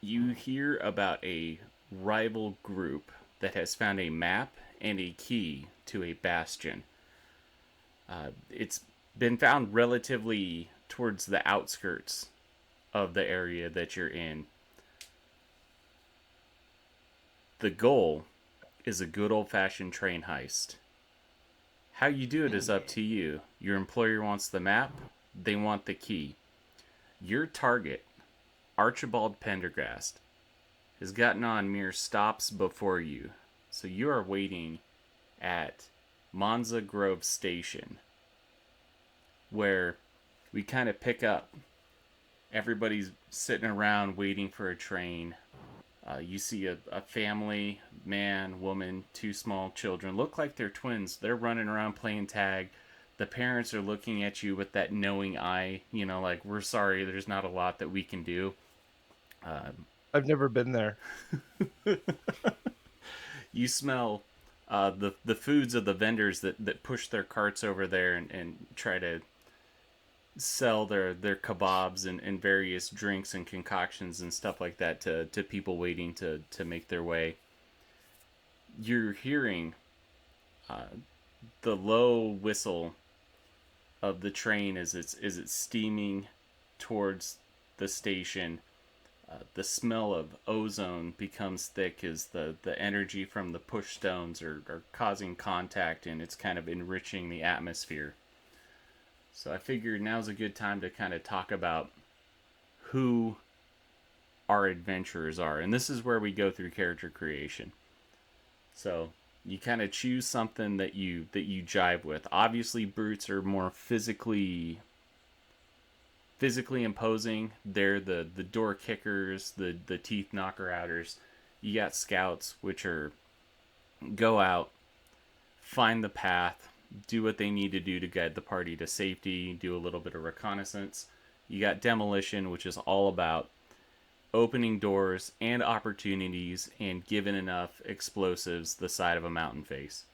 You hear about a rival group that has found a map and a key to a bastion. It's been found relatively towards the outskirts of the area that you're in. The goal is a good old fashioned train heist. How you do it is up to you. Your employer wants the map, they want the key. Your target, Archibald Pendergast, has gotten on mere stops before you, so you are waiting at Monza Grove Station, where we kind of pick up. Everybody's sitting around waiting for a train. You see a family, man, woman, two small children. Look like they're twins. They're running around playing tag. The parents are looking at you with that knowing eye, like, we're sorry, there's not a lot that we can do. I've never been there. You smell the foods of the vendors that push their carts over there and try to sell their kebabs and various drinks and concoctions and stuff like that to people waiting to make their way. You're hearing the low whistle of the train as it's steaming towards the station. The smell of ozone becomes thick as the energy from the push stones are causing contact, and it's kind of enriching the atmosphere. So I figured now's a good time to kind of talk about who our adventurers are. And this is where we go through character creation. So you kind of choose something that you jive with. Obviously, brutes are more physically imposing. They're the door kickers, the teeth knocker outers. You got scouts, which are go out, find the path, do what they need to do to guide the party to safety, do a little bit of reconnaissance. You got demolition, which is all about opening doors and opportunities and giving enough explosives the side of a mountain face.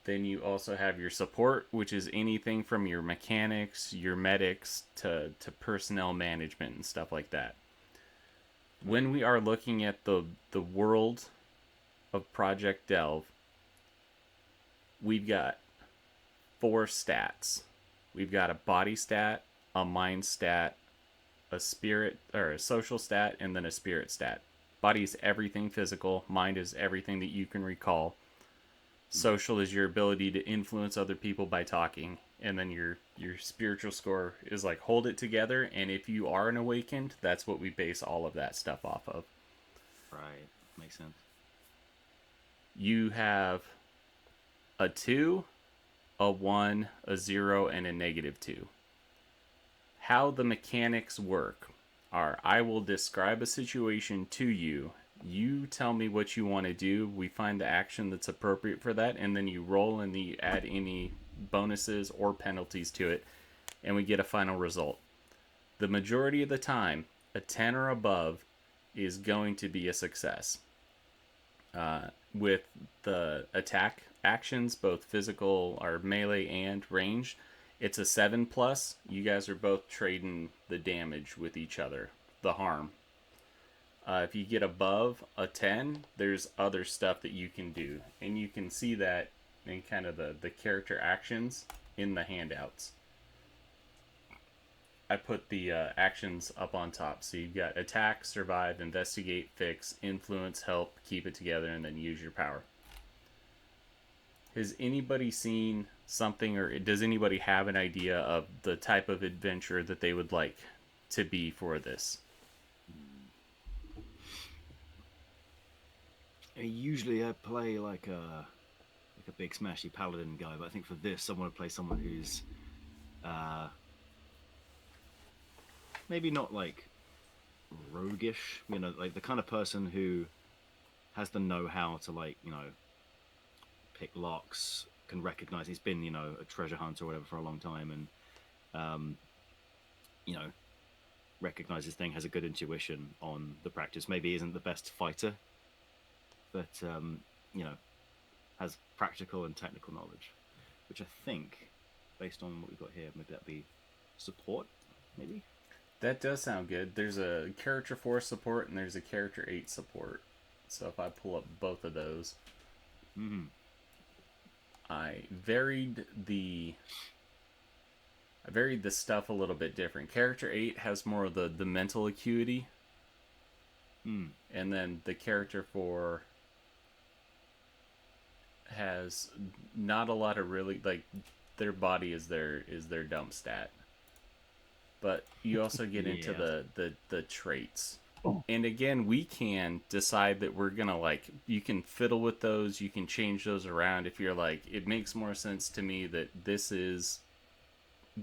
Then you also have your support, which is anything from your mechanics, your medics, to personnel management and stuff like that. When we are looking at the world of Project Delve, we've got four stats. We've got a body stat, a mind stat, a spirit or a social stat, and then a spirit stat. Body is everything physical, mind is everything that you can recall. Social is your ability to influence other people by talking, and then your spiritual score is like hold it together, and if you are an awakened, that's what we base all of that stuff off of. Right. Makes sense. You have a 2, a 1, a 0, and a -2. How the mechanics work are I will describe a situation to you. You tell me what you want to do. We find the action that's appropriate for that, and then you roll and you add any bonuses or penalties to it, and we get a final result. The majority of the time, a 10 or above is going to be a success. With the attack actions, both physical or melee and ranged, it's a 7 plus. You guys are both trading the damage with each other, the harm. If you get above a 10, there's other stuff that you can do. And you can see that in kind of the character actions in the handouts. I put the actions up on top. So you've got attack, survive, investigate, fix, influence, help, keep it together, and then use your power. Has anybody seen something, or does anybody have an idea of the type of adventure that they would like to be for this? Usually, I play like a big smashy paladin guy, but I think for this, I want to play someone who's uh, maybe not like roguish. You know, like the kind of person who has the know-how to pick locks, can recognize he's been a treasure hunter or whatever for a long time, and um, you know recognizes thing, has a good intuition on the practice. Maybe isn't the best fighter, but has practical and technical knowledge, which I think, based on what we've got here, maybe that'd be support. Maybe. That does sound good. There's a character 4 support and there's a character 8 support. So if I pull up both of those, Mm-hmm. I varied the stuff a little bit different. Character 8 has more of the mental acuity. Mm. And then the character 4 has not a lot of really, like, their body is their dump stat. But you also get into Yeah. the traits. And again, we can decide that we're gonna, like, you can fiddle with those, you can change those around if you're like, it makes more sense to me that this is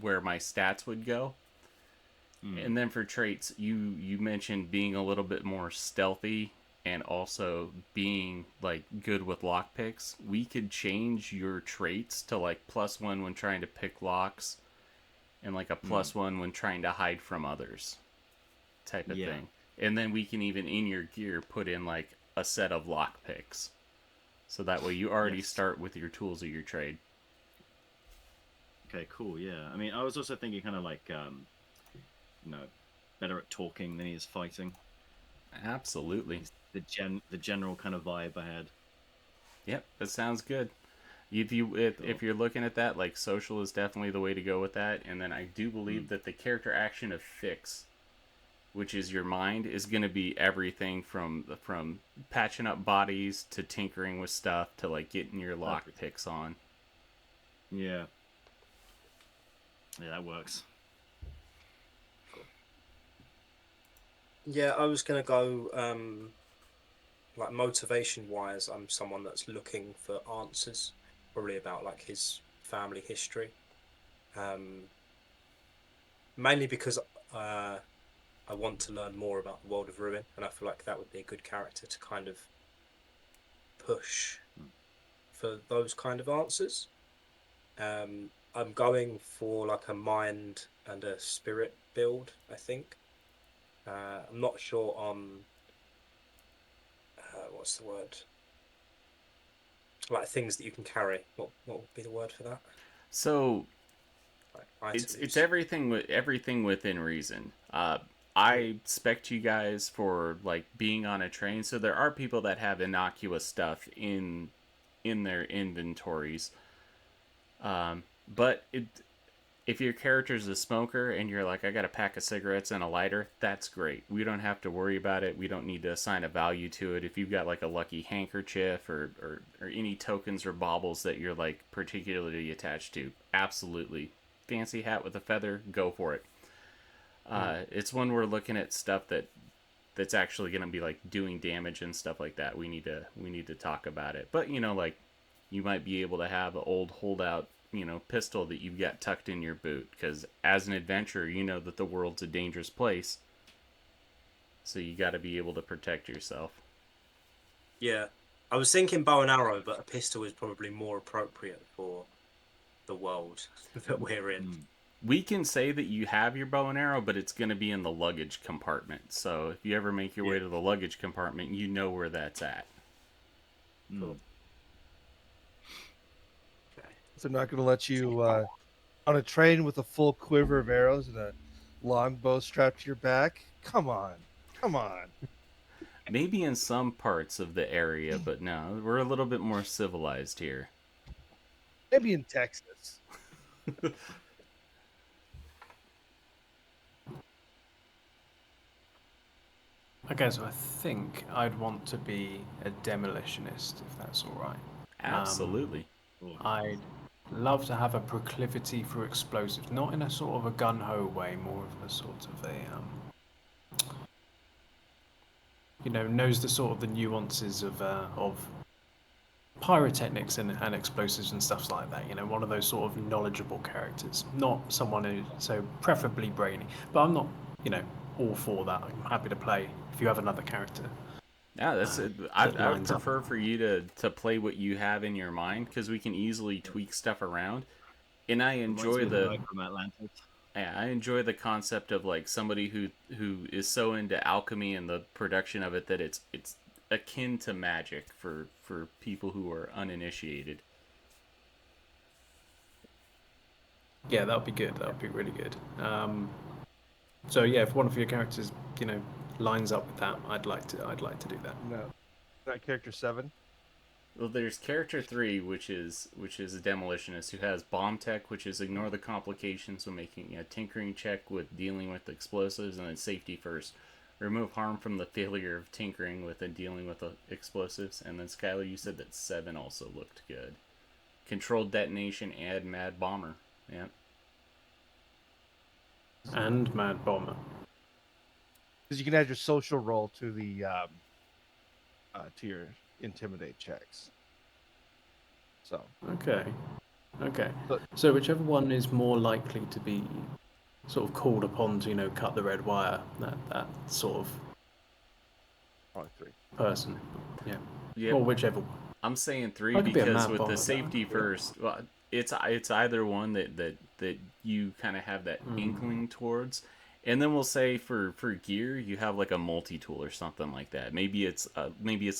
where my stats would go. And then for traits, you mentioned being a little bit more stealthy and also being like good with lockpicks. We could change your traits to like +1 when trying to pick locks and like a +1 when trying to hide from others type of Yeah. thing. And then we can even in your gear put in like a set of lockpicks. So that way you already Yes. start with your tools of your trade. Okay, cool. Yeah. I mean, I was also thinking kind of like, better at talking than he is fighting. Absolutely. The general kind of vibe I had. Yep, that sounds good. If Cool. you're looking at that, like social is definitely the way to go with that. And then I do believe that the character action of fix, which is your mind, is going to be everything from patching up bodies to tinkering with stuff to like getting your lock Perfect. picks on. Yeah. Yeah, that works. Yeah, I was gonna go like motivation wise. I'm someone that's looking for answers, probably about like his family history. Um, Mainly because I want to learn more about the world of Ruin, and I feel like that would be a good character to kind of push for those kind of answers. I'm going for like a mind and a spirit build, I think. I'm not sure on what's the word? Like things that you can carry. What would be the word for that? So Like it's items. everything within reason. I expect you guys for like being on a train. So there are people that have innocuous stuff in their inventories. But if your character's a smoker and you're like, I got a pack of cigarettes and a lighter, that's great. We don't have to worry about it. We don't need to assign a value to it. If you've got like a lucky handkerchief or any tokens or baubles that you're like particularly attached to, absolutely. Fancy hat with a feather, go for it. It's when we're looking at stuff that's actually going to be like doing damage and stuff like that. We need to talk about it. But like you might be able to have an old holdout pistol that you've got tucked in your boot because as an adventurer you know that the world's a dangerous place, so you got to be able to protect yourself. Yeah, I was thinking bow and arrow, but a pistol is probably more appropriate for the world that we're in. We can say that you have your bow and arrow, but it's going to be in the luggage compartment, so if you ever make your Yeah, way to the luggage compartment you know where that's at. cool. Okay. So I'm not going to let you on a train with a full quiver of arrows and a longbow strapped to your back. Come on, come on. Maybe in some parts of the area, but no, we're a little bit more civilized here. Maybe in Texas. Okay, so I think I'd want to be a demolitionist, if that's all right. Absolutely. I'd love to have a proclivity for explosives, not in a sort of a gun-ho way, more of a sort of a, knows the sort of the nuances of pyrotechnics and explosives and stuff like that. One of those sort of knowledgeable characters, not someone who's so preferably brainy. But I'm not, all for that. I'm happy to play if you have another character. Yeah, that's it. That I would lines up. prefer for you to play what you have in your mind because we can easily tweak stuff around. And I Reminds enjoy me of the the guy from Atlantis. yeah, I enjoy the concept of like somebody who is so into alchemy and the production of it that it's akin to magic for people who are uninitiated. Yeah, that would be good. That would be really good. So yeah, if one of your characters, lines up with that, I'd like to do that. No, that character 7. Well, there's character 3, which is a demolitionist who has bomb tech, which is ignore the complications when making a tinkering check with dealing with explosives, and then safety first. Remove harm from the failure of tinkering with and dealing with explosives. And then Skylar, you said that 7 also looked good. Controlled detonation, add mad bomber. Yeah. And Mad Bomber. Because you can add your social roll to the to your intimidate checks. So Okay. But- So whichever one is more likely to be sort of called upon to, cut the red wire, that sort of probably 3. person. Yeah. Yeah. Or whichever one. I'm saying 3 I could be a because mad with bomber, the though. safety first, well, it's either one that you kind of have that inkling towards, and then we'll say for gear you have like a multi-tool or something like that. Maybe it's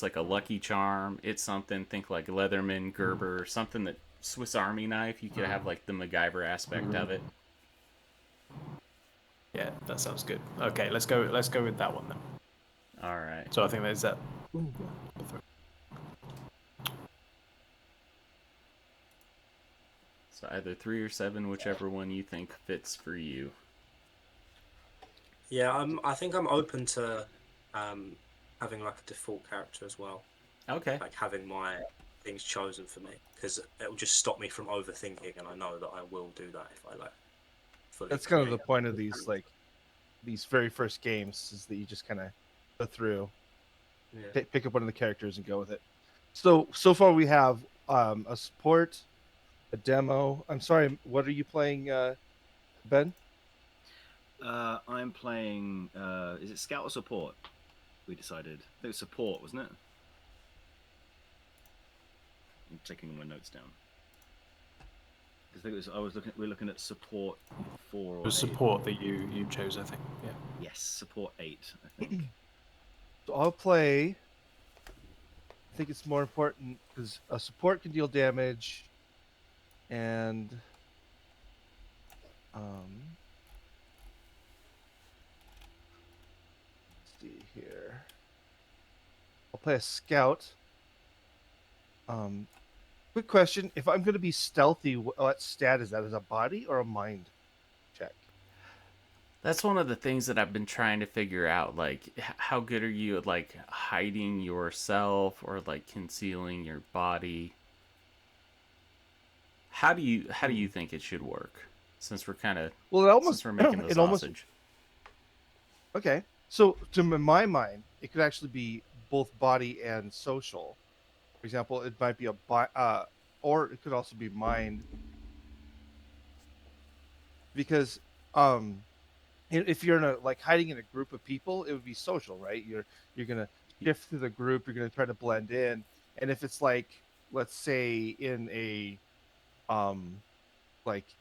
like a Lucky Charm. It's something, think like Leatherman, Gerber, something that Swiss Army knife. You could have like the MacGyver aspect of it. Yeah, that sounds good. Okay, let's go with that one then. All right. So I think there's that. So either 3 or 7, whichever one you think fits for you. Yeah, I think I'm open to having like a default character as well. Okay. Like having my things chosen for me, because it will just stop me from overthinking, and I know that I will do that if I like fully. That's kind of the create point of these very first games, is that you just kind of go through, Yeah. pick up one of the characters and go with it. So far we have a support, a demo. I'm sorry, what are you playing, Ben? I'm playing. Is it Scout or Support? We decided. I think it was Support, wasn't it? I'm taking my notes down. I think it was. We were looking at Support 4 or It was 8. support that you chose, I think. Yeah. Yes, Support 8. I think. So I'll play. I think it's more important because a support can deal damage, and let's see here. I'll play a scout. Quick question: if I'm going to be stealthy, what stat is that? Is a body or a mind check? That's one of the things that I've been trying to figure out. Like, how good are you at like hiding yourself or like concealing your body? How do you think it should work? Since we're kind of since we're making the sausage. Okay, so to my mind, it could actually be both body and social. For example, it might be or it could also be mind, because if you're hiding in a group of people, it would be social, right? You're gonna shift through the group, you're gonna try to blend in, and if it's like, let's say in a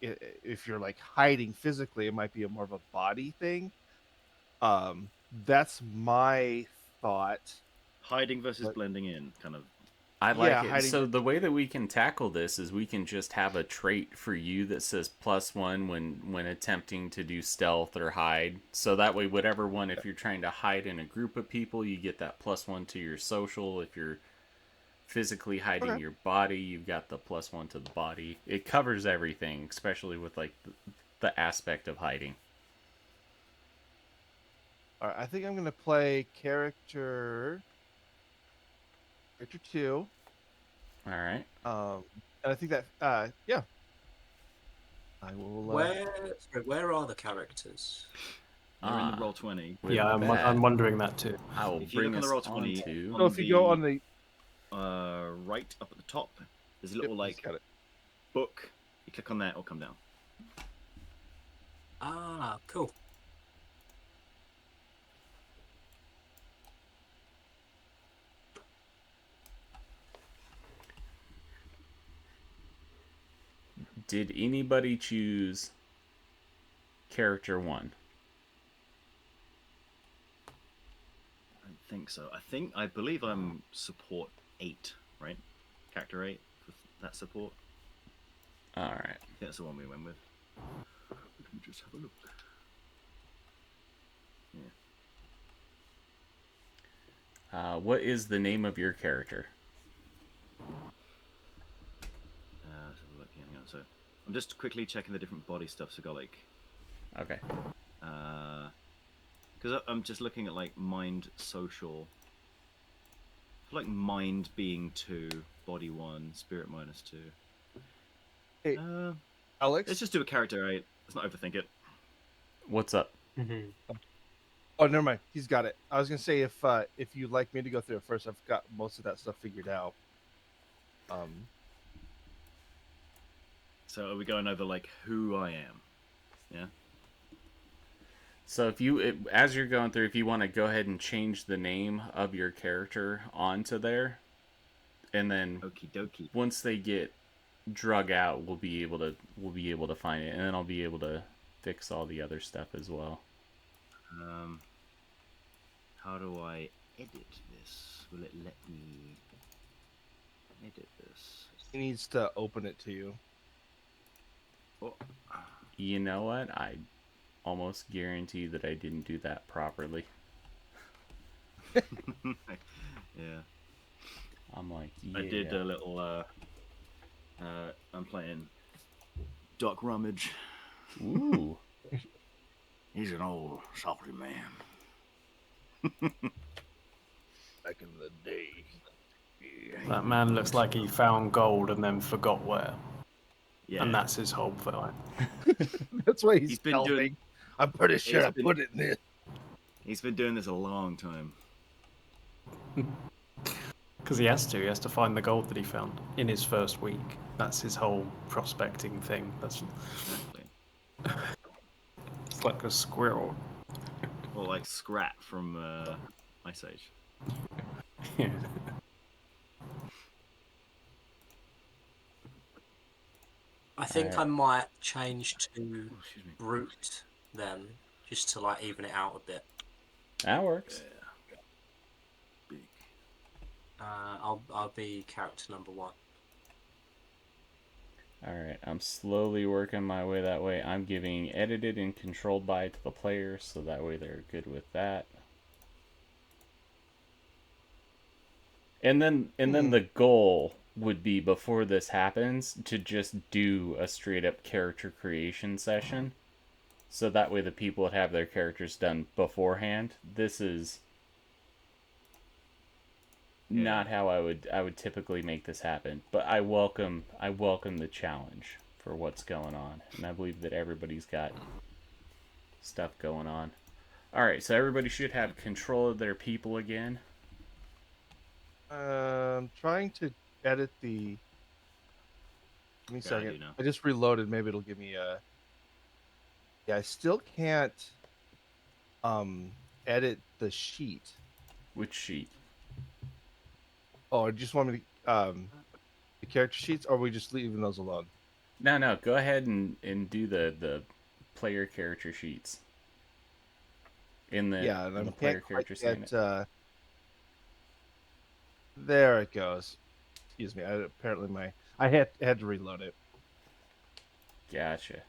if you're like hiding physically, it might be more of a body thing. That's my thought. Hiding versus blending in, kind of. I like it. hiding. So the way that we can tackle this is we can just have a trait for you that says +1 when attempting to do stealth or hide. So that way, whatever one, if you're trying to hide in a group of people, you get that +1 to your social. If you're physically hiding your body, you've got the +1 to the body. It covers everything, especially with like the aspect of hiding. All right, I think I'm gonna play character 2. All right. And I think that yeah, I will. Where are the characters? They're in the Roll20. Yeah, I'm wondering that too. I will If you bring look us on the Roll20, onto. So if you go on the right up at the top, there's a little got it. book. You click on that, it'll come down. Ah, cool. Did anybody choose character 1? I think so. I believe I'm support 8, right? Character 8 with that support. All right. I think that's the one we went with. Let me just have a look. What is the name of your character? Let's have a look. Hang on. So I'm just quickly checking the different body stuff. So got like, Okay. because I'm just looking at like mind, social. I feel like mind being 2, body 1, spirit -2. Hey, Alex? Let's just do a character 8. Let's not overthink it. What's up? Oh, never mind. He's got it. I was gonna say if you'd like me to go through it first, I've got most of that stuff figured out. So are we going over like who I am? Yeah. So as you're going through, if you want to go ahead and change the name of your character onto there, and then Okie dokie. once they get drug out, we'll be able to find it, and then I'll be able to fix all the other stuff as well. How do I edit this? Will it let me edit this? He needs to open it to you. Oh. You know what? I almost guarantee that I didn't do that properly. Yeah. I'm like, yeah. I did a little. I'm playing Doc Rummage. Ooh. He's an old salty man. Back in the day. Yeah. That man looks like he found gold and then forgot where. Yeah. And that's his whole fight. That's why he's been pelting. doing. I'm pretty sure I been- put it in this. He's been doing this a long time. Because he has to find the gold that he found in his first week. That's his whole prospecting thing. That's Exactly. it's like a squirrel. Or like Scrat from Ice Age. Yeah. I think I might change to Oh, excuse me. brute then, just to like even it out a bit. That works. Yeah. Big. I'll be character number 1. Alright, I'm slowly working my way that way. I'm giving edited and controlled by to the players, so that way they're good with that. And then the goal would be, before this happens, to just do a straight up character creation session. So that way the people would have their characters done beforehand. This is not how I would typically make this happen, but I welcome the challenge for what's going on, and I believe that everybody's got stuff going on. All right, so everybody should have control of their people again. Trying to edit the. Give me a Yeah, I second. do know. I just reloaded. Maybe it'll give me a. Yeah, I still can't. Edit the sheet. Which sheet? Oh, I just want me to the character sheets, or are we just leaving those alone? No. Go ahead and do the player character sheets. In the Yeah, and in I the player can't character quite segment. get. There it goes. Excuse me. Apparently I had to reload it. Gotcha.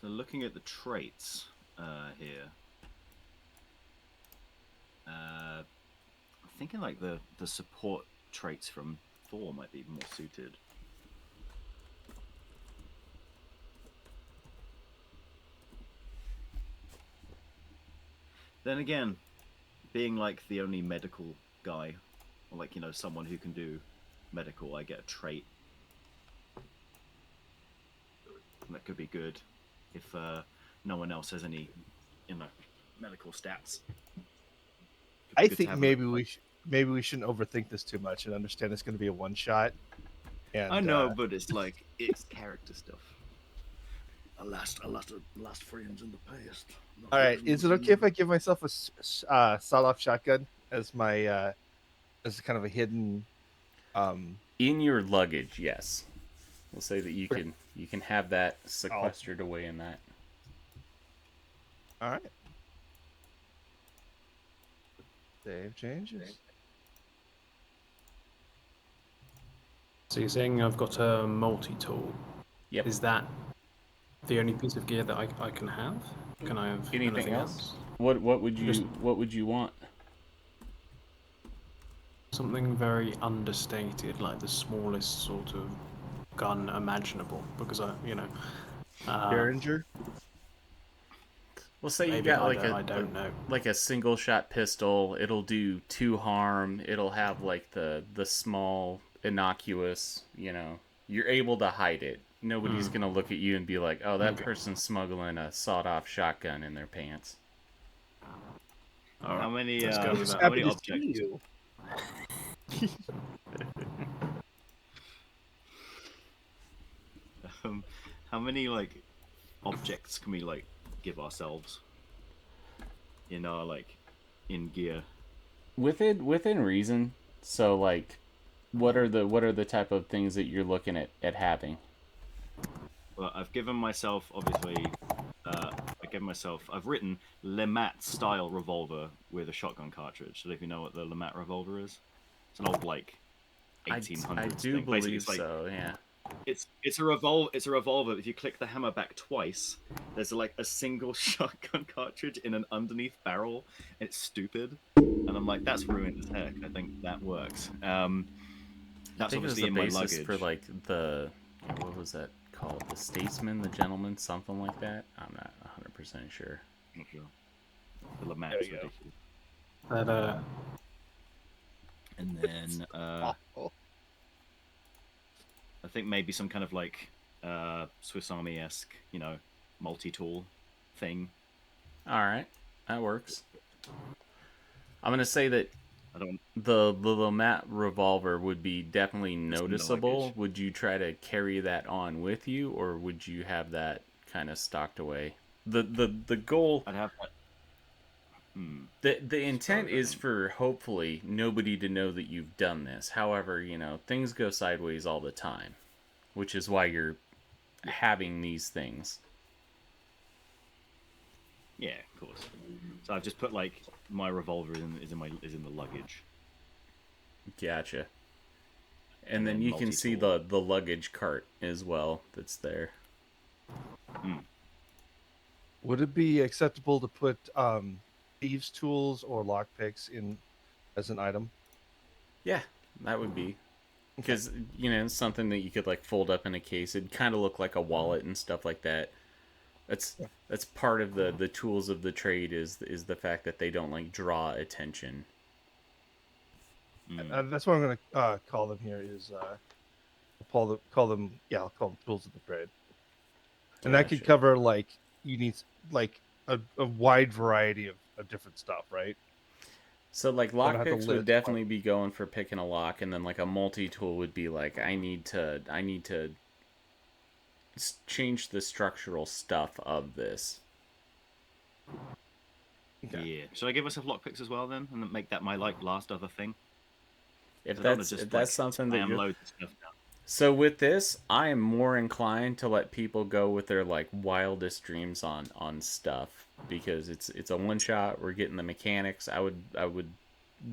So looking at the traits here, I'm thinking like the support traits from Thor might be more suited. Then again, being like the only medical guy, or like, you know, someone who can do medical, I get a trait. That could be good if no one else has any, you know, medical stats. I Good to think have maybe we shouldn't overthink this too much and understand it's going to be a one shot. And I know, but it's like it's character stuff. I lost friends in the past. all right, is it okay if I give myself a sawed-off shotgun as my as kind of a hidden? In your luggage, yes. We'll say that you can have that sequestered away in that. All right. Save changes. So you're saying I've got a multi-tool. Yep. Is that the only piece of gear that I can have? Can I have Anything else? What would you want? Something very understated, like the smallest sort of gun imaginable, because Derringer. Well, say you maybe got I don't know. like a single shot pistol. It'll do 2 harm. It'll have like the small innocuous. You're able to hide it. Nobody's gonna look at you and be like, "Oh, that Okay. person's smuggling a sawed-off shotgun in their pants." All right, How many let's go with Just that. how many happy to see objects? you. How many like objects can we like give ourselves? Like in gear. Within reason. So like, what are the type of things that you're looking at having? Well, I've given myself obviously. I've written Lemat style revolver with a shotgun cartridge. So if you know what the Lemat revolver is, it's an old like I 1800s do thing. Basically, believe it's like so. Yeah. it's a revolver. If you click the hammer back twice, there's like a single shotgun cartridge in an underneath barrel. And it's stupid, and I'm like, that's ruined as heck. I think that works. I That's think it was obviously the in my basis luggage. for like what was that called? The statesman, the gentleman, something like that. I'm not 100% sure. Not sure. The Lemat There is you go. ridiculous. That And then Awful. I think maybe some kind of like Swiss Army-esque, multi-tool thing. All right, that works. I'm gonna say that I don't. the Lomat revolver would be definitely in the noticeable. luggage. Would you try to carry that on with you, or would you have that kind of stocked away? The goal, I'd have that. the intent Sorry, is for hopefully nobody to know that you've done this. However, things go sideways all the time, which is why you're having these things. Yeah, of course. So I've just put like my revolver is in the luggage. Gotcha. And then then you can see multi-tool. the luggage cart as well that's there. Would it be acceptable to put thieves' tools or lockpicks in as an item? Yeah, that would be. Because, it's something that you could like fold up in a case. It'd kind of look like a wallet and stuff like that. That's part of the tools of the trade is the fact that they don't like draw attention. That's what I'm going to call them here. I'll call them tools of the trade, and that could Gotcha. cover like you need like a wide variety of different stuff, right? So like Don't have to lockpicks list would one. definitely be going for picking a lock, and then like a multi-tool would be like I need to change the structural stuff of this. Okay. Yeah. Should I give myself lockpicks as well then, and then make that my like last other thing? If I don't wanna that's just, if that's like, something that spam you're loads of stuff down. So with this, I am more inclined to let people go with their like wildest dreams on stuff because it's a one shot. We're getting the mechanics. I would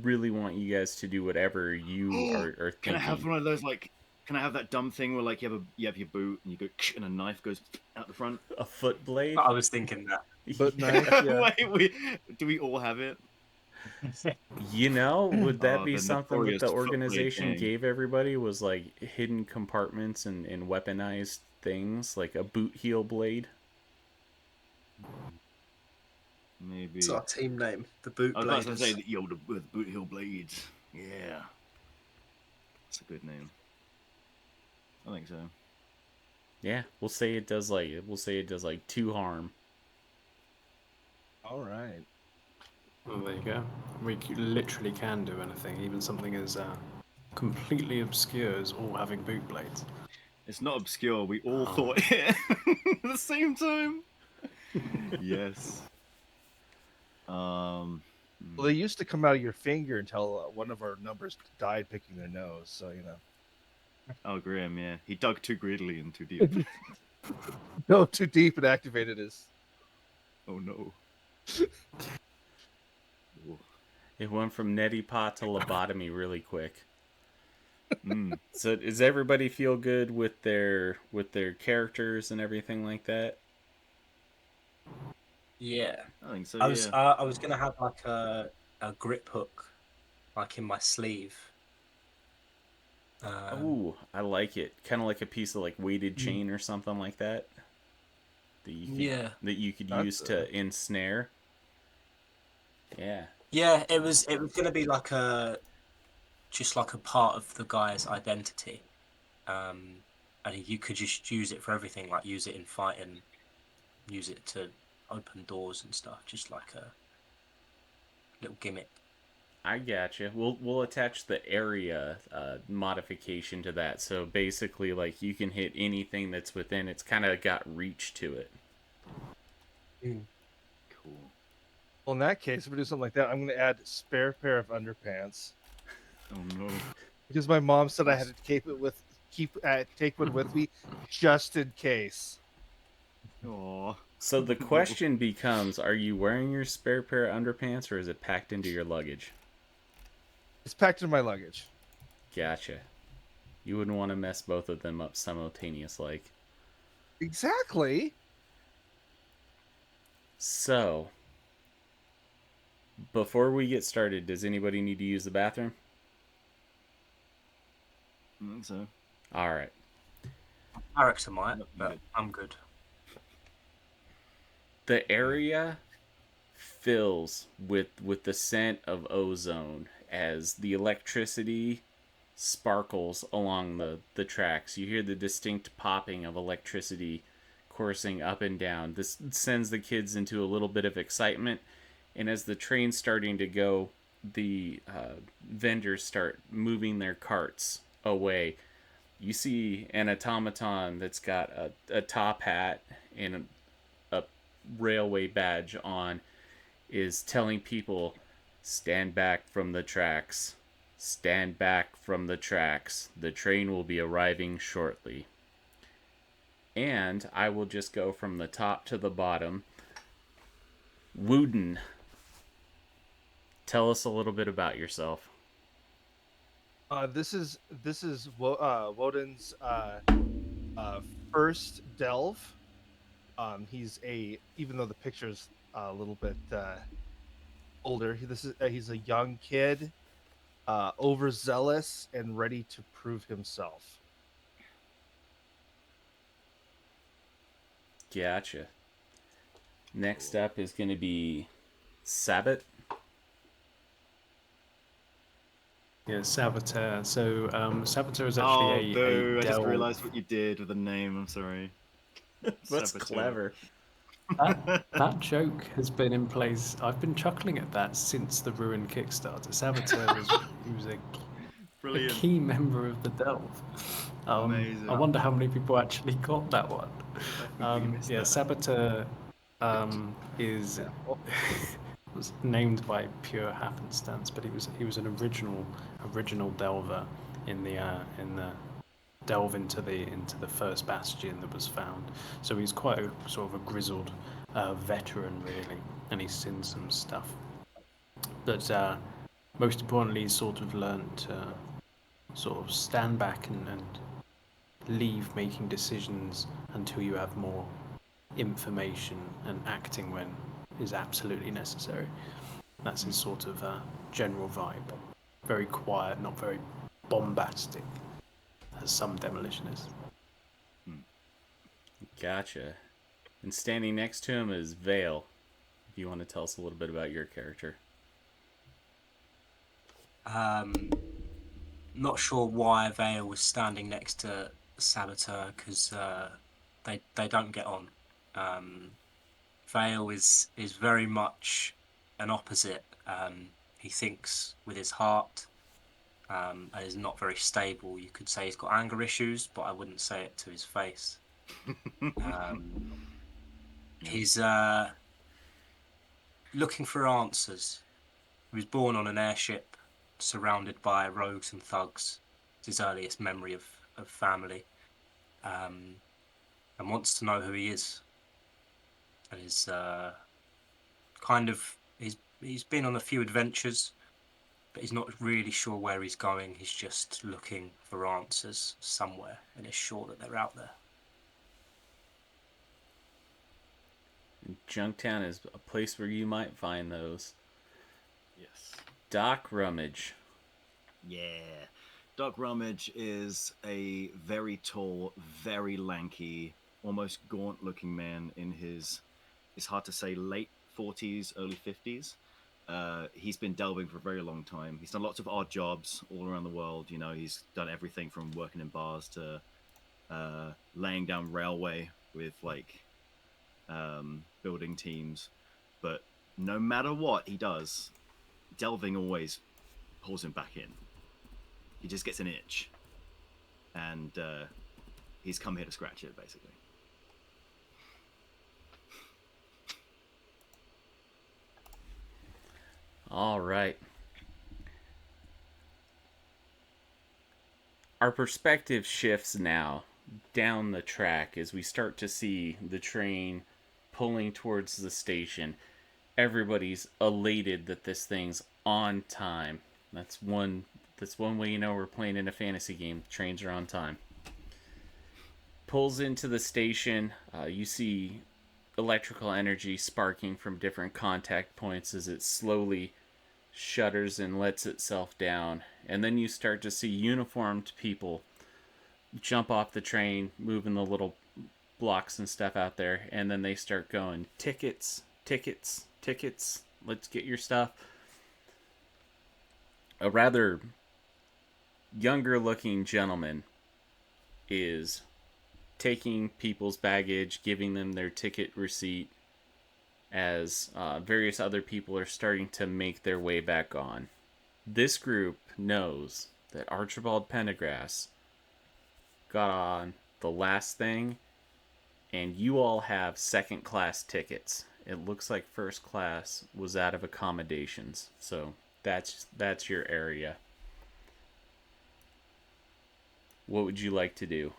really want you guys to do whatever you are thinking. Can I have one of those like? Can I have that dumb thing where like you have your boot and you go and a knife goes out the front? A foot blade? I was thinking that. But knife, yeah. Wait, do we all have it? Would that Oh, be the something that notorious the foot blade organization gang. gave everybody was like hidden compartments and weaponized things like a boot heel blade? Maybe. It's our team name, the Boot I was about to Bladers. say that the boot heel blades. Yeah, that's a good name. I think so. Yeah, we'll say it does like 2 harm. All right. well, there you go. We literally can do anything, even something as completely obscure as all having boot blades. It's not obscure. We all thought it at the same time. Yes. Well, they used to come out of your finger until one of our numbers died picking their nose. So Oh, Graham. Yeah, he dug too greedily and too deep. no, too deep and activated his. Oh no. Ooh. It went from neti pot to lobotomy really quick. So does everybody feel good with their characters and everything like that? Yeah. I think so. I Yeah. was gonna have like a grip hook, like in my sleeve. Oh, I like it. Kind of like a piece of like weighted Mm. chain or something like that Yeah. that you could That's use to ensnare. Yeah. Yeah, it was gonna be like a just like a part of the guy's identity. Um, and you could just use it for everything, like use it in fighting, use it to open doors and stuff, just like a little gimmick. I gotcha. We'll attach the area modification to that. So basically, like you can hit anything that's within. It's kind of got reach to it. Cool. Well, in that case, if we do something like that, I'm going to add spare pair of underpants Oh no. because my mom said I had to take one with me just in case. Aw. So the question becomes: are you wearing your spare pair of underpants, or is it packed into your luggage? It's packed in my luggage. Gotcha. You wouldn't want to mess both of them up simultaneous, like. Exactly. So, before we get started, does anybody need to use the bathroom? I think so. All right. Alexa might, Nope, but good. I'm good. The area fills with the scent of ozone as the electricity sparkles along the tracks. You hear the distinct popping of electricity coursing up and down. This sends the kids into a little bit of excitement, and as the train's starting to go, the vendors start moving their carts away. You see an automaton that's got a top hat and a railway badge on is telling people, stand back from the tracks. Stand back from the tracks. The train will be arriving shortly. And I will just go from the top to the bottom. Wooden, tell us a little bit about yourself. This is Woden's first delve. Even though the picture's a little bit older, he's a young kid, overzealous and ready to prove himself. Gotcha. Next up is going to be Sabbat. Yeah, Saboteur. So Saboteur is Oh, actually boo! a I just delve. realised what you did with the name. I'm sorry. What's Saboteur. clever? That joke has been in place. I've been chuckling at that since the Ruin Kickstarter. Saboteur was a Brilliant. key member of the delve. Amazing. I wonder how many people actually got that one. I think we missed Yeah, that. Saboteur is Example. was named by pure happenstance, but he was an original delver in the delve into the first bastion that was found. So he's quite a sort of a grizzled veteran really, and he's seen some stuff. But most importantly, he's sort of learned to sort of stand back and leave making decisions until you have more information and acting when is absolutely necessary. That's his sort of general vibe. Very quiet, not very bombastic, as some demolitionists. Gotcha. And standing next to him is Vale. If you want to tell us a little bit about your character. Not sure why Vale was standing next to Saboteur because they don't get on. Vale is very much an opposite. He thinks with his heart and is not very stable. You could say he's got anger issues, but I wouldn't say it to his face. He's looking for answers. He was born on an airship surrounded by rogues and thugs. It's his earliest memory of family. And wants to know who he is. And is he's been on a few adventures. but he's not really sure where he's going. He's just looking for answers somewhere, and is sure that they're out there. Junktown is a place where you might find those. Yes. Doc Rummage. Yeah. Doc Rummage is a very tall, very lanky, almost gaunt-looking man in his, it's hard to say, late 40s, early 50s. He's been delving for a very long time. He's done lots of odd jobs all around the world. You know, he's done everything from working in bars to laying down railway with, like, building teams. But no matter what he does, delving always pulls him back in. He just gets an itch, and he's come here to scratch it, basically. All right. Our perspective shifts now down the track as we start to see the train pulling towards the station. Everybody's elated that this thing's on time. That's one way you know we're playing in a fantasy game. Trains are on time. Pulls into the station. You see electrical energy sparking from different contact points as it slowly shutters and lets itself down. And then you start to see uniformed people jump off the train, moving the little blocks and stuff out there, and then they start going, tickets, tickets, tickets, let's get your stuff. A rather younger looking gentleman is taking people's baggage, giving them their ticket receipt, as various other people are starting to make their way back on. This group knows that Archibald Pendergrass got on the last thing, and you all have second class tickets. It looks like first class was out of accommodations, so that's your area. What would you like to do?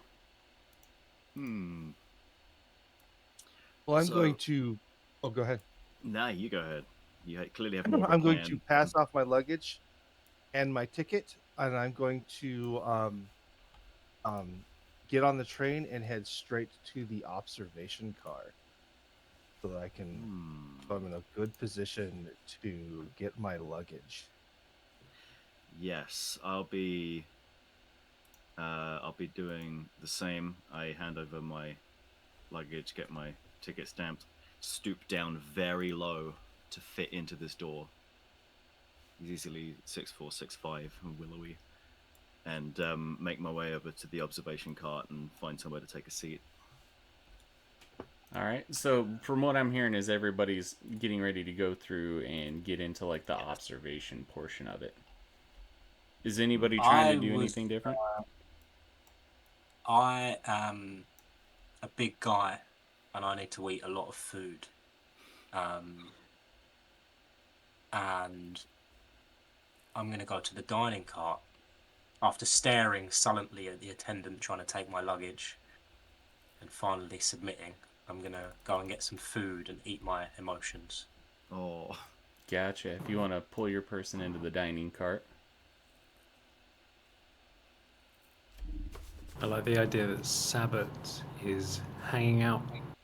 Well, I'm going to. Oh, go ahead. Nah, you go ahead. You clearly have more of a I'm going plan. to pass off my luggage and my ticket, and I'm going to get on the train and head straight to the observation car, so that so I'm in a good position to get my luggage. Yes, I'll be doing the same. I hand over my luggage, get my ticket stamped, stoop down very low to fit into this door. He's easily 6'4", 6'5", and willowy, and make my way over to the observation cart and find somewhere to take a seat. All right. So from what I'm hearing is everybody's getting ready to go through and get into like the observation portion of it. Is anybody trying to do anything different? I am a big guy, and I need to eat a lot of food. And I'm going to go to the dining cart. After staring sullenly at the attendant trying to take my luggage and finally submitting, I'm going to go and get some food and eat my emotions. Oh. Gotcha. If you want to pull your person into the dining cart. I like the idea that Sabbath is hanging out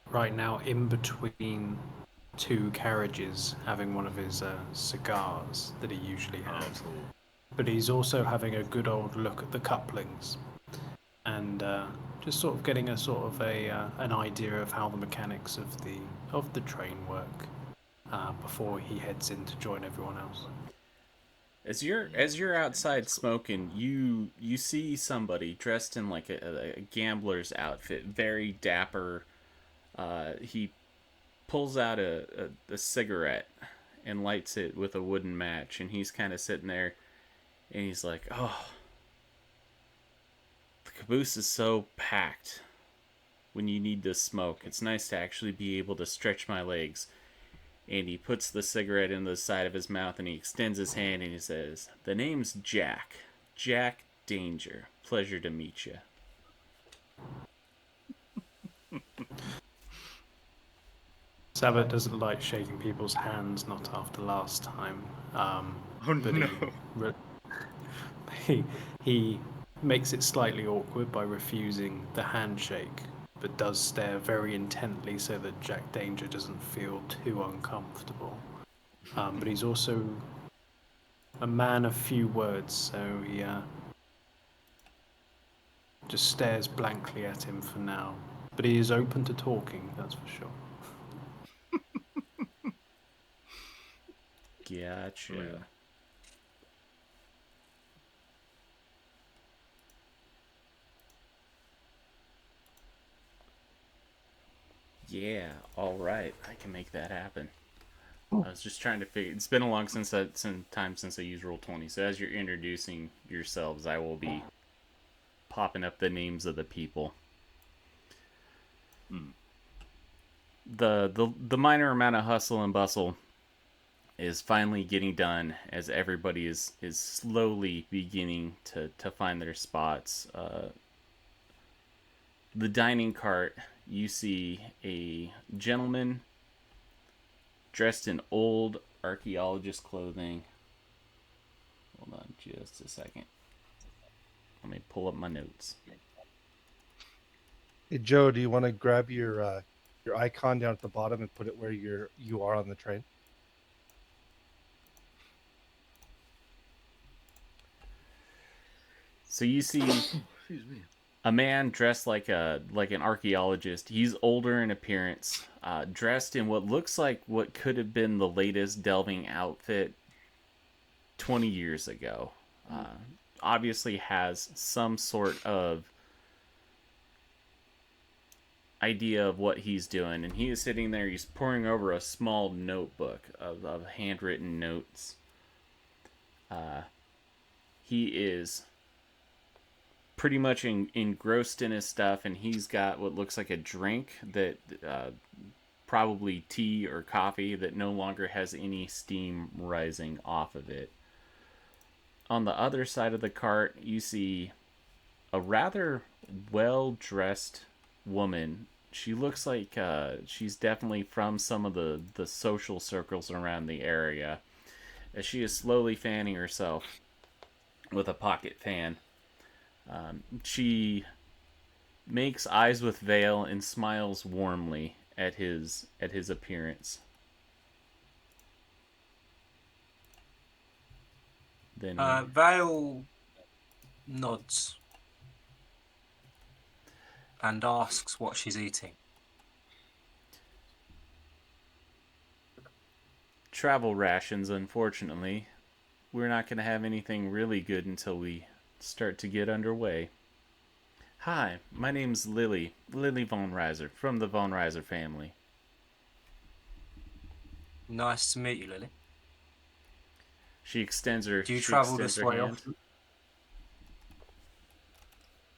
right now in between two carriages, having one of his cigars that he usually has. But he's also having a good old look at the couplings and just sort of getting a sort of an idea of how the mechanics of the train work before he heads in to join everyone else. As you're outside smoking, you see somebody dressed in like a gambler's outfit, very dapper. He pulls out a cigarette and lights it with a wooden match, and he's kind of sitting there, and he's like, "Oh, the caboose is so packed. When you need to smoke, it's nice to actually be able to stretch my legs." And he puts the cigarette in the side of his mouth and he extends his hand and he says, "The name's Jack. Jack Danger. Pleasure to meet you." Sabbath doesn't like shaking people's hands, not after last time. Oh But no. he makes it slightly awkward by refusing the handshake, but does stare very intently so that Jack Danger doesn't feel too uncomfortable. But he's also a man of few words, so he just stares blankly at him for now. But he is open to talking, that's for sure. Gotcha. Oh, yeah. Yeah, all right. I can make that happen. I was just trying to figure. It's been a long time since I used Roll20. So as you're introducing yourselves, I will be popping up the names of the people. The minor amount of hustle and bustle is finally getting done as everybody is slowly beginning to find their spots. The dining cart, you see a gentleman dressed in old archaeologist clothing. Hold on just a second. Let me pull up my notes. Hey Joe, do you want to grab your icon down at the bottom and put it where you are on the train? So you see Excuse me. a man dressed like an archaeologist. He's older in appearance, dressed in what looks like what could have been the latest delving outfit 20 years ago. Obviously has some sort of idea of what he's doing, and he is sitting there. He's poring over a small notebook of handwritten notes. He is pretty much engrossed in his stuff, and he's got what looks like a drink that probably tea or coffee that no longer has any steam rising off of it. On the other side of the cart, you see a rather well-dressed woman. She looks like she's definitely from some of the social circles around the area, as she is slowly fanning herself with a pocket fan. She makes eyes with veil and smiles warmly at his appearance. Then Vale nods and asks what she's eating. travel rations, unfortunately. We're not going to have anything really good until we start to get underway. Hi, my name's Lily von Reiser, from the von Reiser family. Nice to meet you, Lily. She extends her. Do you she travel extends this her way hand.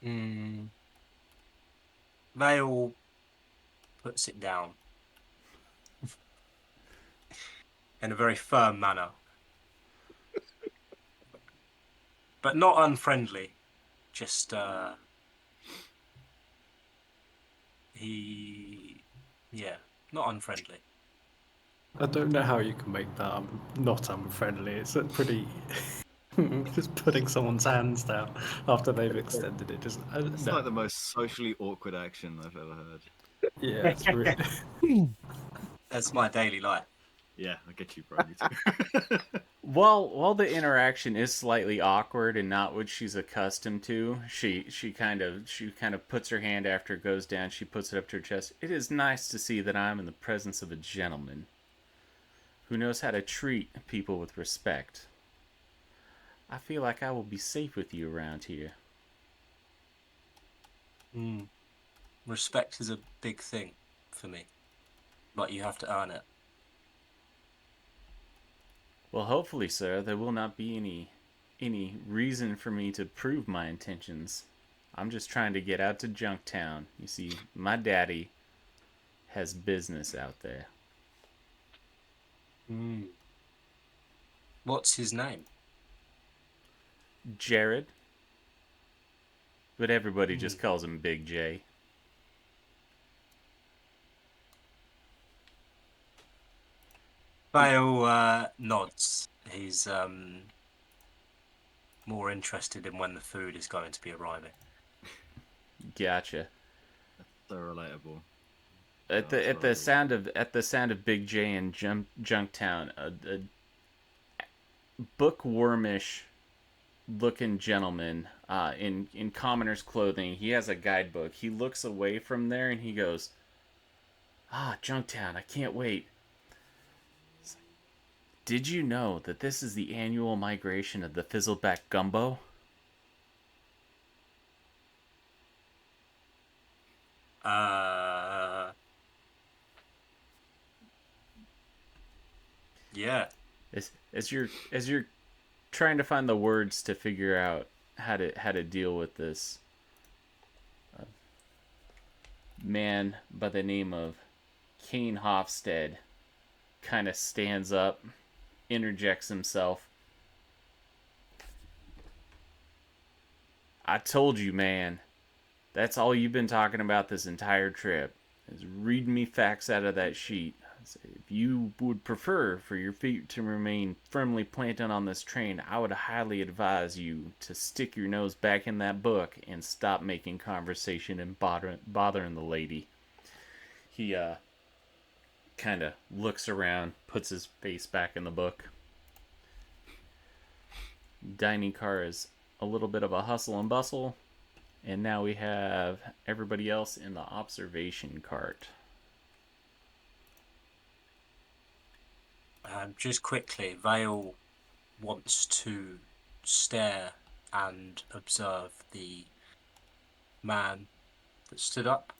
often? Vale puts it down in a very firm manner, but not unfriendly. Just not unfriendly. I don't know how you can make that not unfriendly. It's a pretty just putting someone's hands down after they've extended it. Just It's no. like the most socially awkward action I've ever heard. Yeah, it's really. That's my daily life. Yeah, I get you, bro. Me too. While the interaction is slightly awkward and not what she's accustomed to, she kind of puts her hand after it goes down. She puts it up to her chest. It is nice to see that I'm in the presence of a gentleman who knows how to treat people with respect. I feel like I will be safe with you around here. Respect is a big thing for me, but you have to earn it. Well, hopefully, sir, there will not be any reason for me to prove my intentions. I'm just trying to get out to Junktown. You see, my daddy has business out there. What's his name? Jared. But everybody just calls him Big J. Bale nods. He's more interested in when the food is going to be arriving. Gotcha. So relatable. At the sound of Big J and Junktown, a bookwormish looking gentleman in commoner's clothing. He has a guidebook. He looks away from there and he goes, Junktown, I can't wait. Did you know that this is the annual migration of the Fizzleback Gumbo? Yeah. As you're trying to find the words to figure out how to deal with this man by the name of Kane Hofstede kind of stands up, interjects himself. I told you, man. That's all you've been talking about this entire trip, is reading me facts out of that sheet. If you would prefer for your feet to remain firmly planted on this train, I would highly advise you to stick your nose back in that book and stop making conversation and bothering the lady. He kind of looks around, puts his face back in the book. Dining car is a little bit of a hustle and bustle. And now we have everybody else in the observation cart. Just quickly, Vale wants to stare and observe the man that stood up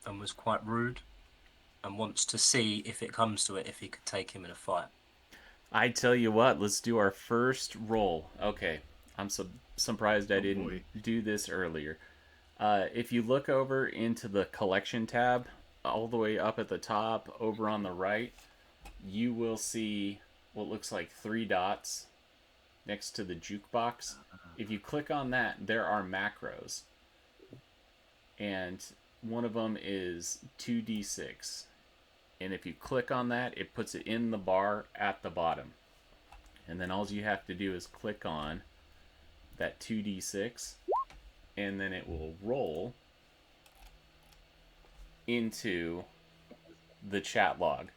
and was quite rude, and wants to see, if it comes to it, if he could take him in a fight. I tell you what, let's do our first roll. Okay, I'm surprised I didn't do this earlier. If you look over into the collection tab, all the way up at the top, over on the right, you will see what looks like 3 dots next to the jukebox. If you click on that, there are macros. And one of them is 2d6. And if you click on that, it puts it in the bar at the bottom. And then all you have to do is click on that 2d6, and then it will roll into the chat log.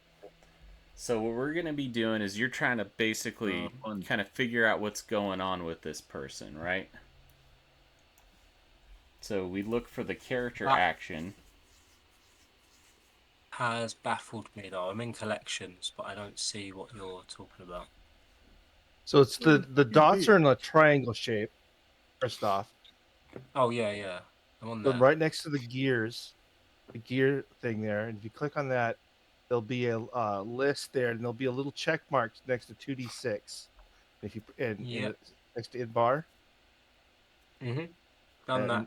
So what we're going to be doing is you're trying to basically kind of figure out what's going on with this person, right? So we look for the character action. Has baffled me though. I'm in collections, but I don't see what you're talking about. So it's the dots are in a triangle shape. First off, Oh yeah, I'm on so there. right next to the gears, the gear thing there, and if you click on that, there'll be a list there, and there'll be a little check mark next to 2d6. If you next to id bar, Done that.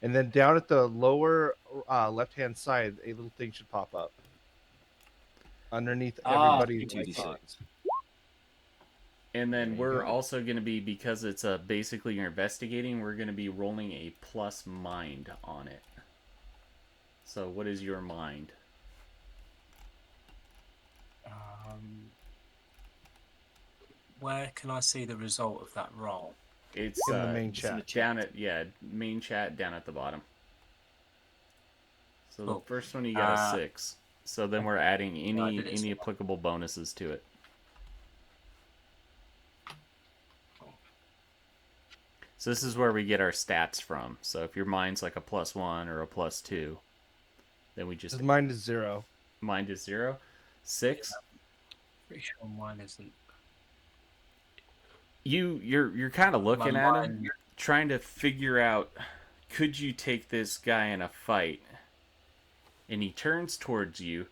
And then down at the lower left-hand side, a little thing should pop up underneath everybody's 2d6. And then we're also going to be, because it's basically you're investigating, we're going to be rolling a plus mind on it. So what is your mind? Where can I see the result of that roll? It's in the main chat. Down at main chat down at the bottom. So the first one you got a 6. So then we're adding any applicable bonuses to it. So this is where we get our stats from. So if your mind's like a +1 or a +2, then we just mine is 0. Mind is 0. 6. Pretty sure mine isn't. You're kind of looking at him, trying to figure out, could you take this guy in a fight? And he turns towards you,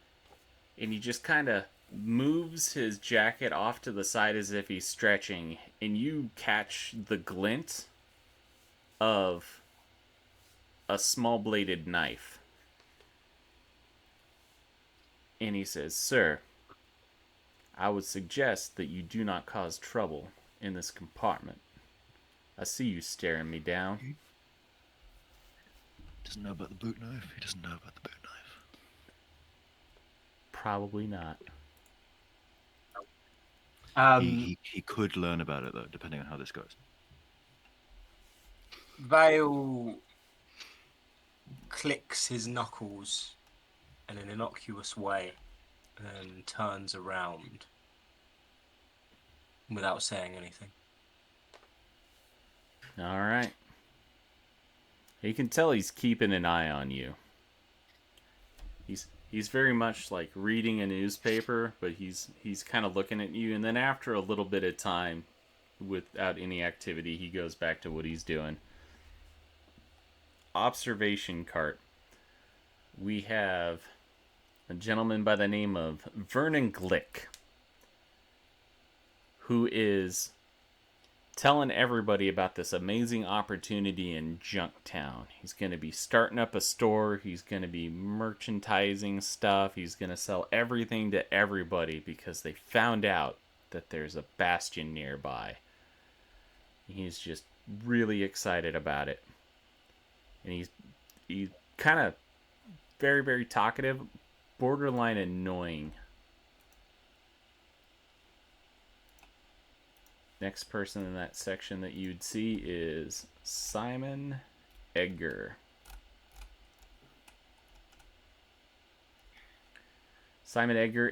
and he just kind of moves his jacket off to the side as if he's stretching, and you catch the glint of a small bladed knife. And he says, "Sir, I would suggest that you do not cause trouble in this compartment. I see you staring me down." He doesn't know about the boot knife. He doesn't know about the boot knife. Probably not. He could learn about it though, depending on how this goes. Vale clicks his knuckles in an innocuous way and turns around without saying anything. All right. You can tell he's keeping an eye on you. He's very much like reading a newspaper, but he's kind of looking at you, and then after a little bit of time without any activity, he goes back to what he's doing. Observation cart. We have a gentleman by the name of Vernon Glick, who is telling everybody about this amazing opportunity in Junktown. He's going to be starting up a store. He's going to be merchandising stuff. He's going to sell everything to everybody because they found out that there's a bastion nearby. He's just really excited about it. And he's kind of very, very talkative, borderline annoying. Next person in that section that you'd see is Simon Edgar. Simon Edgar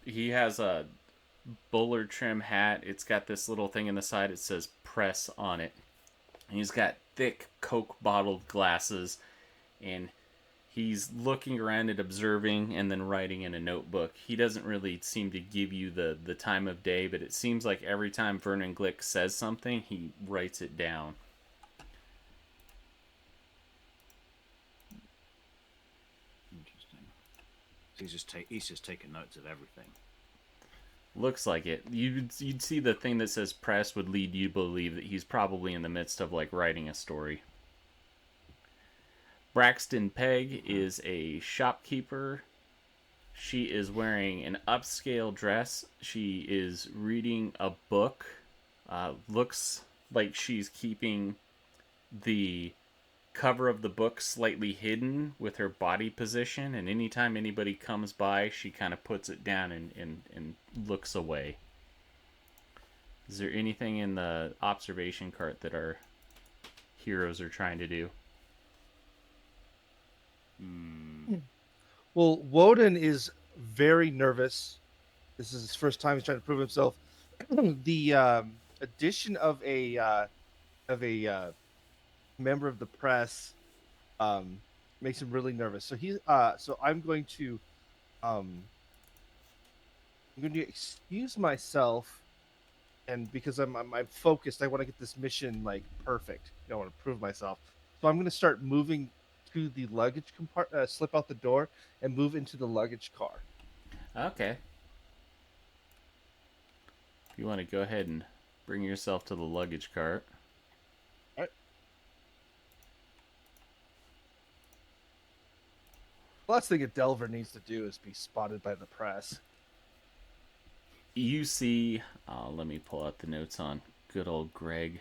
he has a bowler trim hat. It's got this little thing in the side. It says press on it. And he's got thick Coke bottled glasses, and he's looking around and observing and then writing in a notebook. He doesn't really seem to give you the time of day, but it seems like every time Vernon Glick says something, he writes it down. Interesting. He's just taking notes of everything. Looks like it. You'd see the thing that says press would lead you to believe that he's probably in the midst of like writing a story. Braxton Pegg is a shopkeeper. She is wearing an upscale dress. She is reading a book. Looks like she's keeping the cover of the book slightly hidden with her body position, and anytime anybody comes by, she kind of puts it down and looks away. Is there anything in the observation cart that our heroes are trying to do? Well, Woden is very nervous. This is his first time he's trying to prove himself. The addition of a member of the press makes him really nervous. So I'm going to excuse myself, and because I'm focused, I want to get this mission like perfect. I want to prove myself. So I'm going to start moving to the luggage compartment, slip out the door, and move into the luggage car. Okay. If you want to go ahead and bring yourself to the luggage cart. All right. The last thing a Delver needs to do is be spotted by the press. You see, let me pull out the notes on good old Greg.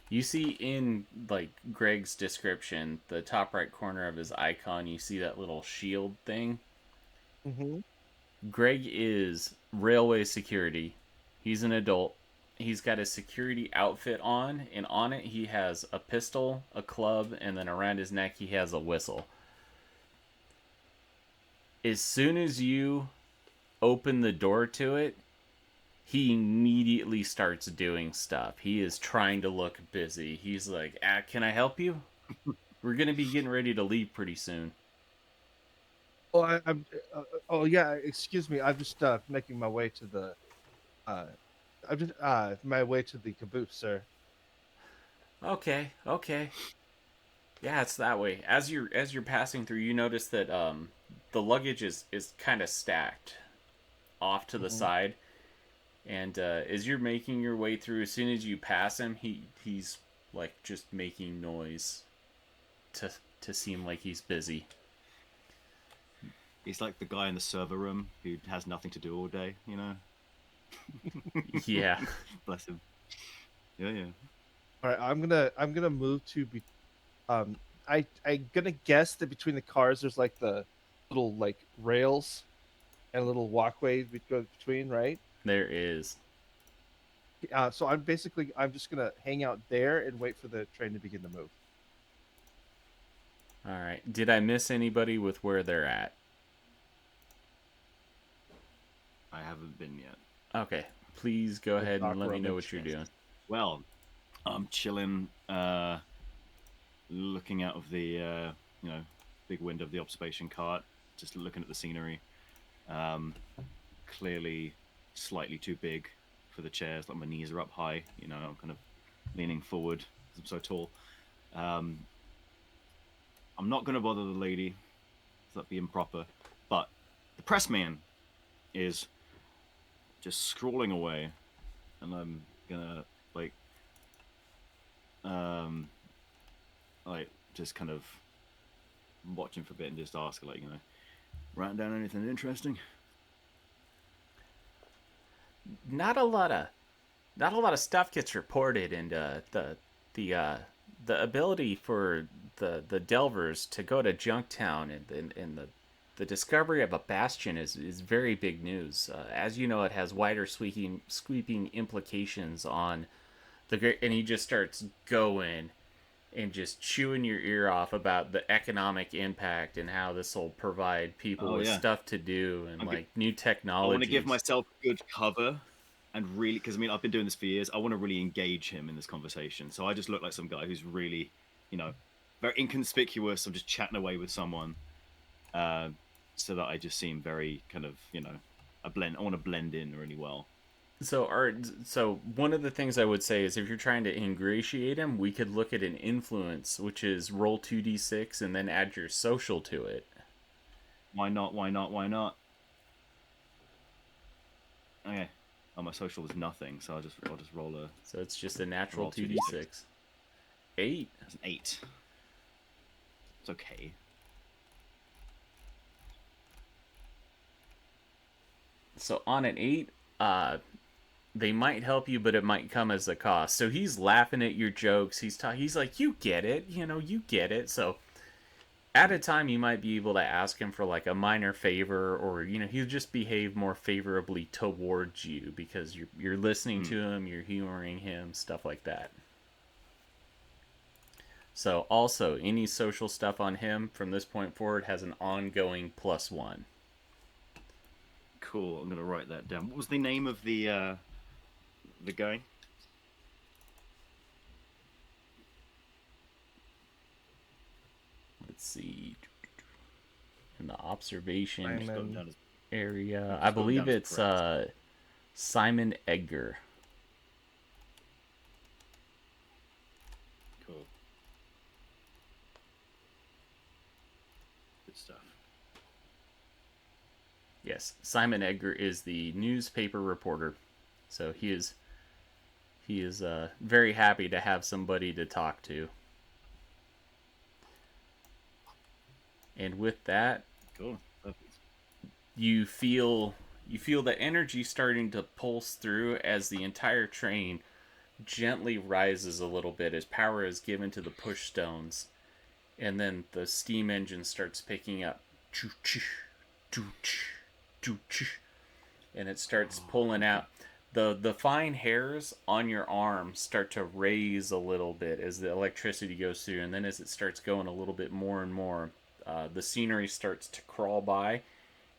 You see in like Greg's description, the top right corner of his icon, you see that little shield thing. Mm-hmm. Greg is railway security. He's an adult. He's got a security outfit on, and on it he has a pistol, a club, and then around his neck he has a whistle. As soon as you open the door to it, he immediately starts doing stuff. He is trying to look busy. He's like, can I help you? We're going to be getting ready to leave pretty soon. Oh, I'm. Yeah. Excuse me. I'm just making my way to the. I'm just my way to the caboose, sir. Okay. Yeah, it's that way. As you're passing through, you notice that the luggage is kind of stacked off to the side. And as you're making your way through, as soon as you pass him, he's like just making noise to seem like he's busy. He's like the guy in the server room who has nothing to do all day, you know? Yeah. Bless him. Yeah. All right, I'm gonna move to be. I'm gonna guess that between the cars there's like the little like rails, and a little walkway between, right? There is. So I'm just gonna hang out there and wait for the train to begin to move. All right. Did I miss anybody with where they're at? I haven't been yet. Okay. Please go ahead and let me know what you're doing. Well, I'm chilling, looking out of the big window of the observation cart, just looking at the scenery. Clearly slightly too big for the chairs. Like my knees are up high. I'm kind of leaning forward because I'm so tall. I'm not going to bother the lady. That'd be improper. But the pressman is just scrawling away, and I'm gonna just kind of watch him for a bit and just ask, writing down anything interesting? Not a lot of stuff gets reported, and the ability for the Delvers to go to Junktown and the discovery of a bastion is very big news. As you know, it has wider sweeping implications on the great. And he just starts going and just chewing your ear off about the economic impact and how this will provide people with stuff to do and new technology. I want to give myself good cover and really, because I've been doing this for years. I want to really engage him in this conversation. So I just look like some guy who's really, very inconspicuous. I'm just chatting away with someone, so that I just seem very kind of, I want to blend in really well. So one of the things I would say is if you're trying to ingratiate him, we could look at an influence, which is roll 2d6 and then add your social to it. Why not? Why not? Why not? Okay. Oh, my social is nothing, so I'll just roll a. So it's just a natural 2d6. 8. That's an 8. It's okay. So on an 8, they might help you, but it might come as a cost. So he's laughing at your jokes. He's like, you get it, you get it. So at a time, you might be able to ask him for a minor favor, or he'll just behave more favorably towards you because you're listening to him, you're humoring him, stuff like that. So also, any social stuff on him from this point forward has an ongoing +1. Cool. I'm gonna write that down. What was the name of the guy? Let's see. In the observation Simon. area, I believe it's Simon Edgar. Cool. Good stuff. Yes, Simon Edgar is the newspaper reporter. So he is very happy to have somebody to talk to. And with that, cool. You feel the energy starting to pulse through as the entire train gently rises a little bit as power is given to the push stones, and then the steam engine starts picking up, and it starts pulling out. The fine hairs on your arm start to raise a little bit as the electricity goes through, and then as it starts going a little bit more and more, the scenery starts to crawl by,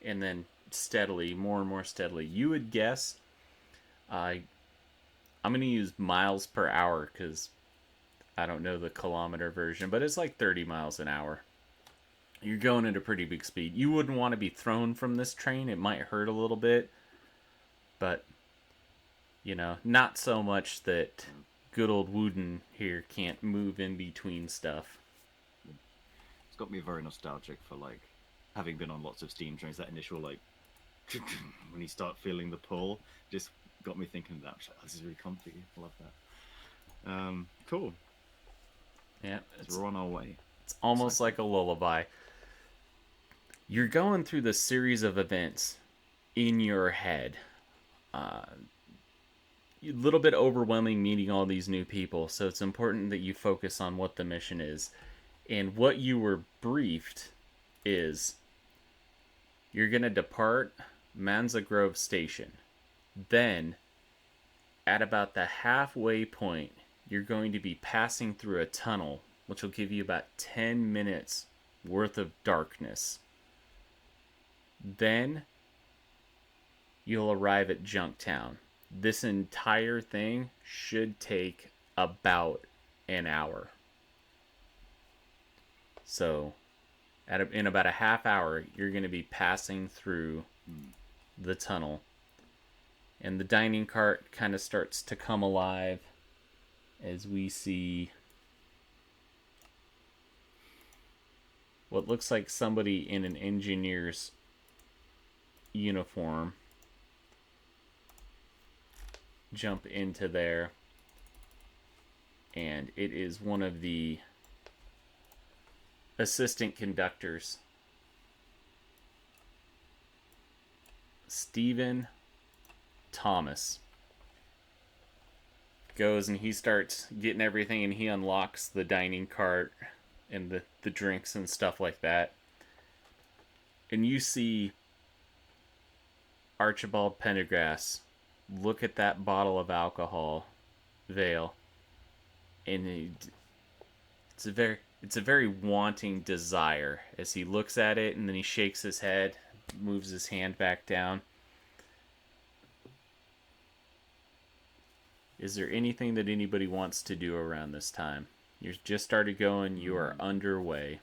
and then steadily, more and more steadily. You would guess, I'm going to use miles per hour because I don't know the kilometer version, but it's like 30 miles an hour. You're going at a pretty big speed. You wouldn't want to be thrown from this train. It might hurt a little bit, but not so much that good old Wooden here can't move in between stuff. It's got me very nostalgic for having been on lots of steam trains. That initial when you start feeling the pull just got me thinking that this is really comfy. I love that. Cool. Yeah, we're on our way. It's almost like a lullaby. You're going through this series of events in your head. A little bit overwhelming meeting all these new people, so it's important that you focus on what the mission is. And what you were briefed is you're going to depart Manza Grove Station. Then, at about the halfway point, you're going to be passing through a tunnel, which will give you about 10 minutes worth of darkness. Then, you'll arrive at Junktown. This entire thing should take about an hour. So, in about a half hour, you're going to be passing through the tunnel. And the dining cart kind of starts to come alive as we see what looks like somebody in an engineer's uniform jump into there. And it is one of the assistant conductors, Stephen Thomas. Goes and he starts getting everything, and he unlocks the dining cart and the drinks and stuff like that. And you see Archibald Pendergrass look at that bottle of alcohol, Vale, and it's a very wanting desire as he looks at it, and then he shakes his head, moves his hand back down. Is there anything that anybody wants to do around this time? You've just started going. You are underway.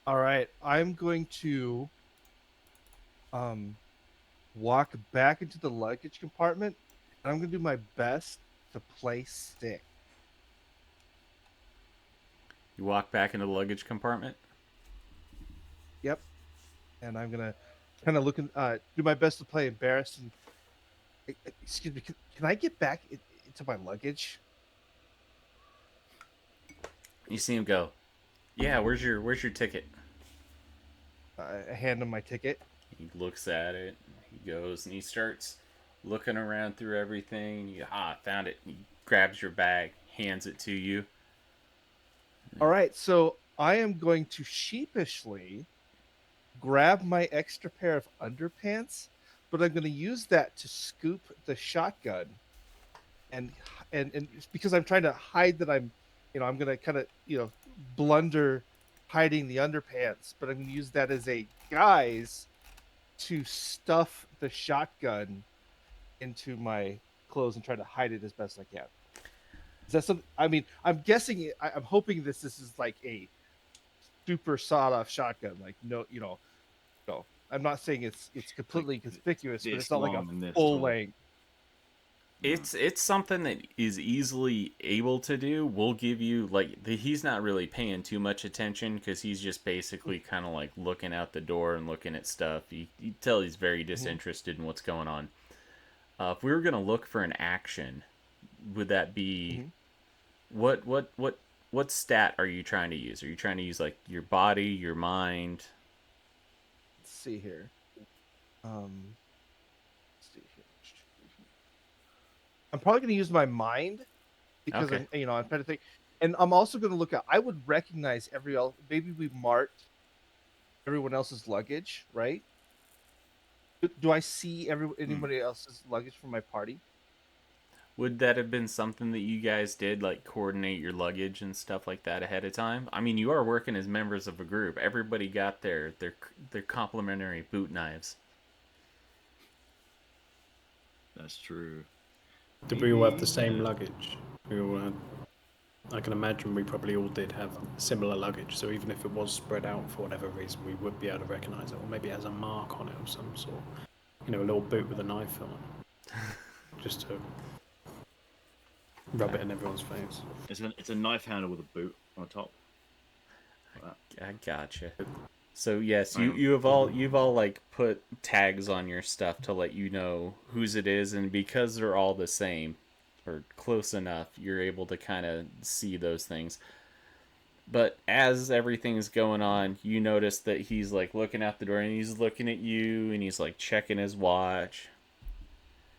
All right, I'm going to walk back into the luggage compartment, and I'm going to do my best to play sick. You walk back into the luggage compartment? Yep. And I'm going to kind of do my best to play embarrassed. And excuse me, can I get back into my luggage? You see him go, yeah, where's your ticket? I hand him my ticket. He looks at it, he goes, and he starts looking around through everything. Found it. He grabs your bag, hands it to you. All right, so I am going to sheepishly grab my extra pair of underpants, but I'm going to use that to scoop the shotgun, and because I'm trying to hide that I'm going to kind of blunder hiding the underpants, but I'm going to use that as a guise to stuff the shotgun into my clothes and try to hide it as best I can. Is that something? I mean, I'm guessing. I'm hoping this is like a super sawed-off shotgun. Like no. I'm not saying it's completely conspicuous, but it's not like a full length. It's something that is easily able to do. We'll give you he's not really paying too much attention because he's just basically kind of like looking out the door and looking at stuff. You tell he's very disinterested in what's going on. If we were gonna look for an action, would that be what stat are you trying to use? Are you trying to use like your body, your mind? Let's see here. I'm probably going to use my mind because I'm trying to think, and I'm also going to look at. I would recognize maybe we marked everyone else's luggage, right? Do I see anybody else's luggage from my party? Would that have been something that you guys did, like coordinate your luggage and stuff like that ahead of time? I mean, you are working as members of a group. Everybody got their complimentary boot knives. That's true. Did we all have the same luggage? We all had. I can imagine we probably all did have similar luggage, so even if it was spread out for whatever reason, we would be able to recognise it, or maybe it has a mark on it of some sort. A little boot with a knife on it, just to rub it in everyone's face. It's a knife handle with a boot on the top. I gotcha. So yes, you've all like put tags on your stuff to let you know whose it is, and because they're all the same or close enough, you're able to kind of see those things. But as everything's going on, you notice that he's like looking out the door and he's looking at you and he's like checking his watch.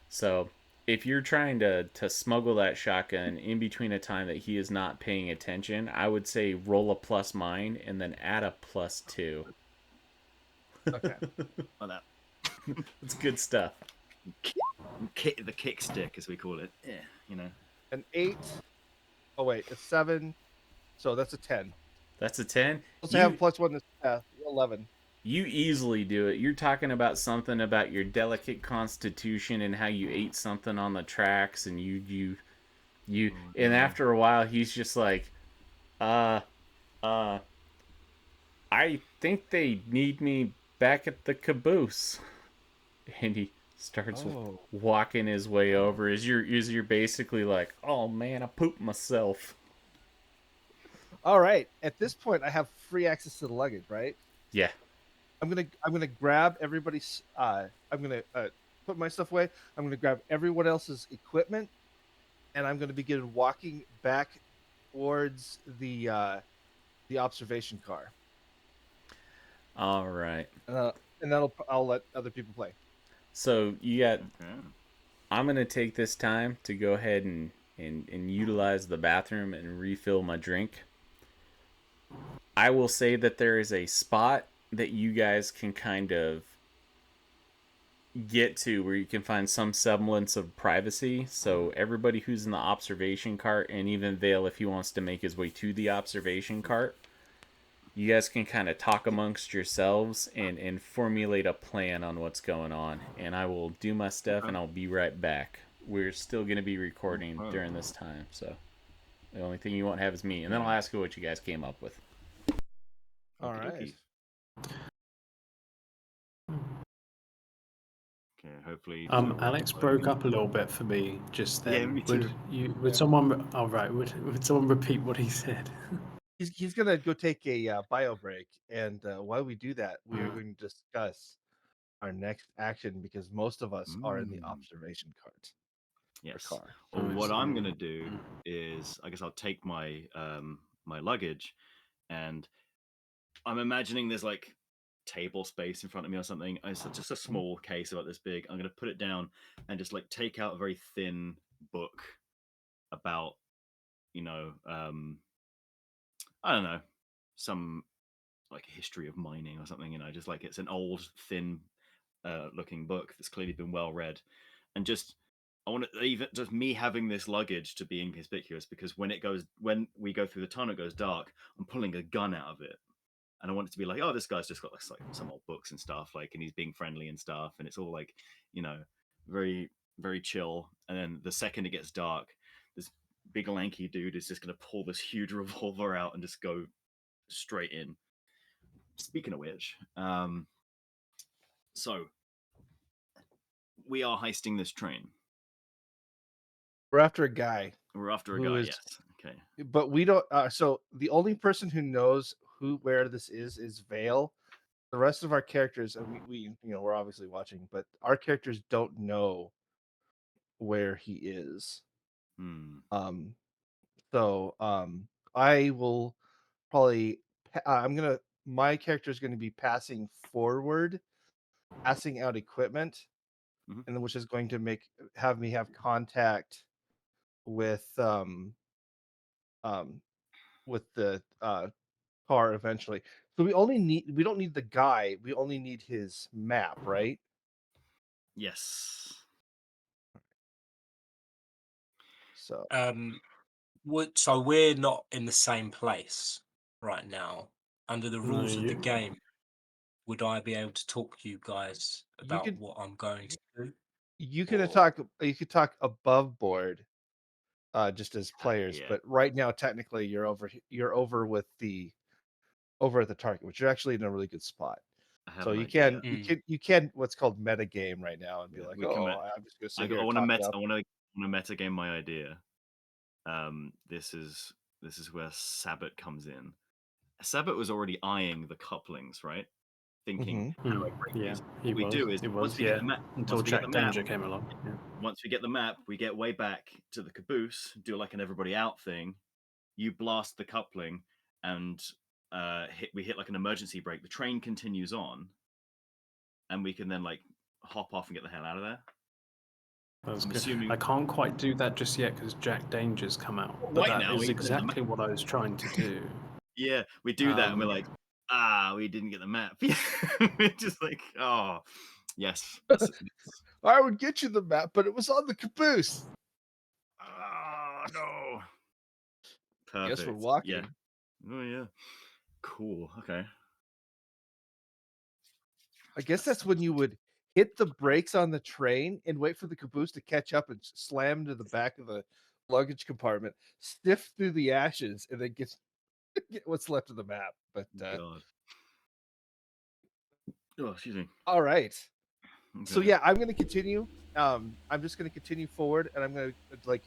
So if you're trying to smuggle that shotgun in between a time that he is not paying attention, I would say roll a plus mind and then add a +2. Okay. On that. It's good stuff. The kick stick, as we call it. Yeah, you know. An 8. Oh wait, a 7. So that's a 10. That's a 10. Also have +1 this 11. You easily do it. You're talking about something about your delicate constitution and how you ate something on the tracks, and and after a while, he's just like, I think they need me back at the caboose. And he starts walking his way over as you're basically like, oh man, I pooped myself. All right. At this point, I have free access to the luggage, right? Yeah. I'm gonna grab everybody's. I'm gonna put my stuff away. I'm gonna grab everyone else's equipment, and I'm gonna begin walking back towards the observation car. All right. And I'll let other people play. So you got. I'm gonna take this time to go ahead and utilize the bathroom and refill my drink. I will say that there is a spot that you guys can kind of get to where you can find some semblance of privacy. So everybody who's in the observation cart, and even Vale if he wants to make his way to the observation cart, you guys can kind of talk amongst yourselves and formulate a plan on what's going on. And I will do my stuff and I'll be right back. We're still going to be recording during this time, so the only thing you won't have is me. And then I'll ask you what you guys came up with. All right. Okay, hopefully. Alex broke up a little bit for me just then. Yeah, me too. Would someone? Oh right. Would someone repeat what he said? He's gonna go take a bio break, and while we do that, we are going to discuss our next action because most of us are in the observation cart. Yes. Car. Well, what I'm gonna do is, I guess I'll take my my luggage, and I'm imagining there's like table space in front of me or something. It's just a small case about this big. I'm gonna put it down and just like take out a very thin book about, you know, I don't know, some like history of mining or something. You know, just like it's an old, thin looking book that's clearly been well read, and just I want to even just me having this luggage to be inconspicuous because when we go through the tunnel, it goes dark. I'm pulling a gun out of it. And I want it to be like, oh, this guy's just got like some old books and stuff, like, and he's being friendly and stuff, and it's all like, you know, very, very chill. And then the second it gets dark, this big lanky dude is just gonna pull this huge revolver out and just go straight in. Speaking of which, so we are heisting this train. We're after a guy. We're after a guy. Yes. Okay. But we don't. So the only person who knows where this is Vale. The rest of our characters, and we we're obviously watching, but our characters don't know where he is. So I will probably my character is going to be passing forward, passing out equipment, and which is going to have me have contact with the car eventually. So we don't need the guy, we only need his map, right? Yes. So so we're not in the same place right now. Under the rules of the game, would I be able to talk to you guys about what I'm going to do? You could talk above board, just as players, but right now technically you're over at the target, which you're actually in a really good spot. So you can what's called meta game right now and be like, I'm just gonna sit here. I want to meta game my idea. This is where Sabbat comes in. Sabbat was already eyeing the couplings, right? Thinking, how do I break these? What we do is once we get the map, until Jack Danger came along. Yeah. Once we get the map, we get way back to the caboose, do like an everybody out thing. You blast the coupling, and we hit like an emergency brake. The train continues on, and we can then like hop off and get the hell out of there. I can't quite do that just yet because Jack Danger's come out. But that is exactly what I was trying to do. Yeah, we do that, and we're like, we didn't get the map. We're just like, Yes. I would get you the map, but it was on the caboose. Oh no. Guess Perfect. we're walking. Yeah. Oh yeah. Cool. Okay. I guess that's when you would hit the brakes on the train and wait for the caboose to catch up and slam into the back of the luggage compartment, sniff through the ashes, and then get what's left of the map. But God. Oh, excuse me. all right. So Okay. yeah, I'm gonna continue. I'm just gonna continue forward, and I'm gonna like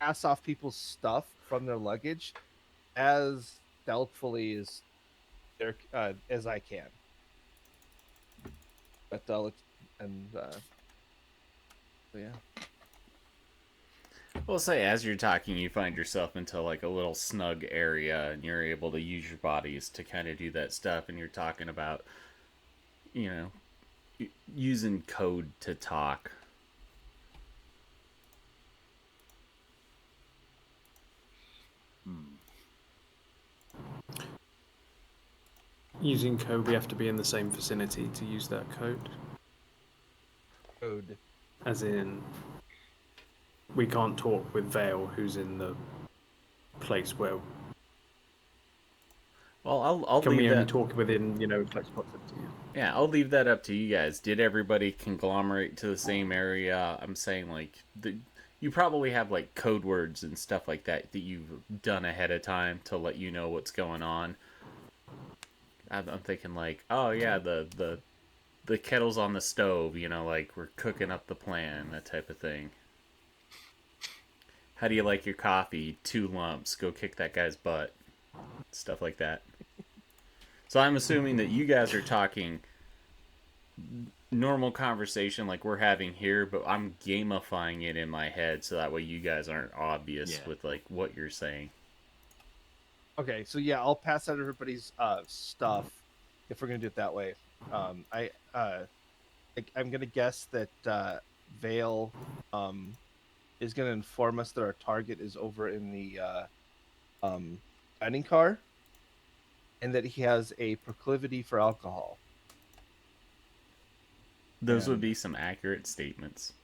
pass off people's stuff from their luggage as stealthily as I can. But yeah. Well, say as you're talking, you find yourself into like a little snug area, and you're able to use your bodies to kind of do that stuff. And you're talking about, you know, using code to talk. Using code, we have to be in the same vicinity to use that code. Code. As in, we can't talk with Vale, who's in the place where. Well, I'll Can leave we only that. talk within, close proximity? Yeah, I'll leave that up to you guys. Did everybody conglomerate to the same area? I'm saying like you probably have like code words and stuff like that that you've done ahead of time to let you know what's going on. I'm thinking like, oh yeah, the kettle's on the stove. Like we're cooking up the plan, that type of thing. How do you like your coffee? 2 lumps. Go kick that guy's butt. Stuff like that. So I'm assuming that you guys are talking normal conversation like we're having here, but I'm gamifying it in my head so that way you guys aren't obvious with like what you're saying. Okay, so yeah, I'll pass out everybody's stuff if we're gonna do it that way. I'm gonna guess that Vale is gonna inform us that our target is over in the dining car, and that he has a proclivity for alcohol. Those would be some accurate statements.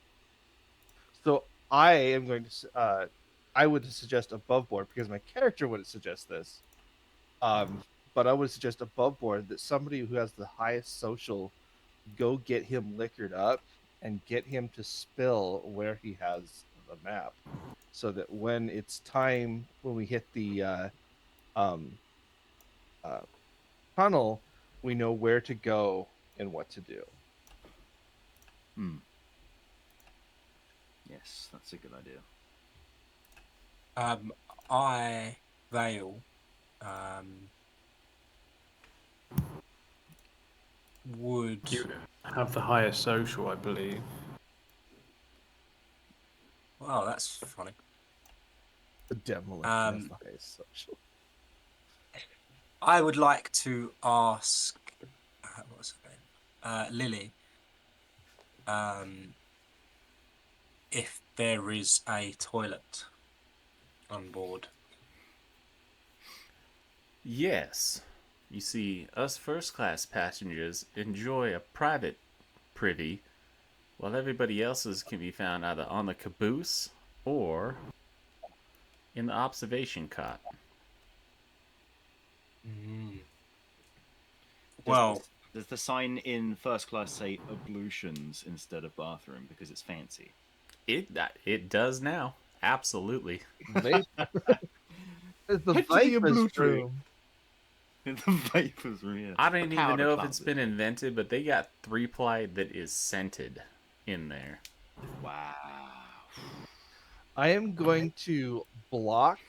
So I am going to I would suggest above board because my character wouldn't suggest this. But I would suggest above board that somebody who has the highest social go get him liquored up and get him to spill where he has the map, so that when it's time, when we hit the tunnel, we know where to go and what to do. Yes, that's a good idea. Vale, would You have the highest social, I believe. Wow, that's funny. The demolition has the highest social. I would like to ask, what's her name? Lily, if there is a toilet on board. Yes. You see, us first class passengers enjoy a private privy, while everybody else's can be found either on the caboose or in the observation cot. Well, does the sign in first class say ablutions instead of bathroom because it's fancy? It does now. Absolutely. It's the Head to the Viper's ablutory. room. The Viper's room, yeah. I don't even Powder know if it's closet. been invented, but they got 3-ply that is scented in there. Wow. I am going to block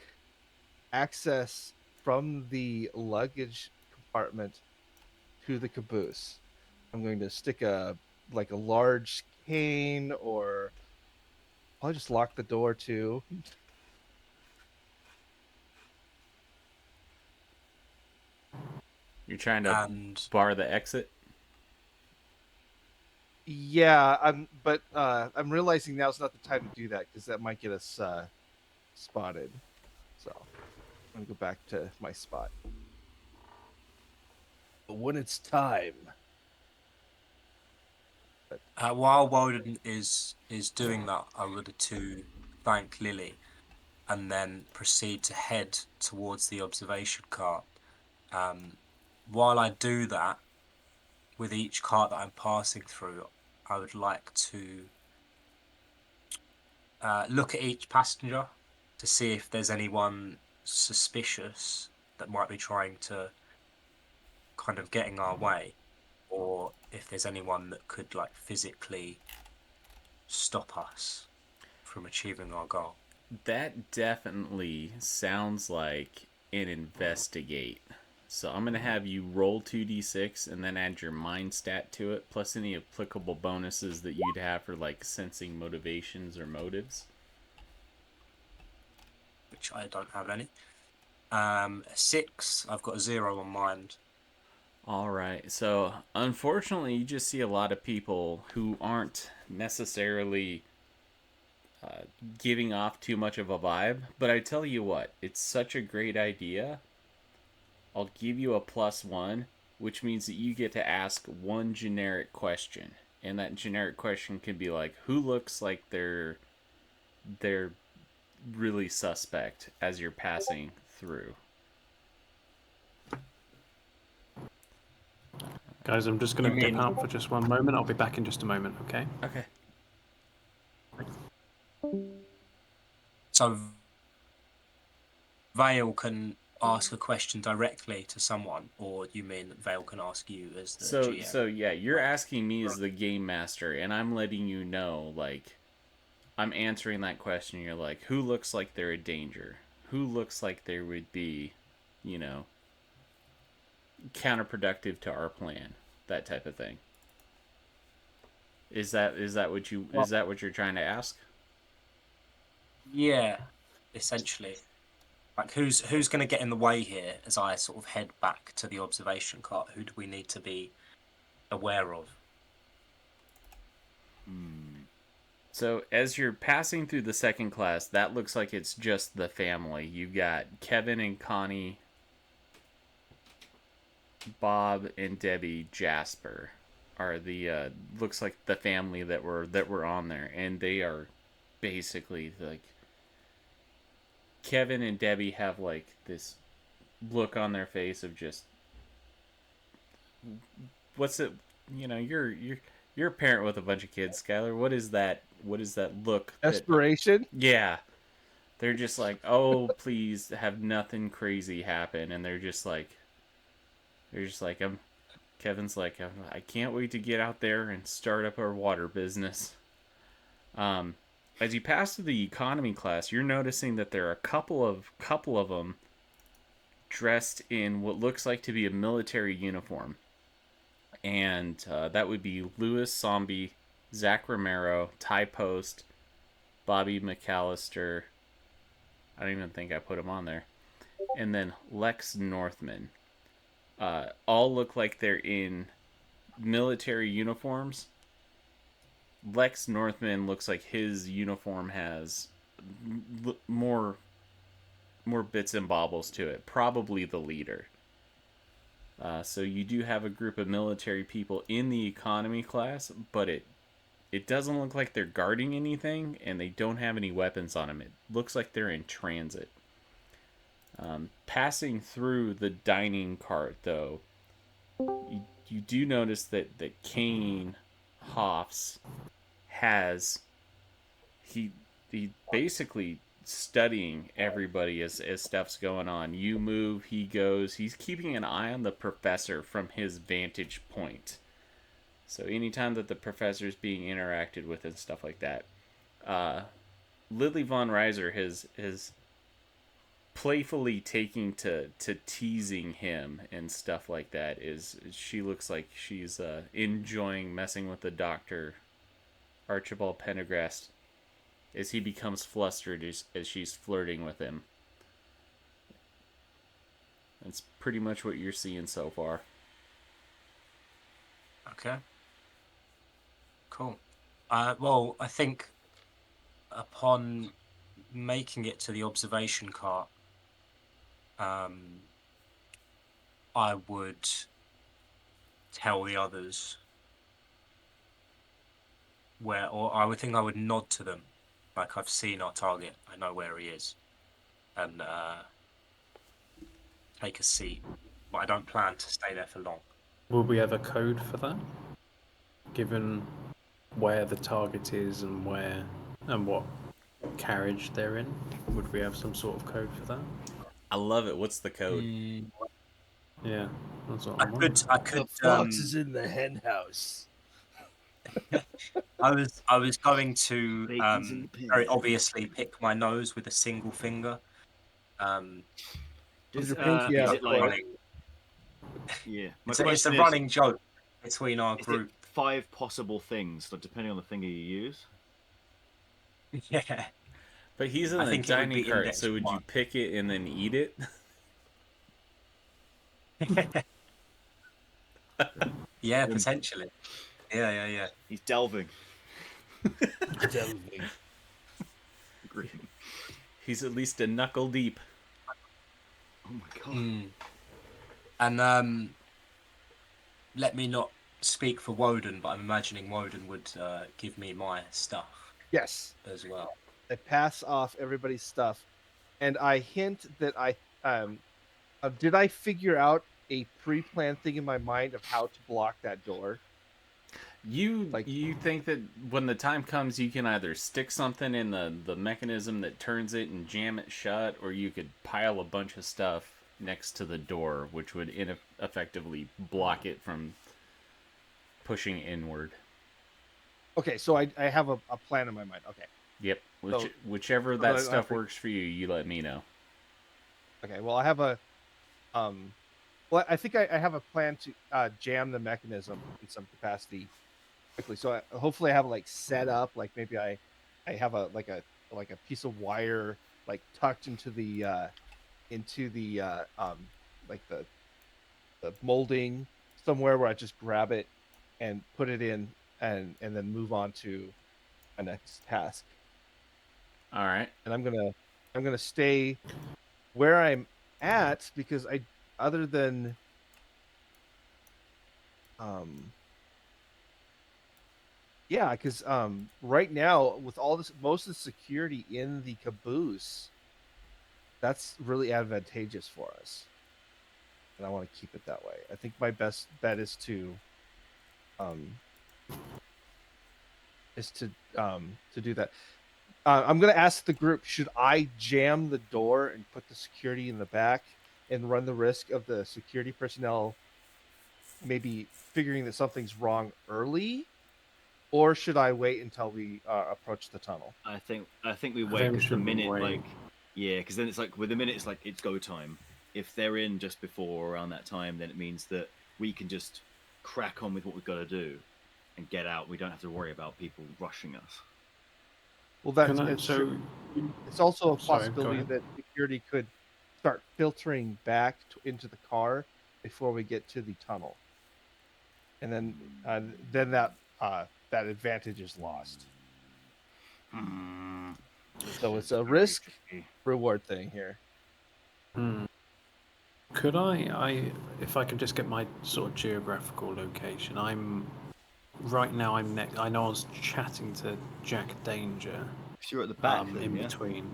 access from the luggage compartment to the caboose. I'm going to stick a large cane, or I'll just lock the door too. You're trying to bar the exit? Yeah, I'm realizing now's not the time to do that because that might get us spotted. So I'm gonna go back to my spot. But when it's time, While Walden is doing that, I would to thank Lily, and then proceed to head towards the observation cart. While I do that, with each cart that I'm passing through, I would like to look at each passenger to see if there's anyone suspicious that might be trying to kind of get in our way, or if there's anyone that could like physically stop us from achieving our goal. That definitely sounds like an investigate. So I'm going to have you roll 2d6 and then add your mind stat to it, plus any applicable bonuses that you'd have for like sensing motivations or motives. Which I don't have any. 6, I've got a 0 on mind. All right. So unfortunately, you just see a lot of people who aren't necessarily giving off too much of a vibe. But I tell you what, it's such a great idea. I'll give you a +1, which means that you get to ask one generic question. And that generic question can be like, who looks like they're really suspect as you're passing through? Guys, I'm just going to dip out for just one moment. I'll be back in just a moment, okay? Okay. So Vale can ask a question directly to someone, or you mean that Vale can ask you as the GM? So yeah, you're asking me as the game master, and I'm letting you know, like, I'm answering that question. You're like, who looks like they're a danger? Who looks like they would be, you know, counterproductive to our plan? That type of thing. Is that what you're trying to ask? Yeah, essentially. Like, who's going to get in the way here as I sort of head back to the observation cart? Who do we need to be aware of? So as you're passing through the second class, that looks like it's just the family. You've got Kevin and Connie, Bob and Debbie Jasper are the looks like the family that were on there, and they are basically like Kevin and Debbie have like this look on their face of just what's it, you know, you're a parent with a bunch of kids, Skylar. What is that look? Desperation? Yeah. They're just like, oh, please have nothing crazy happen, and they're just like Kevin's like, I can't wait to get out there and start up our water business. As you pass through the economy class, you're noticing that there are a couple of them dressed in what looks like to be a military uniform, and that would be Louis Zombie, Zach Romero, Ty Post, Bobby McAllister. I don't even think I put him on there, and then Lex Northman. All look like they're in military uniforms. Lex Northman looks like his uniform has more bits and baubles to it. Probably the leader. So you do have a group of military people in the economy class, but it doesn't look like they're guarding anything, and they don't have any weapons on them. It looks like they're in transit. Passing through the dining cart, though, you do notice that Kane Hoffs has he basically studying everybody as stuff's going on. You move, he goes. He's keeping an eye on the professor from his vantage point. So anytime that the professor's being interacted with and stuff like that, Lily Von Reiser has playfully taking to teasing him and stuff like that. She looks like she's enjoying messing with the doctor, Archibald Pendergast, as he becomes flustered as she's flirting with him. That's pretty much what you're seeing so far. Okay. Cool. Well, I think upon making it to the observation cart, I would tell the others or I would think I would nod to them, like I've seen our target, I know where he is, and take a seat. But I don't plan to stay there for long. Will we have a code for that? Given where the target is and what carriage they're in, would we have some sort of code for that? I love it. What's the code? Yeah, that's what I I'm could, I could. The fox is in the hen house. I was going to Bacon's in the pen. very obviously pick my nose with a single finger. With Does, your pinky is out, it like? running. Yeah. My It's a question is, running joke between our is it group. 5 possible things, like, depending on the finger you use? Yeah. But he's in I a think it would dining be cart, index so would you one. pick it and then eat it? Yeah, potentially. Yeah. He's delving. Delving. Green. He's at least a knuckle deep. Oh my god. And let me not speak for Woden, but I'm imagining Woden would give me my stuff Yes. as well. I pass off everybody's stuff, and I hint that did I figure out a pre-planned thing in my mind of how to block that door? You think that when the time comes, you can either stick something in the mechanism that turns it and jam it shut, or you could pile a bunch of stuff next to the door, which would effectively block it from pushing inward. Okay, so I have a plan in my mind. Okay. Yep. So- Whichever so that I stuff think- works for you, you let me know. Okay, well I have a well I think I have a plan to jam the mechanism in some capacity quickly. So hopefully I have it like set up, like maybe I have a piece of wire like tucked into the like the molding somewhere where I just grab it and put it in and then move on to my next task. All right. And I'm gonna stay where I'm at because other than yeah, because right now with all this, most of the security in the caboose, that's really advantageous for us, and I want to keep it that way. I think my best bet is to do that. I'm going to ask the group: should I jam the door and put the security in the back and run the risk of the security personnel maybe figuring that something's wrong early, or should I wait until we approach the tunnel? I think we think wait we because the should minute wait. like because then it's like with the minute it's like it's go time. If they're in just before or around that time, then it means that we can just crack on with what we've got to do and get out. We don't have to worry about people rushing us. Well, that's Can I- it's so- true. It's also a Sorry, go possibility ahead. that security could start filtering back into the car before we get to the tunnel, and then that advantage is lost. So it's a risk reward thing here. Could if I could just get my sort of geographical location? Right now. I know I was chatting to Jack Danger. So you're at the back then, in yeah? between.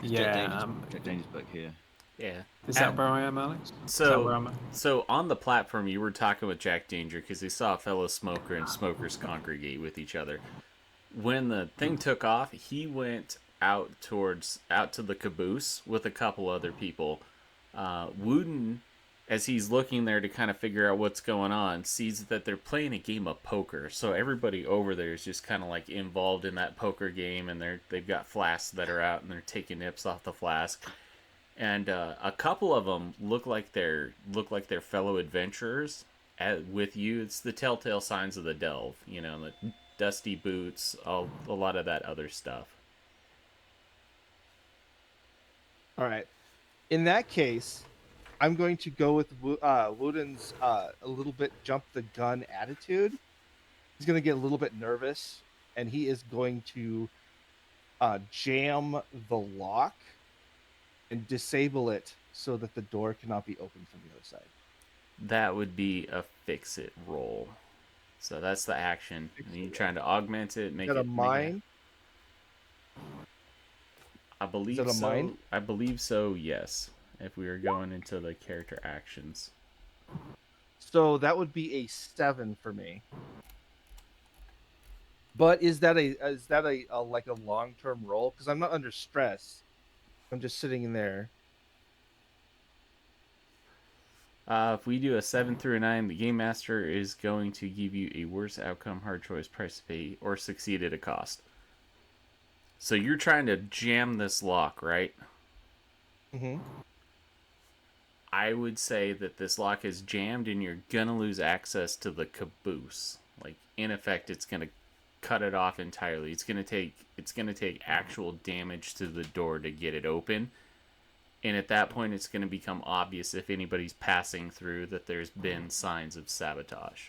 Jack Danger's back here. Yeah. Is that where I am, Alex? Is that where I'm at? So on the platform, you were talking with Jack Danger because he saw a fellow smoker and smokers congregate with each other. When the thing took off, he went out to the caboose with a couple other people. Wooden, as he's looking there to kind of figure out what's going on, sees that they're playing a game of poker. So everybody over there is just kind of like involved in that poker game, and they've got flasks that are out, and they're taking nips off the flask. And a couple of them look like they're fellow adventurers with you. It's the telltale signs of the delve, the dusty boots, a lot of that other stuff. All right. In that case, I'm going to go with Wooden's a little bit jump the gun attitude. He's going to get a little bit nervous, and he is going to jam the lock and disable it so that the door cannot be opened from the other side. That would be a fix-it roll. So that's the action. And you're trying to augment it, make Is that it a make mine? I believe Is it a so. mine? I believe so. Yes. If we are going into the character actions. So that would be a 7 for me. But is that a like a long-term role? Because I'm not under stress. I'm just sitting in there. If we do a 7 through a 9, the game master is going to give you a worse outcome, hard choice, price to pay, or succeed at a cost. So you're trying to jam this lock, right? Mm-hmm. I would say that this lock is jammed and you're going to lose access to the caboose. Like, in effect, it's going to cut it off entirely. It's going to take actual damage to the door to get it open. And at that point, it's going to become obvious if anybody's passing through that there's been signs of sabotage.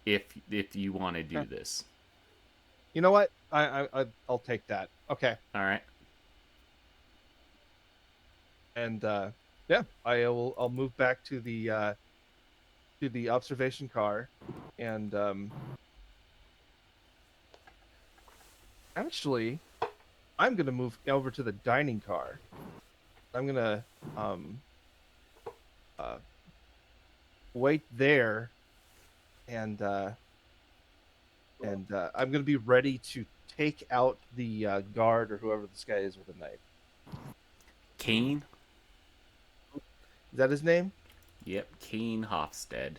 If you want to do this. You know what? I'll take that. Okay. All right. And yeah, I'll move back to the observation car, and actually, I'm gonna move over to the dining car. I'm gonna wait there, and I'm gonna be ready to take out the guard or whoever this guy is with a knife. Kane? Is that his name? Yep, Kane Hofstede.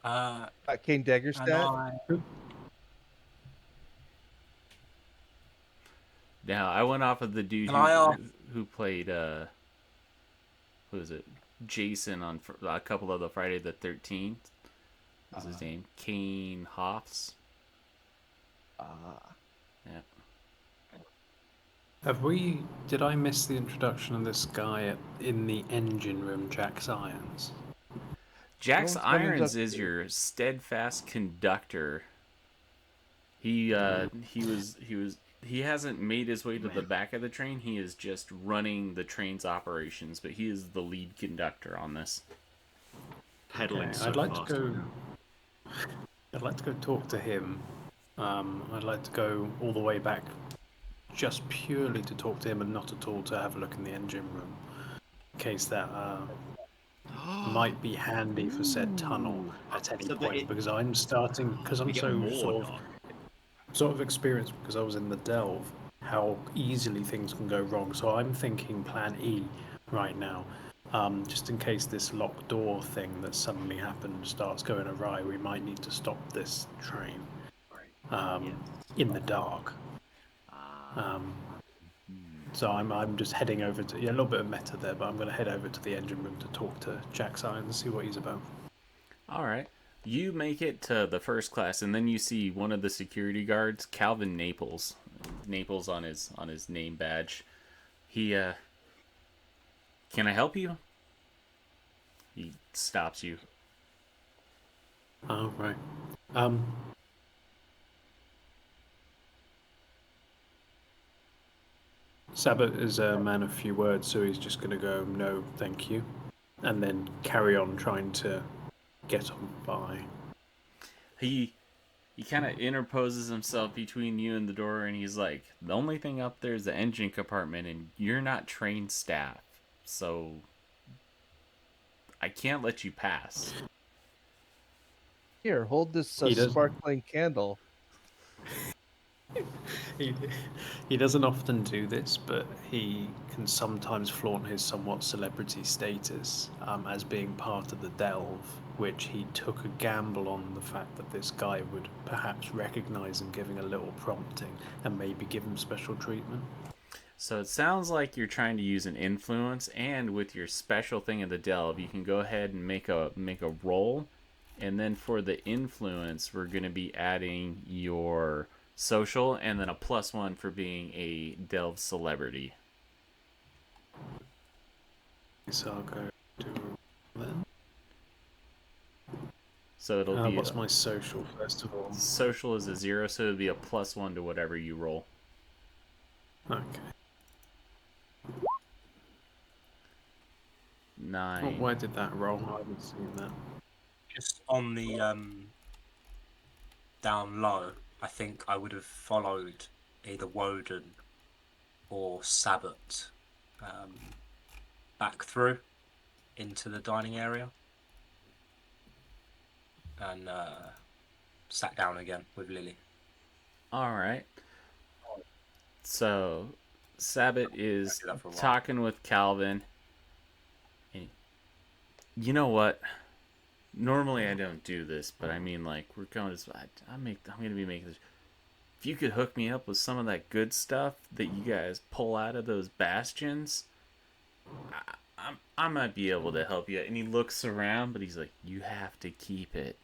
Kane Daggerstadt? Now, I went off of the dude who played, who was it? Jason on a couple of the Friday the 13th. What's his name? Kane Hoffs. Yeah. Did I miss the introduction of this guy in the engine room, Jack's Irons? Jack's Irons is your steadfast conductor. He hasn't made his way to the back of the train. He is just running the train's operations, but he is the lead conductor on this. Pedaling so I'd like fast. I'd like to go talk to him. I'd like to go all the way back just purely to talk to him and not at all to have a look in the engine room. In case that might be handy for said tunnel at any point, because I'm starting, because I'm so sort of experienced, because I was in the delve, how easily things can go wrong. So I'm thinking plan E right now. Just in case this locked door thing that suddenly happened starts going awry, we might need to stop this train in the dark. So I'm just heading over to, a little bit of meta there, but I'm going to head over to the engine room to talk to Jack's Irons and see what he's about. All right. You make it to the first class, and then you see one of the security guards, Calvin Naples. Naples on his name badge. He, can I help you? He stops you. Oh, right. Sabbath is a man of few words, so he's just going to go, no, thank you, and then carry on trying to get on by. He kind of interposes himself between you and the door, and he's like, the only thing up there is the engine compartment, and you're not trained staff, so I can't let you pass. Here, hold this sparkling candle. He doesn't often do this, but he can sometimes flaunt his somewhat celebrity status as being part of the delve, which he took a gamble on the fact that this guy would perhaps recognize him, giving a little prompting and maybe give him special treatment. So it sounds like you're trying to use an influence, and with your special thing in the delve, you can go ahead and make a roll, and then for the influence, we're going to be adding your social, and then a +1 for being a delve celebrity. So I'll go to then. So it'll be. What's my social first of all? Social is a 0, so it'll be a +1 to whatever you roll. Okay. 9. Where did that roll? I haven't seen that. Just on the down low, I think I would have followed either Woden or Sabbat back through into the dining area and sat down again with Lily. All right. So, Sabbath is do that for a while. talking with Calvin. And you know what? Normally I don't do this, but I mean, like, we're going to. I'm gonna be making this. If you could hook me up with some of that good stuff that you guys pull out of those bastions, I might be able to help you. And he looks around, but he's like, you have to keep it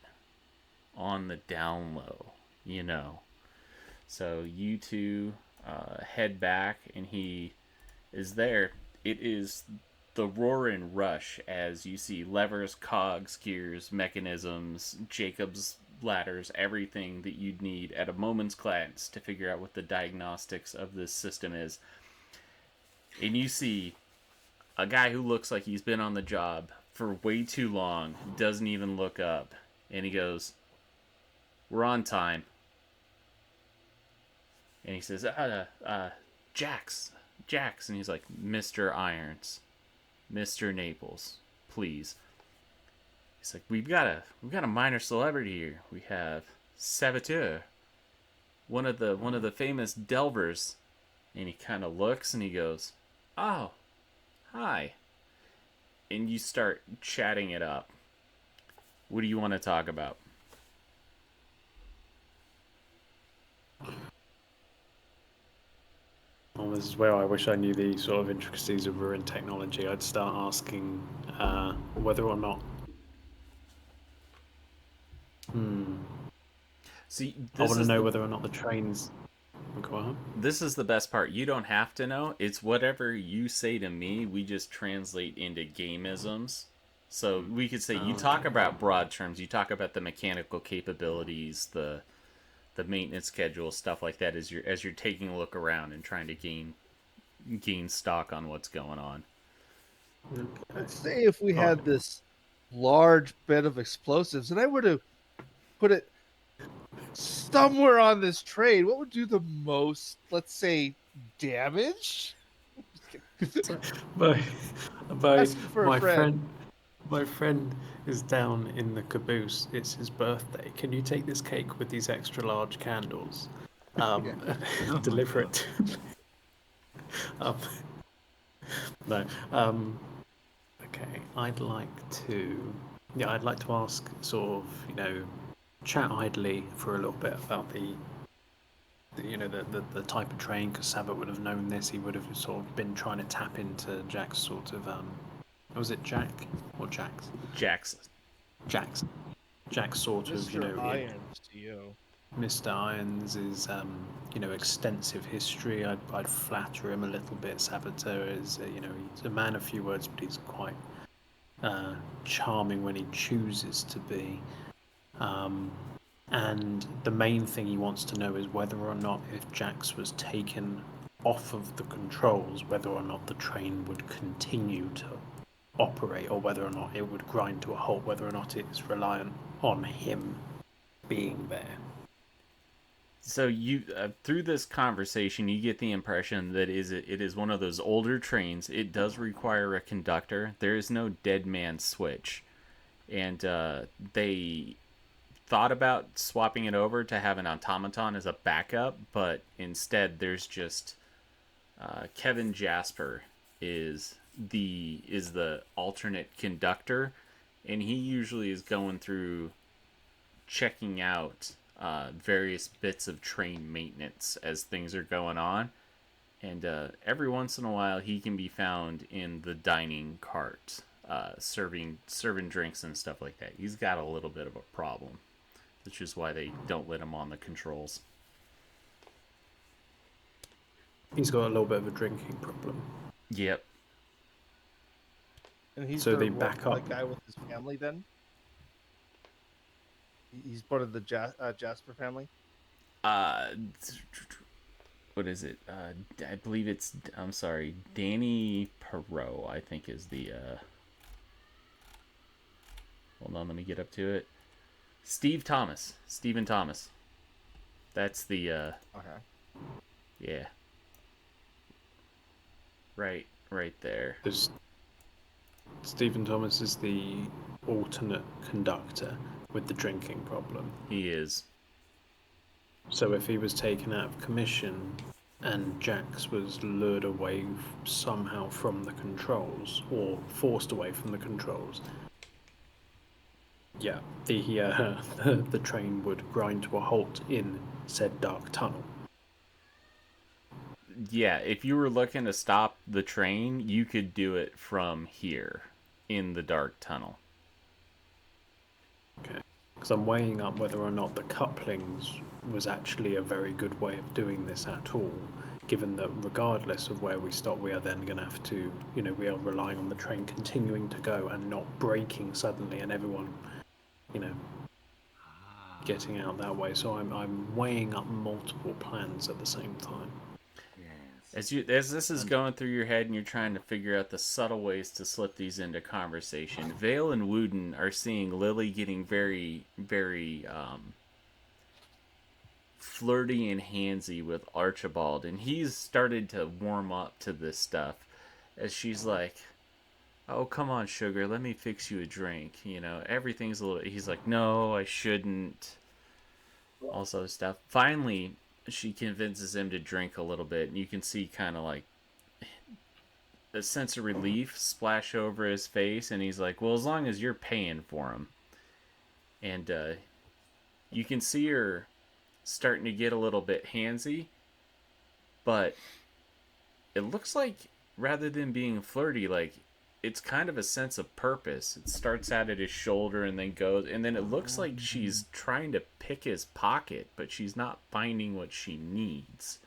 on the down low, you know. So you two head back, and he is there. It is the roar and rush as you see levers, cogs, gears, mechanisms, Jacob's ladders, everything that you'd need at a moment's glance to figure out what the diagnostics of this system is. And you see a guy who looks like he's been on the job for way too long, doesn't even look up, and he goes, "We're on time." And he says, Jax, and he's like, "Mr. Irons, Mr. Naples, please." He's like, we've got a minor celebrity here. We have Saboteur, one of the famous delvers. And he kind of looks and he goes, "Oh, hi." And you start chatting it up. What do you want to talk about? Well, this is where I wish I knew the sort of intricacies of ruined technology. I'd start asking whether or not. See, I want to know whether or not the trains. Go on. This is the best part. You don't have to know. It's whatever you say to me. We just translate into gameisms. So we could say you talk about broad terms. You talk about the mechanical capabilities, the maintenance schedule, stuff like that. As you're taking a look around and trying to gain stock on what's going on. Let's say if we had this large bed of explosives, and I were to put it somewhere on this train, what would do the most, let's say, damage? By Asking for a friend. My friend is down in the caboose. It's his birthday. Can you take this cake with these extra large candles? Deliver it to me. No. Okay. I'd like to ask, sort of, chat idly for a little bit about the type of train, because Sabbath would have known this. He would have sort of been trying to tap into Jack's sort of was it Jack or Jax? Jackson. Jack's sort of, Mr. Irons to you. Mr. Irons is extensive history. I'd flatter him a little bit. Saboteur is he's a man of few words, but he's quite charming when he chooses to be. And the main thing he wants to know is whether or not, if Jax was taken off of the controls, whether or not the train would continue to operate, or whether or not it would grind to a halt, whether or not it's reliant on him being there. So you through this conversation, you get the impression that it is one of those older trains. It does require a conductor. There is no dead man switch, and they thought about swapping it over to have an automaton as a backup, but instead there's just Kevin Jasper is the alternate conductor, and he usually is going through checking out various bits of train maintenance as things are going on, and every once in a while he can be found in the dining cart serving drinks and stuff like that. He's got a little bit of a problem, which is why they don't let him on the controls. He's got a little bit of a drinking problem. Yep. And he's so they back up. The guy with his family then? He's part of the Jasper family? What is it? I believe it's, I'm sorry, Danny Perot, I think is the Hold on, let me get up to it. Stephen Thomas. That's the Okay. yeah. Right there. There's Stephen Thomas is the alternate conductor with the drinking problem. He is. So if he was taken out of commission and Jax was lured away somehow from the controls or forced away from the controls, yeah, the train would grind to a halt in said dark tunnel. Yeah, if you were looking to stop the train, you could do it from here in the dark tunnel. Okay. Because I'm weighing up whether or not the couplings was actually a very good way of doing this at all, given that regardless of where we stop, we are then going to have to, we are relying on the train continuing to go and not braking suddenly and everyone, getting out that way. So I'm weighing up multiple plans at the same time. As this is going through your head and you're trying to figure out the subtle ways to slip these into conversation, Vale and Wooden are seeing Lily getting very, very flirty and handsy with Archibald, and he's started to warm up to this stuff as she's like, "Oh, come on, sugar, let me fix you a drink. Everything's a little." He's like, "No, I shouldn't." Also stuff. Finally, she convinces him to drink a little bit, and you can see kind of like a sense of relief splash over his face, and he's like, "Well, as long as you're paying for him." And you can see her starting to get a little bit handsy, but it looks like rather than being flirty, like it's kind of a sense of purpose. It starts out at his shoulder and then goes, and then it looks like she's trying to pick his pocket, but she's not finding what she needs.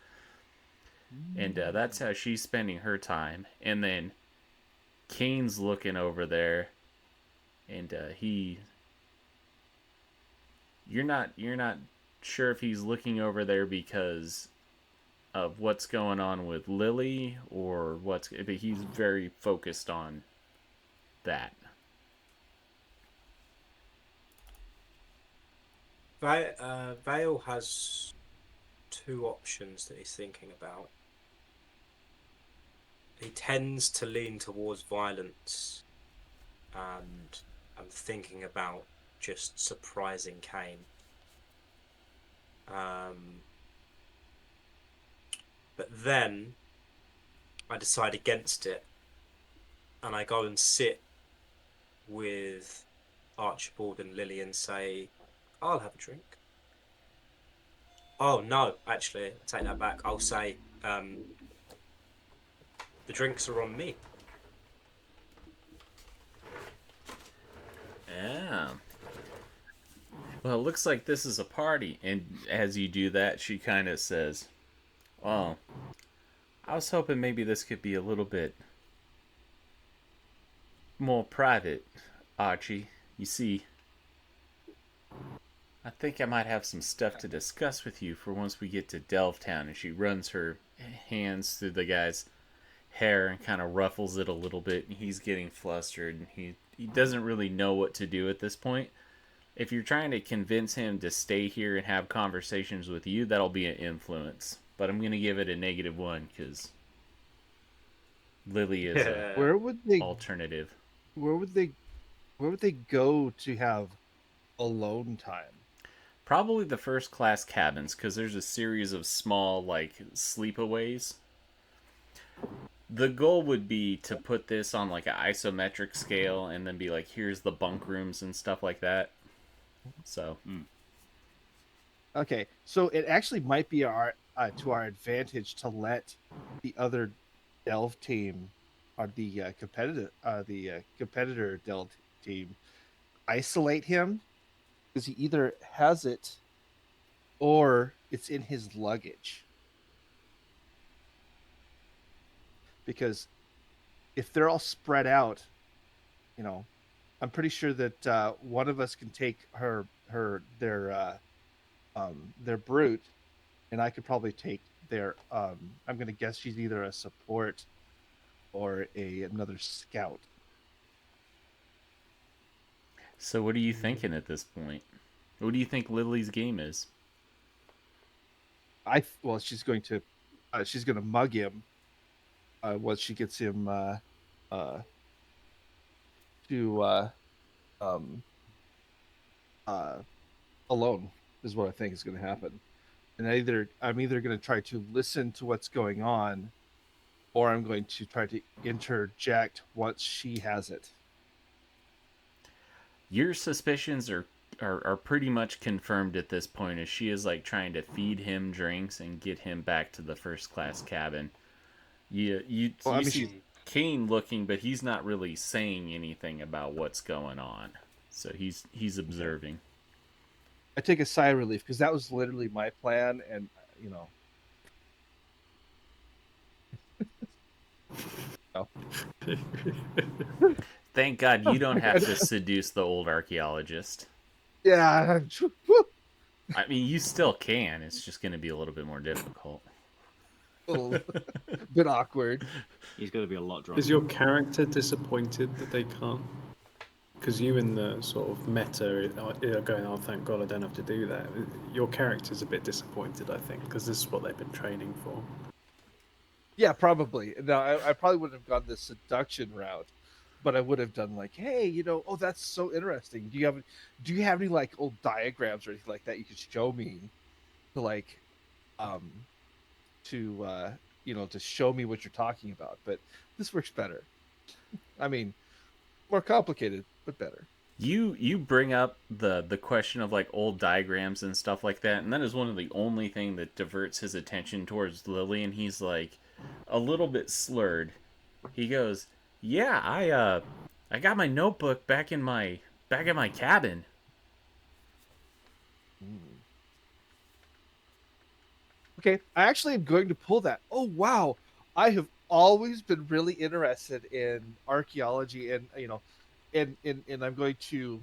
And that's how she's spending her time. And then Kane's looking over there, and you're not sure if he's looking over there because of what's going on with Lily or but he's very focused on that. Vale has two options that he's thinking about. He tends to lean towards violence, and I'm thinking about just surprising Kane. But then I decide against it, and I go and sit with Archibald and Lily and say, "I'll have a drink." Oh no, actually, I take that back. I'll say, the drinks are on me. Yeah. Well, it looks like this is a party. And as you do that, she kind of says, "Oh, I was hoping maybe this could be a little bit more private, Archie. You see, I think I might have some stuff to discuss with you for once we get to Delvetown." And she runs her hands through the guy's hair and kind of ruffles it a little bit, and he's getting flustered, and he doesn't really know what to do at this point. If you're trying to convince him to stay here and have conversations with you, that'll be an influence. But I'm going to give it a -1 because Lily is a Where would they alternative. where would they go to have alone time? Probably the first class cabins, because there's a series of small, like, sleepaways. The goal would be to put this on, like, an isometric scale and then be like, here's the bunk rooms and stuff like that. So. Okay, so it actually might be our to our advantage to let the other Delve team, or the competitor Delve team, isolate him, because he either has it or it's in his luggage. Because if they're all spread out, I'm pretty sure that one of us can take their brute, and I could probably take their I'm going to guess she's either a support or another scout. So what are you thinking at this point? What do you think Lily's game is? Well, she's gonna mug him once she gets him uh, to um, uh, alone is what I think is going to happen. And I'm either going to try to listen to what's going on, or I'm going to try to interject once she has it. Your suspicions are pretty much confirmed at this point, as she is like trying to feed him drinks and get him back to the first class cabin. Well, I You mean, see Kane looking, but he's not really saying anything about what's going on. So he's observing. I take a sigh of relief because that was literally my plan, and you know. Oh. Thank God you don't have to seduce the old archaeologist. Yeah. I mean, you still can. It's just going to be a little bit more difficult. A little bit awkward. He's going to be a lot drunk. Is your character disappointed that they can't? Because you in the sort of meta are going, oh, thank God I don't have to do that. Your character's a bit disappointed, I think, because this is what they've been training for. Yeah, probably. No, I probably wouldn't have gone the seduction route, but I would have done like, hey, oh, that's so interesting. Do you have any like old diagrams or anything like that you could show me to like, to show me what you're talking about? But this works better. I mean, more complicated, but better. You bring up the question of like old diagrams and stuff like that, and that is one of the only thing that diverts his attention towards Lily, and he's like a little bit slurred. He goes, "Yeah, I got my notebook back at my cabin." Okay, I actually am going to pull that. Oh wow, I have always been really interested in archaeology, and and I'm going to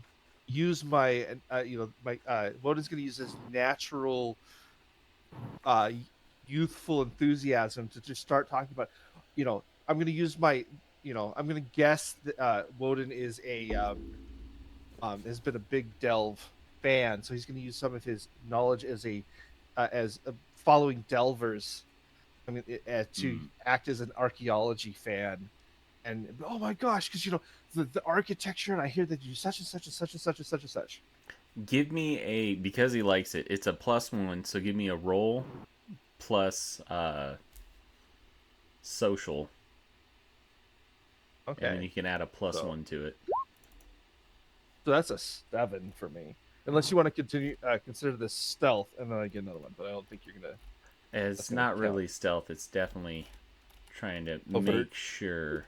use my Woden's going to use his natural uh youthful enthusiasm to just start talking about, I'm going to use my, I'm going to guess that Woden is has been a big Delve fan, so he's going to use some of his knowledge as following Delvers. I mean, to act as an archaeology fan, and oh my gosh, because the architecture, and I hear that you do such and such and such and such and such and such. Give me because he likes it. It's a +1, so give me a roll plus social. Okay, And then you can add a +1 to it. So that's a 7 for me. Unless you want to continue consider this stealth, and then I get another one, but I don't think you're gonna. It's not really stealth. It's definitely trying to make sure.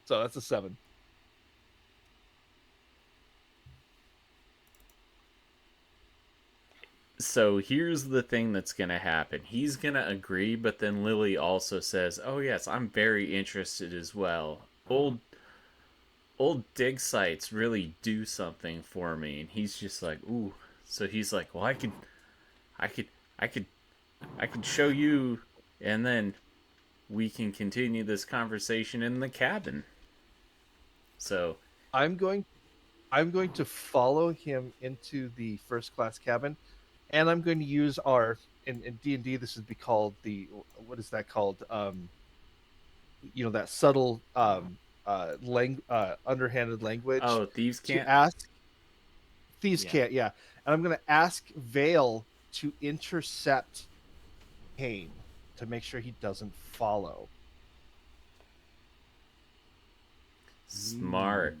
So that's a 7. So here's the thing that's going to happen. He's going to agree, but then Lily also says, "Oh yes, I'm very interested as well. Old dig sites really do something for me." And he's just like, "Ooh." So he's like, "Well, I could show you, and then we can continue this conversation in the cabin." So I'm going to follow him into the first class cabin, and I'm going to use our in D&D this would be called what is that called? That subtle underhanded language. oh, thieves can't. To ask thieves can't, yeah. And I'm going to ask Vale to intercept Kane to make sure he doesn't follow. Smart.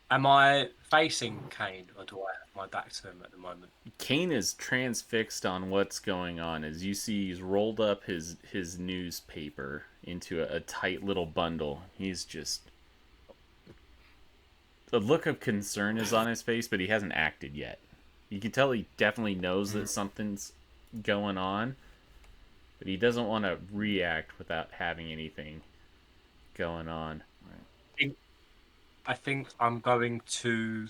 Am I facing Kane, or do I have my back to him at the moment? Kane is transfixed on what's going on. As you see, he's rolled up his newspaper into a tight little bundle. He's just... The look of concern is on his face, but he hasn't acted yet. You can tell he definitely knows that something's going on, but he doesn't want to react without having anything going on. I think I'm going to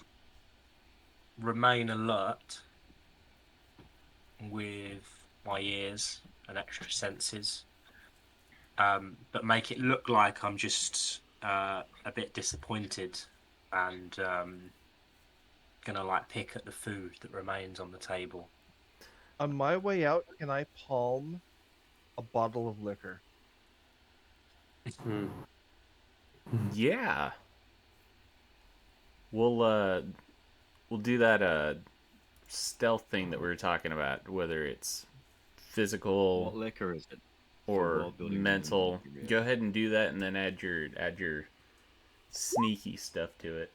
remain alert with my ears and extra senses, but make it look like I'm just a bit disappointed and gonna like pick at the food that remains on the table. On my way out, can I palm a bottle of liquor? Hmm. Yeah. We'll do that stealth thing that we were talking about, whether it's physical What liquor is it? For or world building reasons, mental. maybe, yeah. Go ahead and do that, and then add your sneaky stuff to it.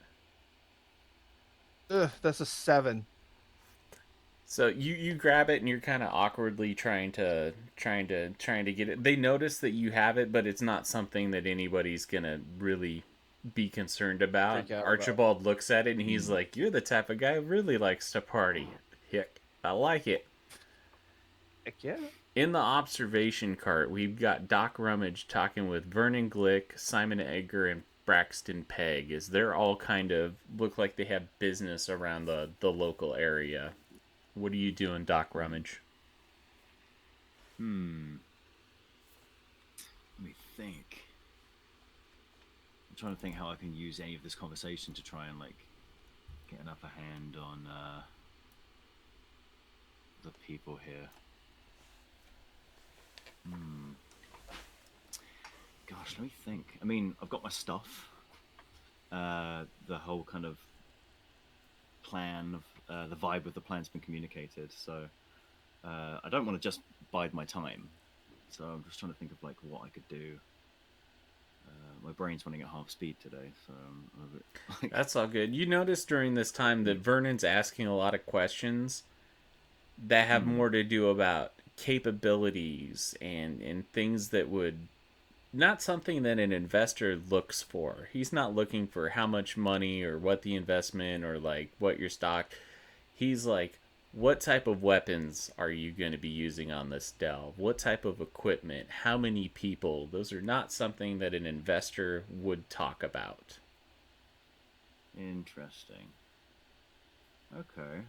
Ugh, that's a 7. So you grab it and you're kind of awkwardly trying to get it. They notice that you have it, but it's not something that anybody's gonna really be concerned about. Freak out about. Archibald looks at it and he's like, "You're the type of guy who really likes to party." Hick, I like it. Heck yeah. In the observation cart, we've got Doc Rummage talking with Vernon Glick, Simon Edgar, and Braxton Pegg, as they're all kind of look like they have business around the local area. What are you doing, Doc Rummage? Let me think. I'm trying to think how I can use any of this conversation to try and like get an upper hand on the people here. Gosh, let me think. I mean, I've got my stuff. The whole kind of plan of the vibe of the plan's been communicated, so I don't want to just bide my time. So I'm just trying to think of like what I could do. My brain's running at half speed today, so I'm a bit, like... That's all good. You notice during this time that Vernon's asking a lot of questions that have more to do about capabilities and things that would not something that an investor looks for. He's not looking for how much money or what the investment or like what your stock. He's like, what type of weapons are you going to be using on this delve? What type of equipment? How many people? Those are not something that an investor would talk about. Interesting. Okay.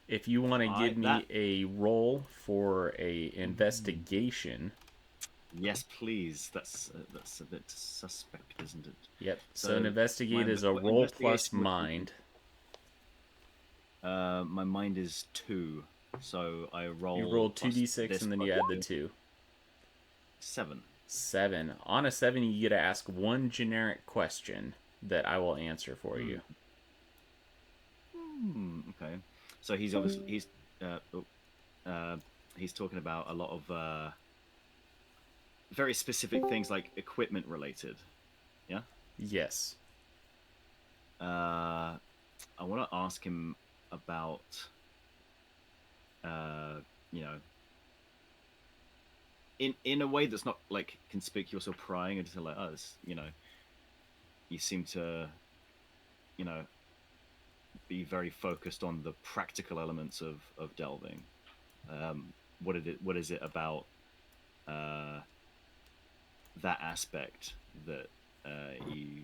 If you want to give me a roll for a investigation. Yes, please. That's a bit suspect, isn't it? Yep. So an investigate is a roll plus mind. My mind is 2, so I roll. You roll 2d6 and then you add the 2. 7. 7. On a 7, you get to ask one generic question that I will answer for you. Okay. So he's obviously he's talking about a lot of very specific things like equipment related. Yeah. Yes. I want to ask him about you know, in a way that's not like conspicuous or prying, and just like us, you know, you seem to, you know, be very focused on the practical elements of delving. What is it about that aspect that you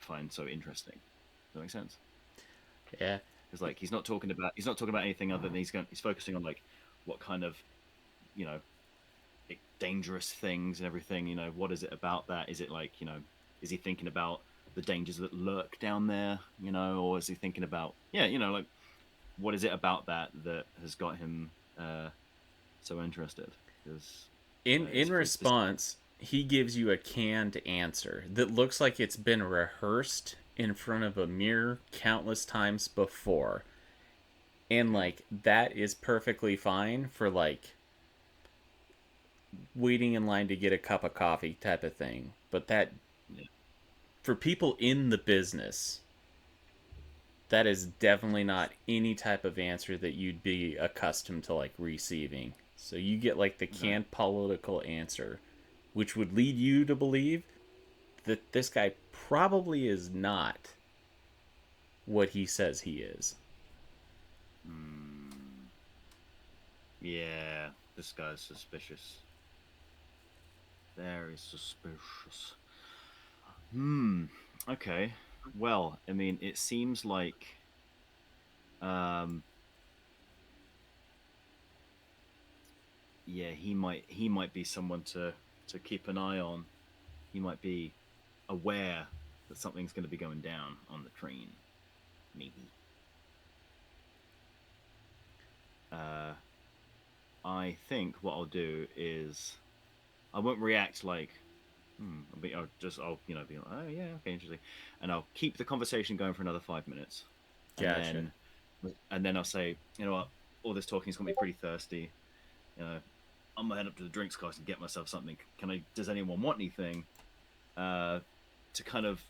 find so interesting? Does that make sense? Yeah. Because like he's not talking about anything other than he's focusing on like what kind of, you know, like dangerous things and everything. You know, what is it about that? Is it like, you know, is he thinking about the dangers that lurk down there? You know, or is he thinking about, yeah, you know, like what is it about that has got him so interested? Because in response, he gives you a canned answer that looks like it's been rehearsed in front of a mirror countless times before. And like that is perfectly fine for like waiting in line to get a cup of coffee type of thing. But that for people in the business, that is definitely not any type of answer that you'd be accustomed to like receiving. So you get like the canned political answer, which would lead you to believe that this guy probably is not what he says he is. Yeah, this guy's suspicious. Very suspicious. Okay. Well, I mean, it seems like yeah, he might be someone to keep an eye on. He might be aware that something's going to be going down on the train. Maybe. I think what I'll do is I won't react like, I'll be like, oh yeah, okay, interesting, and I'll keep the conversation going for another 5 minutes, Gotcha. and then I'll say, you know what, all this talking's got me pretty thirsty. I'm gonna head up to the drinks cart and get myself something. Does anyone want anything? To kind of,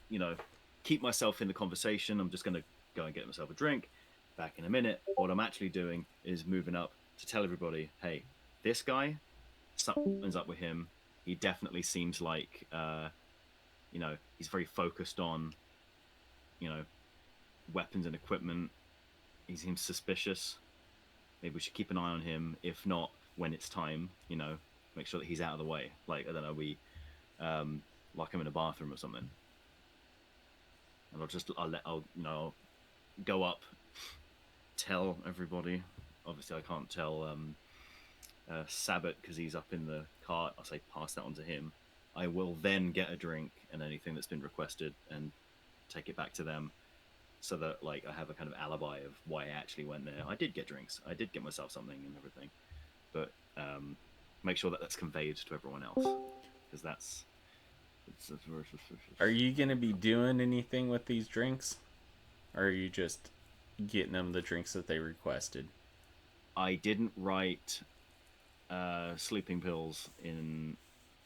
keep myself in the conversation, I'm just gonna go and get myself a drink. Back in a minute. What I'm actually doing is moving up to tell everybody, hey, this guy, something's up with him. He definitely seems like, he's very focused on, weapons and equipment. He seems suspicious. Maybe we should keep an eye on him. If not, when it's time, make sure that he's out of the way. Like, I don't know, we lock him in a bathroom or something. And I'll go up, tell everybody. Obviously, I can't tell Sabbat because he's up in the cart. I'll say pass that on to him. I will then get a drink and anything that's been requested and take it back to them, so that like I have a kind of alibi of why I actually went there. I did get drinks. I did get myself something and everything, but make sure that that's conveyed to everyone else, because that's very suspicious. Are you gonna be doing anything with these drinks, or are you just getting them the drinks that they requested? I didn't write sleeping pills in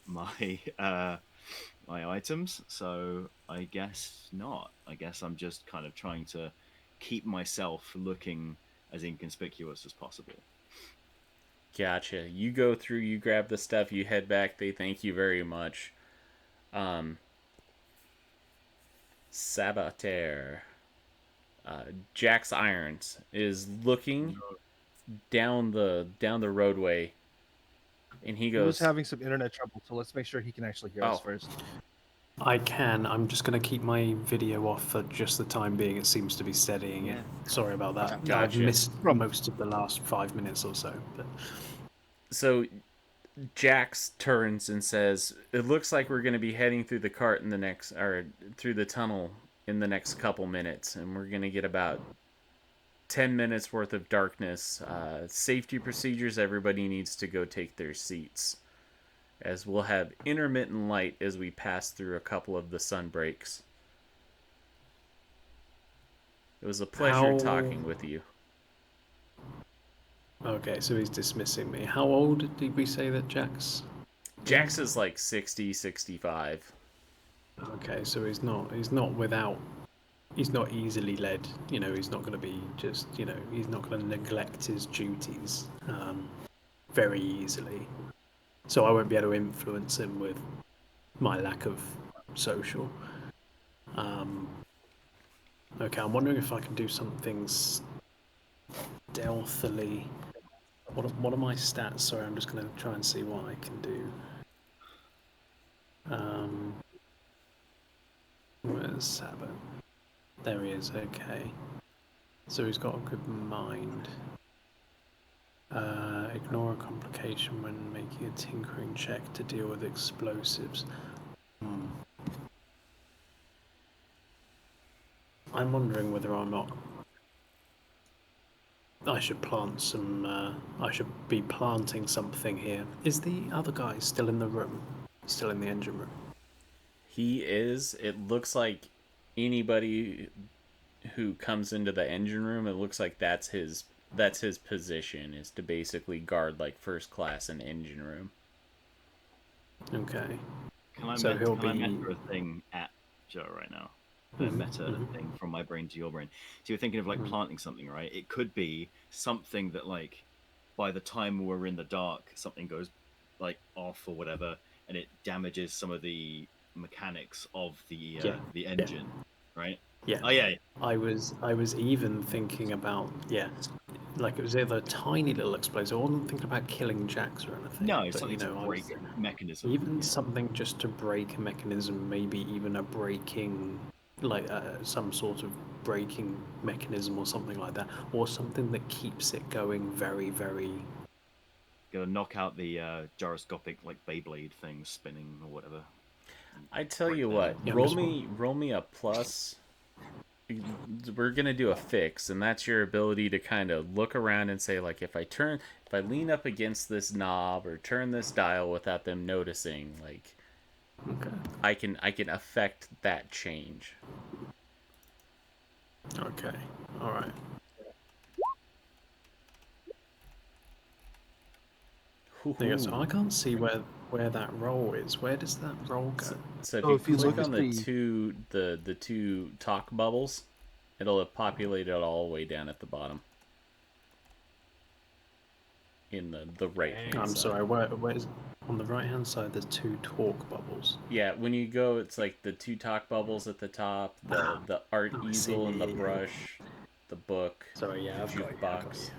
my my items, so I guess not. I guess I'm just kind of trying to keep myself looking as inconspicuous as possible. Gotcha. You go through, you grab the stuff, you head back. They thank you very much. Saboteur. Jax Irons is looking down the roadway, and he He goes, was having some internet trouble, so let's make sure he can actually hear us Oh. first. I can. I'm just going to keep my video off for just the time being. It seems to be steadying it. Sorry about that. Gotcha. I've missed most of the last 5 minutes or so. But So Jax turns and says, "It looks like we're going to be heading through the cart in the next, or through the tunnel in the next couple minutes, and we're going to get about 10 minutes worth of darkness. Safety procedures, everybody needs to go take their seats, as we'll have intermittent light as we pass through a couple of the sun breaks. It was a pleasure talking with you." Okay, so he's dismissing me. How old did we say that Jax? Jax is like 60, 65. Okay, so he's not easily led. He's not going to be just, he's not going to neglect his duties very easily. So I won't be able to influence him with my lack of social. Okay, I'm wondering if I can do something stealthily. What are my stats? Sorry, I'm just going to try and see what I can do. Where's Sabbath? There he is, okay. So he's got a good mind. Ignore a complication when making a tinkering check to deal with explosives. I'm wondering whether or not I should plant some. I should be planting something here. Is the other guy still in the room? Still in the engine room? He is. It looks like anybody who comes into the engine room, it looks like that's his position, is to basically guard like first class in engine room. Okay. Can I So he'll meta be- a thing at Joe right now? Meta thing from my brain to your brain. So you're thinking of like planting something, right? It could be something that like by the time we're in the dark, something goes like off or whatever, and it damages some of the mechanics of the engine, right? Yeah. Oh yeah. I was even thinking about like it was either a tiny little explosion. I wasn't thinking about killing Jax or anything. No, it's but, something to break mechanism. Even something just to break a mechanism, maybe even a braking, like some sort of braking mechanism or something like that, or something that keeps it going very, very. Gonna knock out the gyroscopic like Beyblade thing spinning or whatever. I tell you what, Yeah, I'm roll me a plus. We're gonna do a fix, and that's your ability to kind of look around and say, like, if I lean up against this knob or turn this dial without them noticing, like, Okay. I can affect that change. Okay. All right. There you go. So I can't see where that roll is. Where does that roll go? So if So you if you click look on at the two talk bubbles, it'll have populated all the way down at the bottom. In the right hand I'm side. sorry. Where's on the right hand side? There's two talk bubbles. Yeah, when you go, it's like the two talk bubbles at the top, the art I easel and the see. brush, the book, Sorry, yeah, the I've got you. I got jukebox.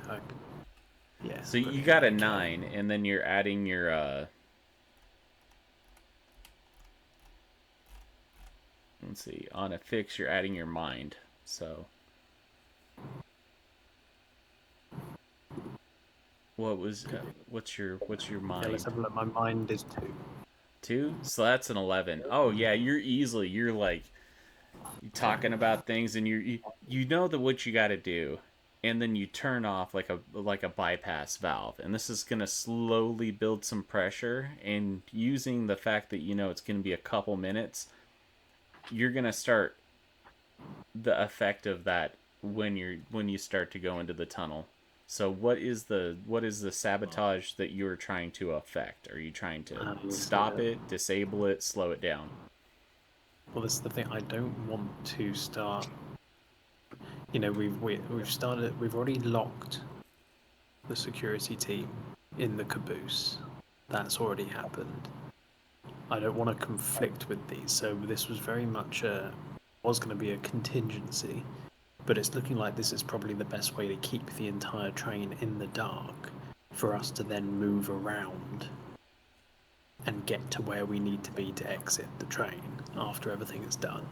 you. Yeah. So you brilliant, got a okay. 9, and then you're adding your let's see, on a fix you're adding your mind. So what's your mind? Yeah, let's have a look. My mind is 2. 2? So that's an 11. Oh yeah, you're like you're talking about things, and you know what you got to do, and then you turn off like a bypass valve, and this is gonna slowly build some pressure, and using the fact that you know it's gonna be a couple minutes, you're gonna start the effect of that when you start to go into the tunnel. So what is the sabotage that you're trying to affect? Are you trying to stop it, disable it, slow it down? Well, this is the thing. I don't want to start. You know, we've started. We've already locked the security team in the caboose. That's already happened. I don't want to conflict with these, so this was very much was going to be a contingency, but it's looking like this is probably the best way to keep the entire train in the dark for us to then move around and get to where we need to be to exit the train after everything is done.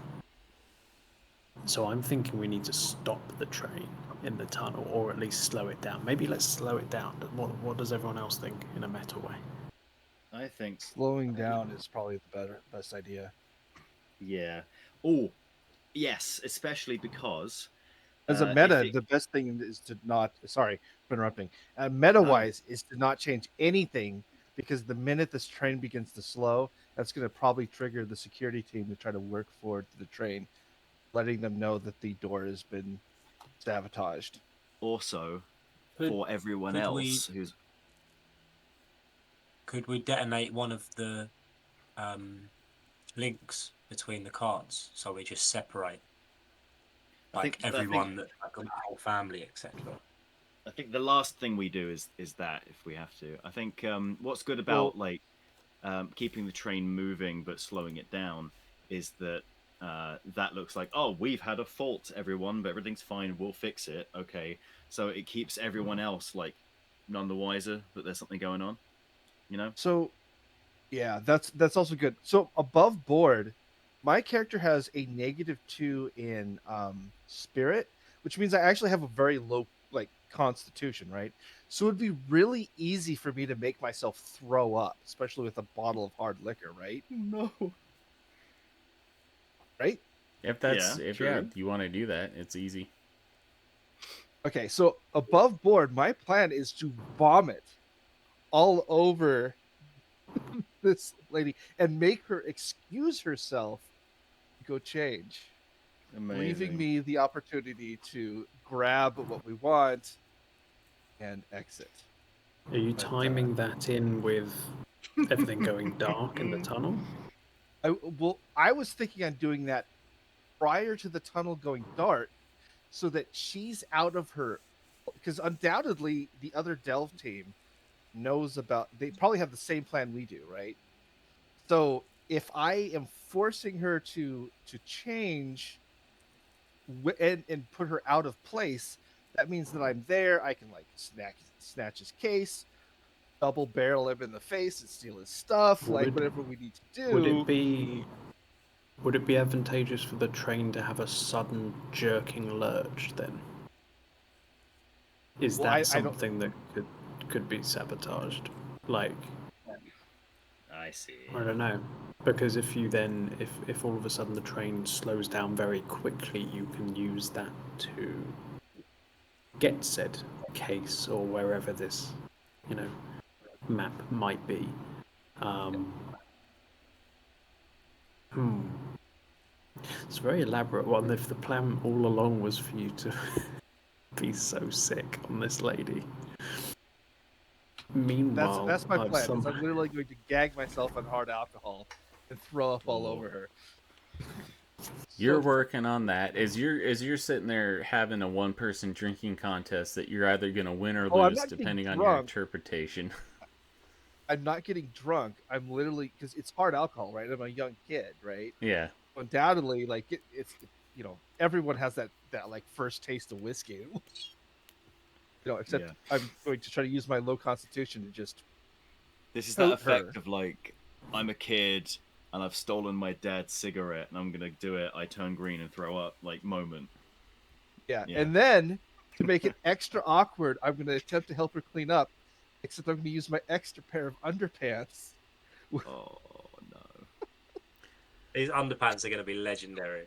So I'm thinking we need to stop the train in the tunnel, or at least slow it down. Maybe let's slow it down. What does everyone else think in a meta way? I think slowing down is probably the best idea. Yeah. Oh, yes, especially because As a meta, the best thing is to not. Sorry for interrupting. Meta wise, is to not change anything, because the minute this train begins to slow, that's going to probably trigger the security team to try to work forward to the train, letting them know that the door has been sabotaged. Also, Could- for everyone could else we- who's Could we detonate one of the links between the cards so we just separate like everyone, like the whole family, etc.? I think the last thing we do is that, if we have to. I think what's good about keeping the train moving but slowing it down is that that looks like, oh, we've had a fault, everyone, but everything's fine. We'll fix it. Okay, so it keeps everyone else like none the wiser that there's something going on. You know. So, yeah, that's also good. So above board, my character has a -2 in spirit, which means I actually have a very low constitution, right? So it'd be really easy for me to make myself throw up, especially with a bottle of hard liquor, right? No. Right? If you want to do that, it's easy. Okay, so above board, my plan is to vomit all over this lady and make her excuse herself to go change. Amazing. Leaving me the opportunity to grab what we want and exit. Are you timing that in with everything going dark in the tunnel? I was thinking on doing that prior to the tunnel going dark, so that she's out of her, because undoubtedly the other Delve team knows about. They probably have the same plan we do, right? So if I am forcing her to change and put her out of place, that means that I'm there. I can snatch his case, double barrel him in the face, and steal his stuff, whatever we need to do. Would it be advantageous for the train to have a sudden jerking lurch then? Is that something that could be sabotaged? Like, I see. I don't know. Because if you then, if all of a sudden the train slows down very quickly, you can use that to get said case or wherever this, you know, map might be. Um, hmm. It's a very elaborate one. If the plan all along was for you to be so sick on this lady. Meanwhile, That's my I've plan. Is I'm literally going to gag myself on hard alcohol and throw up all over her. You're working on that as you're sitting there having a one-person drinking contest that you're either going to win or I'm lose not getting depending on your drunk. interpretation. I'm not getting drunk. I'm literally, because it's hard alcohol, right? I'm a young kid, right? Yeah. Undoubtedly, like it's you know, everyone has that like first taste of whiskey. You know, except Yeah. I'm going to try to use my low constitution to just. This is that Tote effect her. of like, I'm a kid and I've stolen my dad's cigarette and I'm gonna do it. I turn green and throw up like moment. Yeah. Yeah. And then to make it extra awkward, I'm going to attempt to help her clean up, except I'm going to use my extra pair of underpants. Oh no. These underpants are going to be legendary.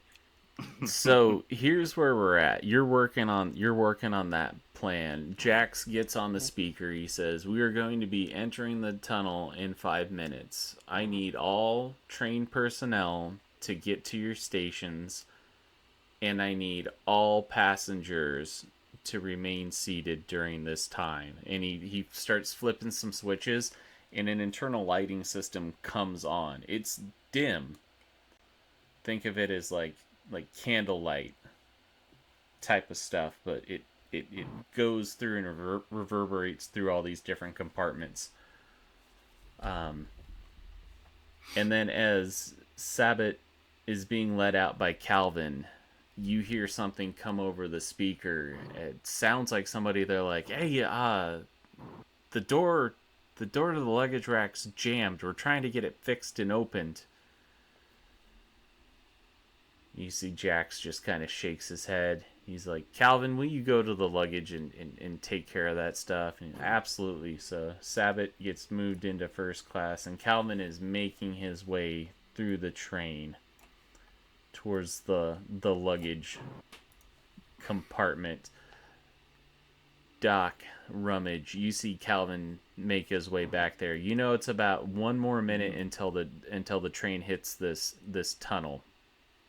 So here's where we're at. You're working on that plan. Jax gets on the speaker. He says, "We are going to be entering the tunnel in 5 minutes. I need all trained personnel to get to your stations, and I need all passengers to remain seated during this time." And he starts flipping some switches, and an internal lighting system comes on. It's dim. Think of it as like candlelight type of stuff, but it goes through and reverberates through all these different compartments. And then as Sabbat is being led out by Calvin, you hear something come over the speaker. It sounds like somebody. They're like, "Hey, the door to the luggage rack's jammed. We're trying to get it fixed and opened." You see Jax just kind of shakes his head. He's like, "Calvin, will you go to the luggage and take care of that stuff?" And absolutely. So Sabbath gets moved into first class, and Calvin is making his way through the train towards the luggage compartment. Doc, Rummage, you see Calvin make his way back there. You know it's about 1 more minute until the train hits this tunnel.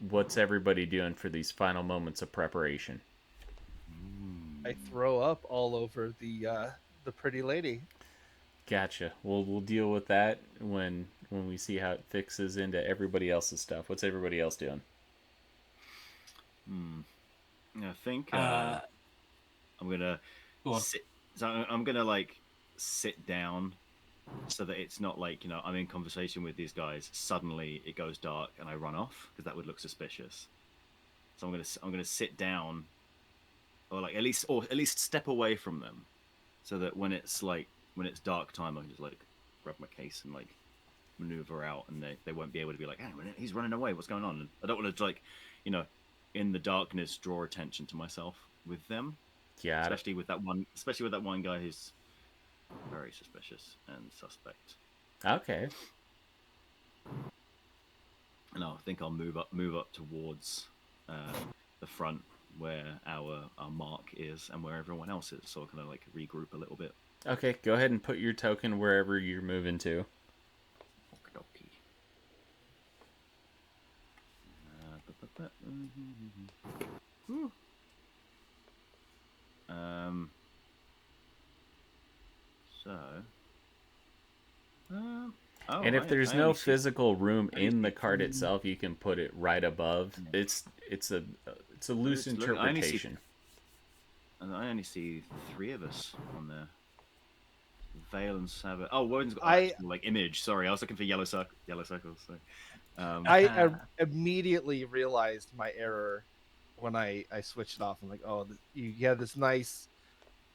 What's everybody doing for these final moments of preparation? I throw up all over the pretty lady. Gotcha. We'll deal with that when we see how it fixes into everybody else's stuff. What's everybody else doing? I think Uh, I'm gonna Go on. sit. So I'm gonna like sit down so that it's not like, you know, I'm in conversation with these guys. Suddenly it goes dark and I run off because that would look suspicious. So I'm gonna sit down, or like at least step away from them, so that when it's dark time, I can just like grab my case and like maneuver out, and they won't be able to be like, "Hang on a minute, he's running away. What's going on?" And I don't want to like, you know, in the darkness draw attention to myself with them. Yeah. Especially with that one guy who's very suspicious and suspect. Okay. And I think I'll move up towards the front where our mark is and where everyone else is, so I can like regroup a little bit. Okay, go ahead and put your token wherever you're moving to. Okie dokie. And if there's no physical room in the card itself, you can put it right above. It's a loose interpretation. I only see 3 of us on there. Vale and Sabbath. Oh, Woden's got like image. Sorry, I was looking for yellow circles. So. I immediately realized my error when I switched it off. I'm like, oh, you have this nice,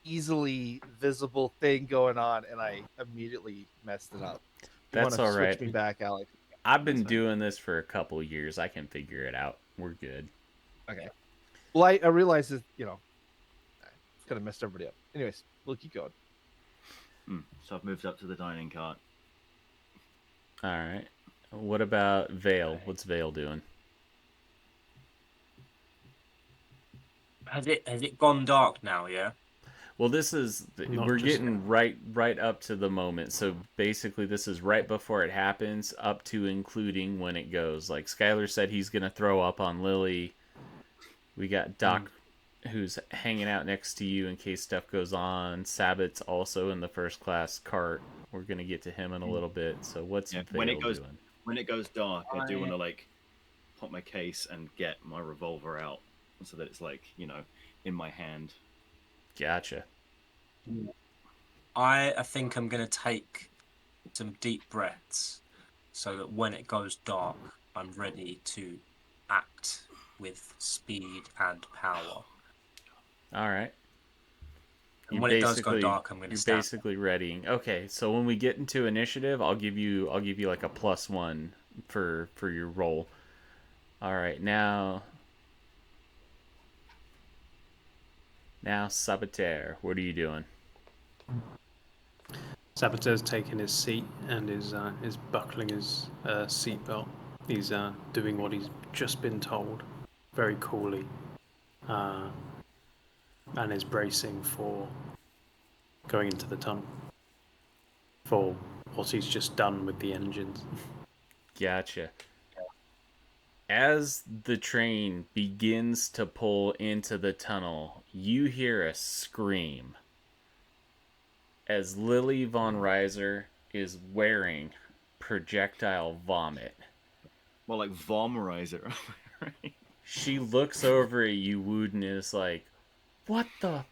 easily visible thing going on, and I immediately messed it up. That's all right. Switch me back, Alex. I've been doing this for a couple years. I can figure it out. We're good. Okay. Well, I realized that, you know, it's gonna mess everybody up. Anyways, we'll keep going. So I've moved up to the dining cart. All right. What about Vale? What's Vale doing? Has it gone dark now? Yeah. Well, this is Not we're just getting right up to the moment. So basically, this is right before it happens, up to including when it goes. Like Skylar said, he's gonna throw up on Lily. We got Doc, who's hanging out next to you in case stuff goes on. Sabbath's also in the first class cart. We're gonna get to him in a little bit. So what's Yeah. Vale doing? When it goes dark, I do want I to like pop my case and get my revolver out so that it's like in my hand. Gotcha. I think I'm gonna take some deep breaths so that when it goes dark, I'm ready to act with speed and power. All right. And when it does go dark, I'm gonna You're stab. basically readying. Okay, so when we get into initiative, I'll give you like a +1 for your roll. All right, now Saboteur, what are you doing? Saboteur's taking his seat and is buckling his seatbelt. He's doing what he's just been told, very coolly, and is bracing for going into the tunnel for what he's just done with the engines. Gotcha. As the train begins to pull into the tunnel, you hear a scream as Lily Von Reiser is wearing projectile vomit. Well, like Vomerizer, right? She looks over at you, Wood, and is like, "What the?"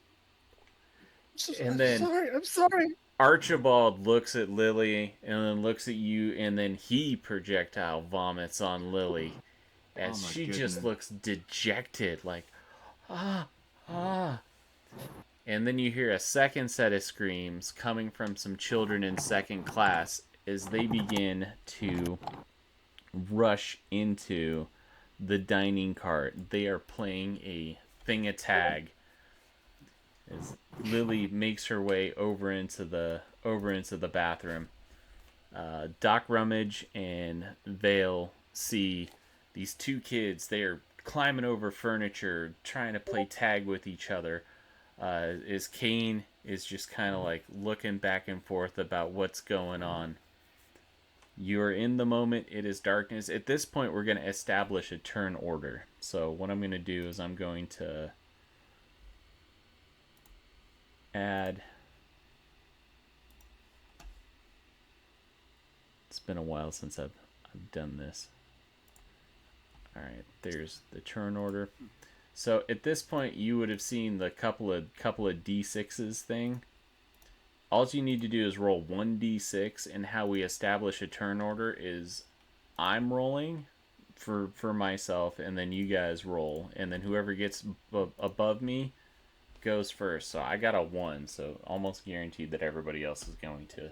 And then I'm sorry. Archibald looks at Lily and then looks at you, and then he projectile vomits on Lily as my she goodness. just looks dejected, like, ah, ah. And then you hear a second set of screams coming from some children in second class as they begin to rush into the dining cart. They are playing a thing of tag as Lily makes her way over into the bathroom. Doc Rummage and Vale see these two kids. They are climbing over furniture, trying to play tag with each other. As Kane is just kind of like looking back and forth about what's going on. You're in the moment. It is darkness. At this point, we're going to establish a turn order. So what I'm going to do is I'm going to add. It's been a while since I've done this. All right, there's the turn order. So at this point, you would have seen the couple of d6s thing. All you need to do is roll 1d6, and how we establish a turn order is I'm rolling for myself, and then you guys roll, and then whoever gets above me goes first. So I got a 1, so almost guaranteed that everybody else is going to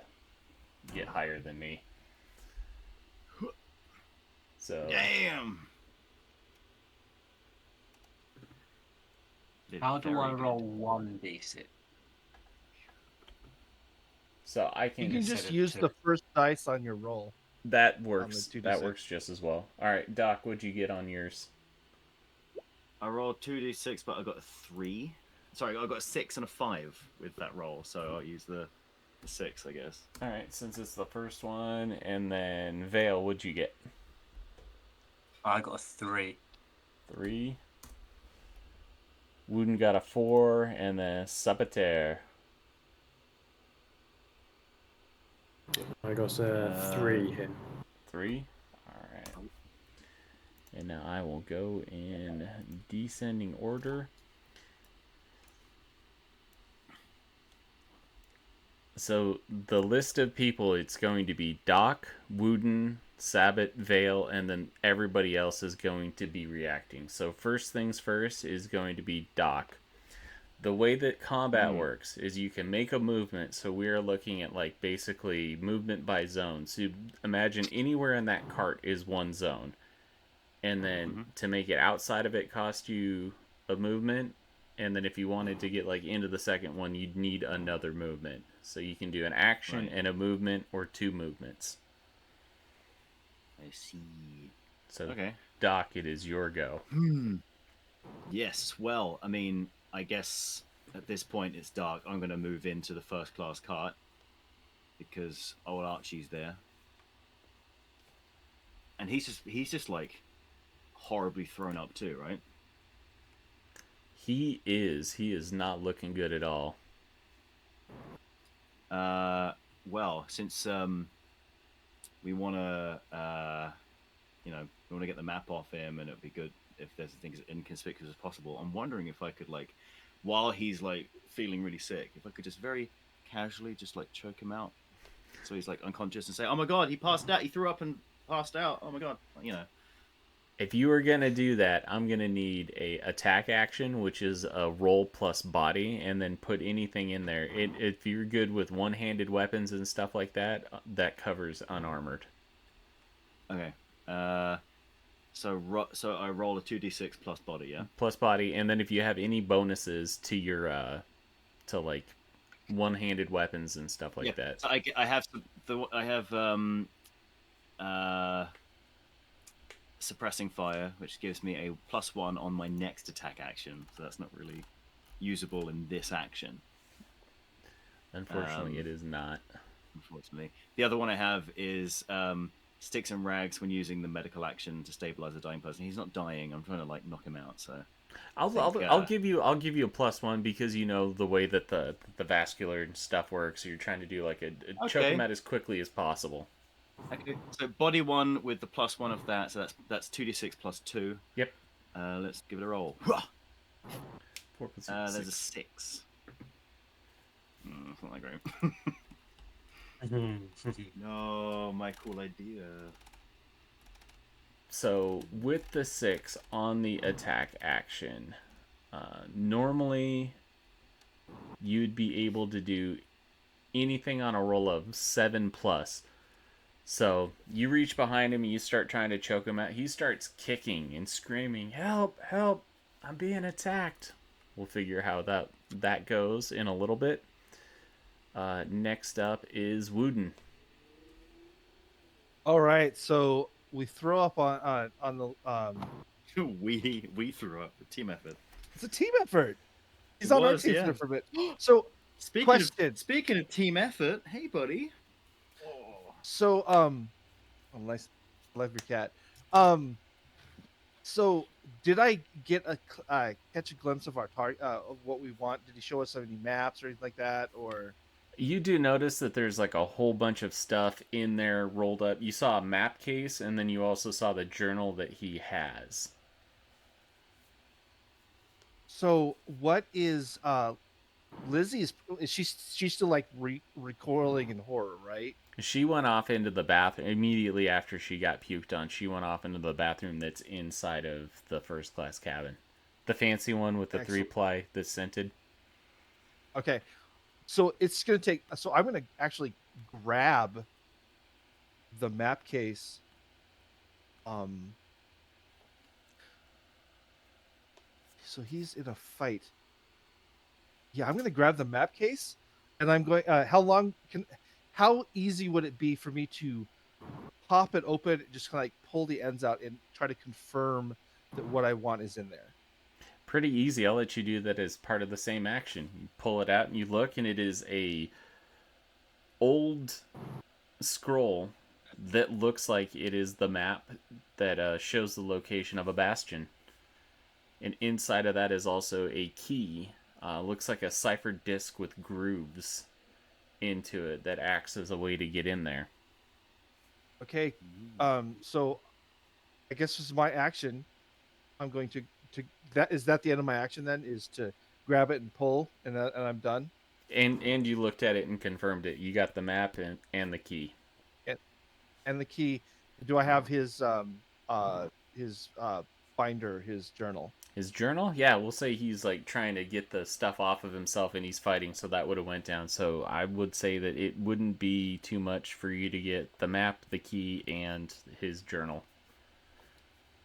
get higher than me. So Damn. How do I roll 1d6? So I You can. can just use the first dice on your roll. That works. On the 2d6. That works just as well. All right, Doc, what'd you get on yours? I rolled 2d6, but I got a 3. Sorry, I got a 6 and a 5 with that roll, so I'll use the 6, I guess. All right, since it's the first one, and then Vale, what'd you get? I got a 3. 3. Wooden got a 4, and then Saboteur. I got a 3 here. 3. All right. And now I will go in descending order. So the list of people, it's going to be Doc, Wooden, Sabbath, Vale, and then everybody else is going to be reacting. So first things first is going to be Doc. The way that combat works is you can make a movement. So we're looking at like basically movement by zone. So imagine anywhere in that cart is one zone. And then to make it outside of it cost you a movement. And then if you wanted to get like into the second one, you'd need another movement. So you can do an action and a movement or 2 movements. I see. So, Okay. Doc, it is your go. Yes. Well, I mean, I guess at this point it's dark. I'm going to move into the first class cart because old Archie's there, and he's just like horribly thrown up too, right? He is. He is not looking good at all. Well, since we want to, we want to get the map off him, and it'd be good if there's things as inconspicuous as possible. I'm wondering if I could, like, while he's like feeling really sick, if I could just very casually just like choke him out, so he's like unconscious, and say, "Oh my god, he passed out. He threw up and passed out. Oh my god," you know. If you are going to do that, I'm going to need a attack action, which is a roll plus body, and then put anything in there. If you're good with one-handed weapons and stuff like that, that covers unarmored. Okay. So I roll a 2d6 plus body, yeah. Plus body, and then if you have any bonuses to your to like one-handed weapons and stuff like that. So I have suppressing fire, which gives me a +1 on my next attack action. So that's not really usable in this action. Unfortunately, it is not. Unfortunately, the other one I have is sticks and rags when using the medical action to stabilize a dying person. He's not dying. I'm trying to like knock him out. So I'll give you a +1 because you know the way that the vascular stuff works. So you're trying to do like a choke him out as quickly as possible. Okay, so body 1 with the +1 of that, so that's 2d6 plus 2. Yep. Let's give it a roll. 4 plus There's a 6. That's not that great. No, my cool idea. So with the 6 on the attack action, normally you'd be able to do anything on a roll of 7 plus. So you reach behind him and you start trying to choke him out. He starts kicking and screaming, "Help! Help! I'm being attacked." We'll figure how that goes in a little bit. Next up is Wooden. All right, so we throw up on the We threw up. A team effort. It's a team effort. He's It on our was, team yeah. for a bit. So Speaking of team effort, hey buddy. So nice, love your cat. So did I get catch a glimpse of our target of what we want? Did he show us any maps or anything like that, or? You do notice that there's like a whole bunch of stuff in there rolled up. You saw a map case, and then you also saw the journal that he has. So what is Lizzie? Is she's still like recoiling in horror, right? She went off into the bathroom immediately after she got puked on. She went off into the bathroom that's inside of the first class cabin, the fancy one with the Excellent. 3-ply that's scented. Okay, so it's gonna take. So I'm gonna actually grab the map case. So he's in a fight. Yeah, I'm gonna grab the map case, and I'm going. How easy would it be for me to pop it open, just kind of like pull the ends out and try to confirm that what I want is in there? Pretty easy. I'll let you do that as part of the same action. You pull it out and you look, and it is a old scroll that looks like it is the map that shows the location of a bastion. And inside of that is also a key. Looks like a ciphered disc with grooves into it that acts as a way to get in there. Okay, so I guess this is my action. I'm going to that is that the end of my action then is to grab it and pull and I'm done. And you looked at it and confirmed it. You got the map and the key. And the key. Do I have his binder, his journal? His journal? Yeah, we'll say he's like trying to get the stuff off of himself and he's fighting, so that would have went down. So I would say that it wouldn't be too much for you to get the map, the key, and his journal.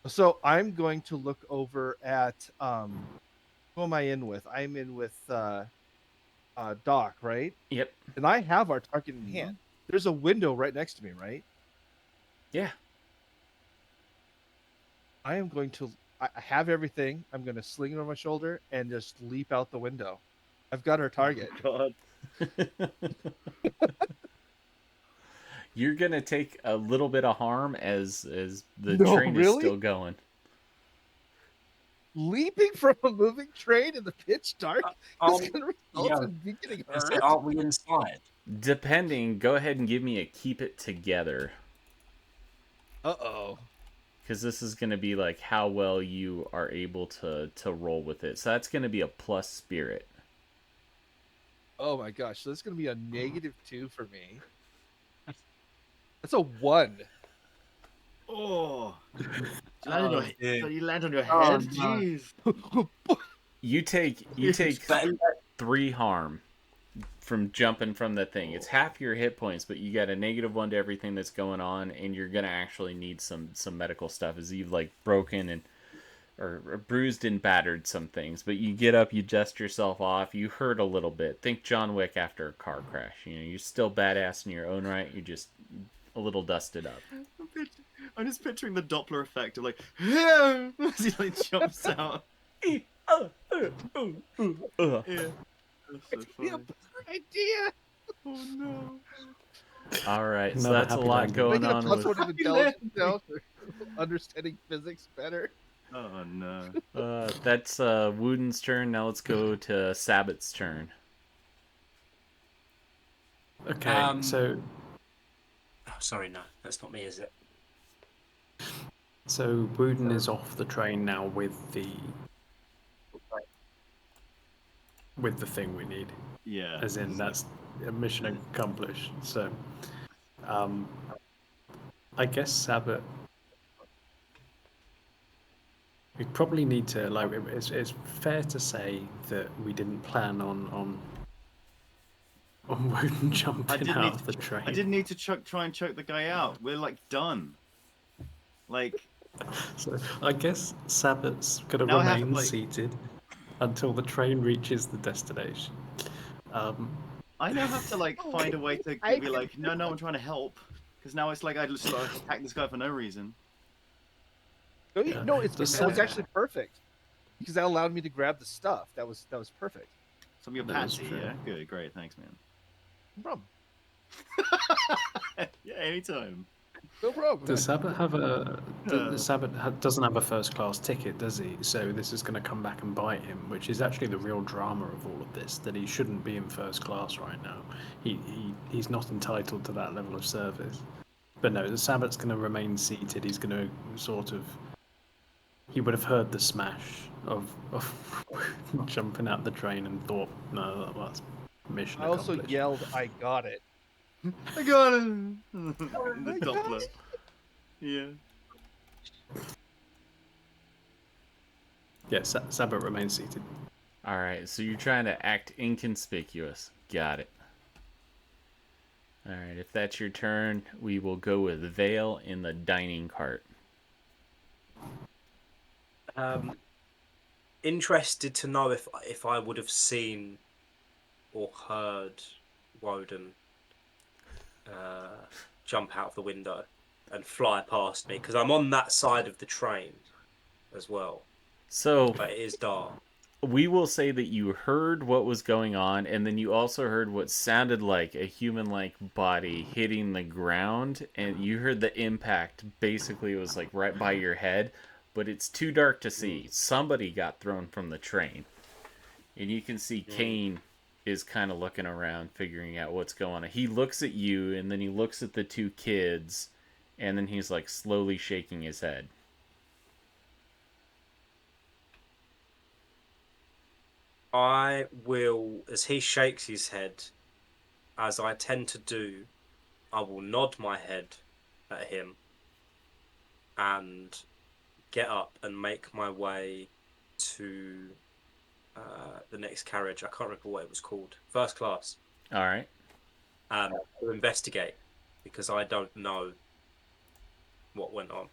So I'm going to look over at who am I in with? I'm in with Doc, right? Yep. And I have our target in hand. There's a window right next to me, right? Yeah. I am going to. I have everything. I'm going to sling it on my shoulder and just leap out the window. I've got our target. God. You're gonna take a little bit of harm as the No, train is really? still going. Leaping from a moving train in the pitch dark is Aren't, going to result yeah, in me getting is hurt. it, aren't we inside? Depending, go ahead and give me a keep it together. Uh-oh. Because this is going to be like how well you are able to roll with it. So that's going to be a plus spirit. Oh my gosh. So this is going to be a -2 for me. That's a 1. Oh. Oh, dear. You land on your Oh, head? no. Jeez. You take But 3 harm from jumping from the thing. It's half your hit points, but you got a -1 to everything that's going on, and you're gonna actually need some medical stuff as you've like broken and or bruised and battered some things. But you get up, you dust yourself off, you hurt a little bit. Think John Wick after a car crash. You know, you're still badass in your own right. You're just a little dusted up. I'm just picturing the Doppler effect of like, as he like jumps out. Yeah, that's so Yeah, funny. idea. Oh no. All right, so Another that's a happy lot landing. Can I going get a on plus with. 1 of intelligence now for understanding physics better? Oh no. That's Wooden's turn. Now let's go to Sabbath's turn. Okay, so oh, sorry, no, that's not me, is it? Wooden is off the train now with the thing we need. Yeah. As in, that's a mission accomplished. So, I guess Sabbath. We probably need to like. It's fair to say that we didn't plan on Wooden jumping out of the train. I didn't need to try and choke the guy out. We're like done. Like So I guess Sabbath's gonna Now I have to, remain like- seated until the train reaches the destination. I now have to like find a way to I be like, no, I'm trying to help. Because now it's like I just like, attack this guy for no reason. No, Yeah. no, it The was Sabbath- actually perfect because that allowed me to grab the stuff. That was perfect. So I'm your That is patsy, true. yeah? Good, great, thanks, man. No problem. Yeah, anytime. No problem. Does Sabbath have a? Uh. Doesn't have a first class ticket, does he? So this is going to come back and bite him, which is actually the real drama of all of this. That he shouldn't be in first class right now. He's not entitled to that level of service. But no, the Sabbath's going to remain seated. He's going to sort of. He would have heard the smash of jumping out the train and thought, no, that's mission I also accomplished. yelled, "I got it!" I got it! The Doppler. Yeah. Yeah, Sabbath remains seated. All right, so you're trying to act inconspicuous. Got it. All right, if that's your turn, we will go with Vale in the dining cart. Interested to know if I would have seen or heard Woden jump out of the window and fly past me, because I'm on that side of the train as well, So but it is dark. we will say that you heard what was going on, and then you also heard what sounded like a human-like body hitting the ground, and you heard the impact. Basically, it was like right by your head, but it's too dark to see. Somebody got thrown from the train, and you can see Kane is kind of looking around, figuring out what's going on. He looks at you, and then he looks at the 2 kids, and then he's like slowly shaking his head. I will, as he shakes his head, as I tend to do, I will nod my head at him and get up and make my way to the next carriage. I can't remember what it was called. First class. All right. To investigate, because I don't know what went on.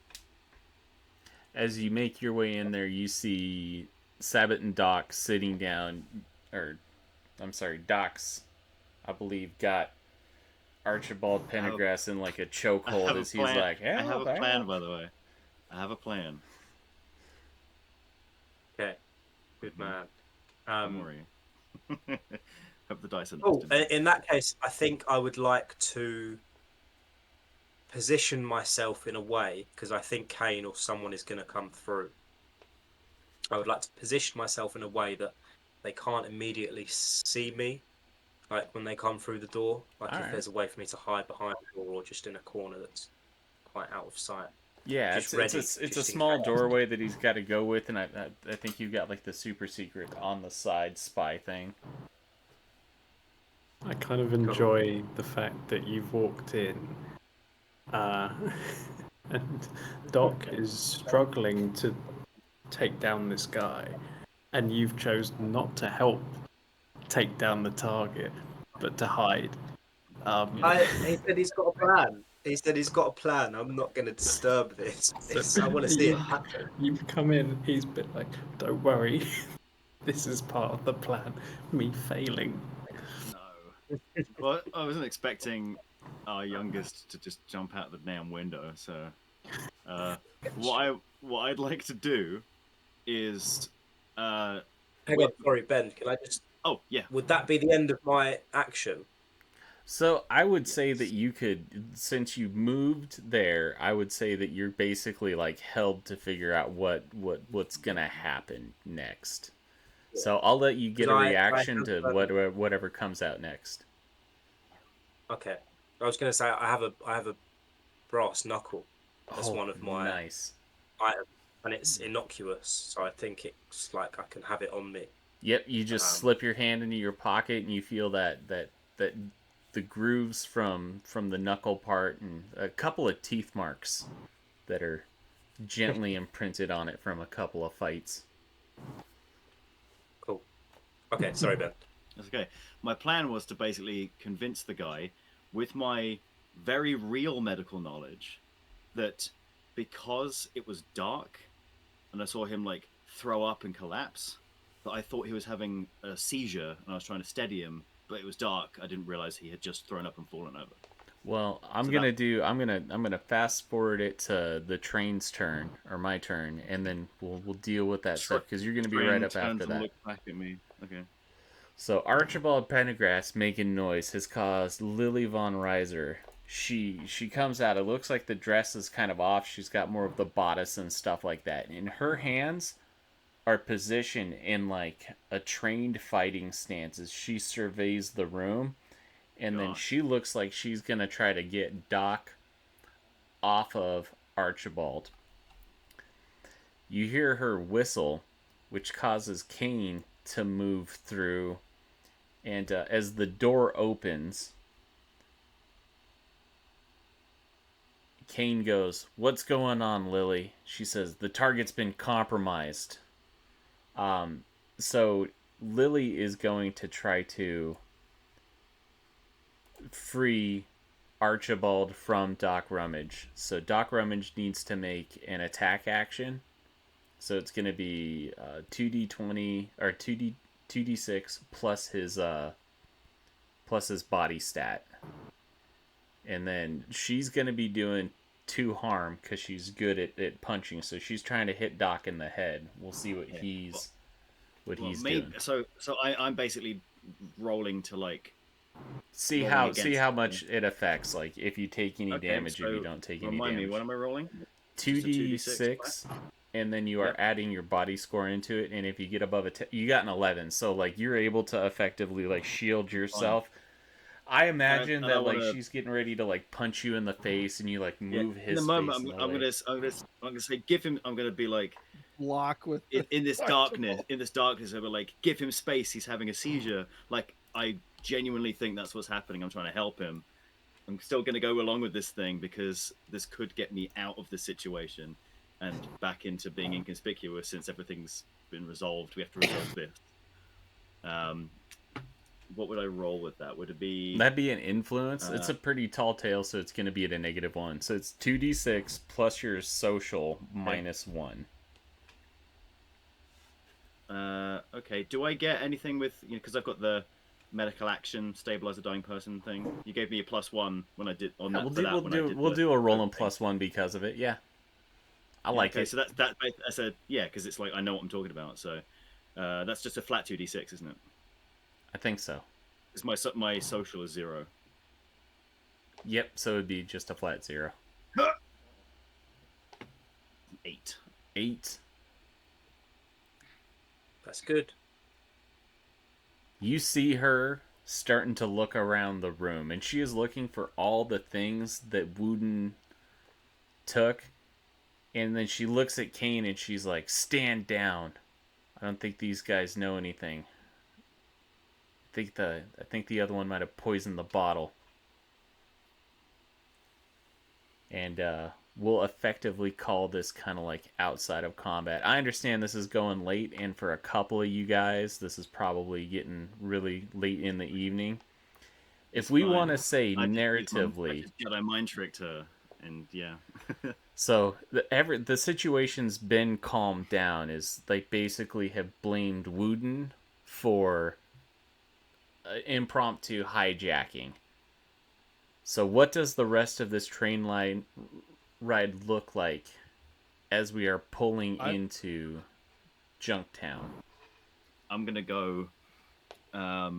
As you make your way in there, you see Sabbath and Doc sitting down, Doc's, I believe, got Archibald Pendergrass in like a chokehold as he's like, I have a plan, by the way. I have a plan. Okay, good man. Don't worry. Hope the dice are nice. Oh, today. in that case, I think I would like to position myself in a way, because I think Kane or someone is going to come through. I would like to position myself in a way that they can't immediately see me, like when they come through the door. Like All if right. there's a way for me to hide behind the door or just in a corner that's quite out of sight. Yeah, Just it's ready, a just in small case. doorway that he's got to go with, and I think you've got like the super secret on the side spy thing. I kind of enjoy the fact that you've walked in, and Doc is struggling to take down this guy, and you've chosen not to help take down the target, but to hide. He said he's got a plan. He said he's got a plan. I'm not going to disturb this. I want to see it happen. You've come in, he's been like, don't worry, this is part of the plan, me failing. No. Well, I wasn't expecting our youngest to just jump out the damn window. So, what I'd like to do is, Hang on, sorry, Ben. Can I just? Oh yeah. Would that be the end of my action? So I would say that you could, since you moved there, I would say that you're basically like held to figure out what's gonna happen next. So I'll let you get a reaction to whatever comes out next. Okay, I was going to say I have a brass knuckle. That's one of my nice items, and it's innocuous, so I think it's like I can have it on me. Yep, you just slip your hand into your pocket and you feel that the grooves from the knuckle part and a couple of teeth marks that are gently imprinted on it from a couple of fights. Cool. Okay, sorry, Ben. That's okay. My plan was to basically convince the guy with my very real medical knowledge that because it was dark and I saw him like throw up and collapse, that I thought he was having a seizure and I was trying to steady him, but it was dark. I didn't realize he had just thrown up and fallen over. Well, I'm gonna fast forward it to the train's turn or my turn, and then we'll deal with that stuff because you're gonna be right up after that. Look back at me. Okay. So Archibald Pendergrass making noise has caused Lily von Reiser. She comes out. It looks like the dress is kind of off. She's got more of the bodice and stuff like that. And her hands are positioned in like a trained fighting stance as she surveys the room. And then she looks like she's going to try to get Doc off of Archibald. You hear her whistle, which causes Kane to move through. And as the door opens, Kane goes, "What's going on, Lily?" She says, "The target's been compromised." So Lily is going to try to free Archibald from Doc Rummage. So Doc Rummage needs to make an attack action. So it's going to be 2d20 or 2d6 plus his body stat. And then she's going to be doing 2 harm because she's good at punching. So she's trying to hit Doc in the head. We'll see what he's doing. So I'm basically rolling to like see how much it affects. Like if you take any damage, if you don't take any damage. Remind me, what am I rolling? 2d6, and then you are adding your body score into it. And if you get above a, you got an 11. So like you're able to effectively like shield yourself. I imagine that like she's getting ready to like punch you in the face, and you like move his. In the moment, face I'm gonna say give him. I'm gonna be like block with in this darkness. In this darkness, I'm like give him space. He's having a seizure. Like I genuinely think that's what's happening. I'm trying to help him. I'm still gonna go along with this thing because this could get me out of the situation and back into being inconspicuous. Since everything's been resolved, we have to resolve this. What would I roll with that? Would it be... That'd be an influence. It's a pretty tall tale, so it's going to be at a -1. So it's 2d6 plus your social minus 1. Okay. Do I get anything with... Because I've got the medical action, stabilize a dying person thing. You gave me a +1 when I did... We'll do a roll on +1 because of it, yeah. I like okay, it. so that's a yeah, because it's like I know what I'm talking about. So that's just a flat 2d6, isn't it? I think so. Because my social is 0. Yep, so it'd be just a flat 0. 8. 8. That's good. You see her starting to look around the room, and she is looking for all the things that Wooden took. And then she looks at Kane and she's like, "Stand down. I don't think these guys know anything. I think the other one might have poisoned the bottle." And we'll effectively call this kind of like outside of combat. I understand this is going late, and for a couple of you guys, this is probably getting really late in the evening. If we want to say narratively, I just Jedi mind tricked her, and yeah. so the situation's been calmed down. Is they basically have blamed Wooden for impromptu hijacking. So what does the rest of this train line ride look like as we are pulling into Junktown? I'm gonna go. I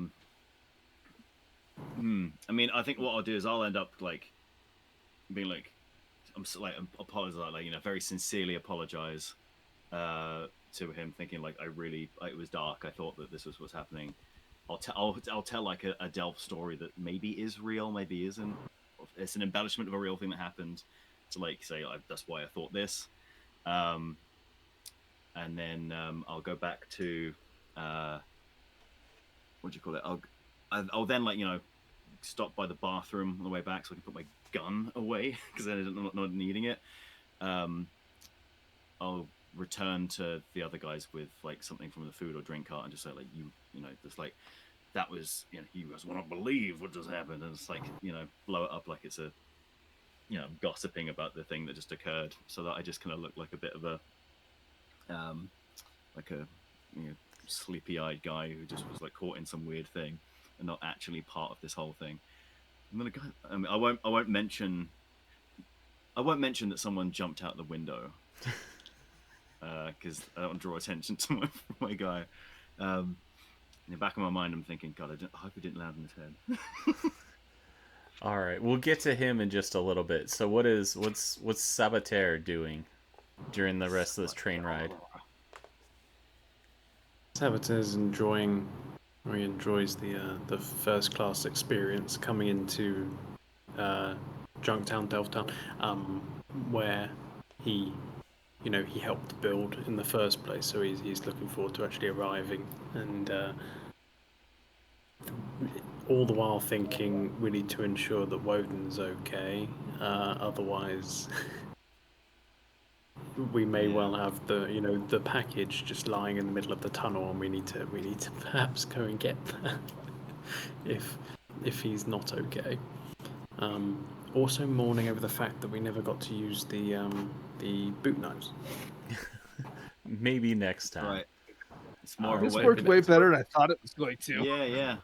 mean, I think what I'll do is I'll end up like being like, apologize, like very sincerely apologize to him, thinking like it was dark. I thought that this was what's happening. I'll tell like a Delph story that maybe is real, maybe isn't. It's an embellishment of a real thing that happened. To like say that's why I thought this, and then I'll go back to what do you call it? I'll then stop by the bathroom on the way back so I can put my gun away because I'm not needing it. I'll return to the other guys with like something from the food or drink cart and just say like just like that was you guys won't believe what just happened, and it's like blow it up like it's a gossiping about the thing that just occurred, so that I just kind of look like a bit of a like a sleepy-eyed guy who just was like caught in some weird thing and not actually part of this whole thing. I'm gonna go. I mean, I won't mention that someone jumped out the window because I don't want to draw attention to my guy. In the back of my mind, I'm thinking, God, I hope he didn't land on his head. All right, we'll get to him in just a little bit. So what's Saboteur doing during the rest of this train ride? Saboteur's enjoys the first class experience coming into Junktown, Delphtown, where he helped build in the first place. So he's looking forward to actually arriving, and all the while thinking we need to ensure that Woden's okay, otherwise we may well have the package just lying in the middle of the tunnel, and we need to perhaps go and get that if he's not okay. Also mourning over the fact that we never got to use the boot knives. Maybe next time. Right. It's more of This a worked way better than I thought it was going to. Yeah.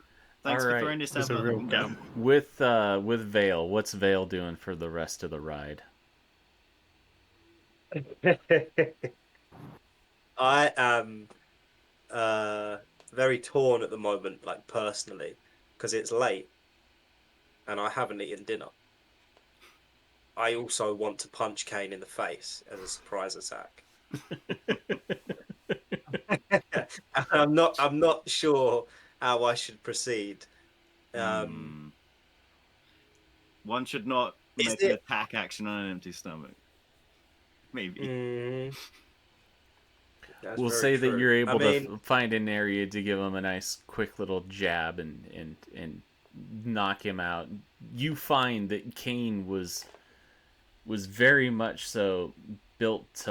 Thanks All for right. throwing this It's out. a real gap. With Vale, what's Vale doing for the rest of the ride? I am very torn at the moment, like personally, because it's late and I haven't eaten dinner. I also want to punch Kane in the face as a surprise attack. I'm not sure how I should proceed. One should not make an attack action on an empty stomach. Maybe. We'll say that you're able to find an area to give him a nice, quick little jab and knock him out. You find that Kane was very much so built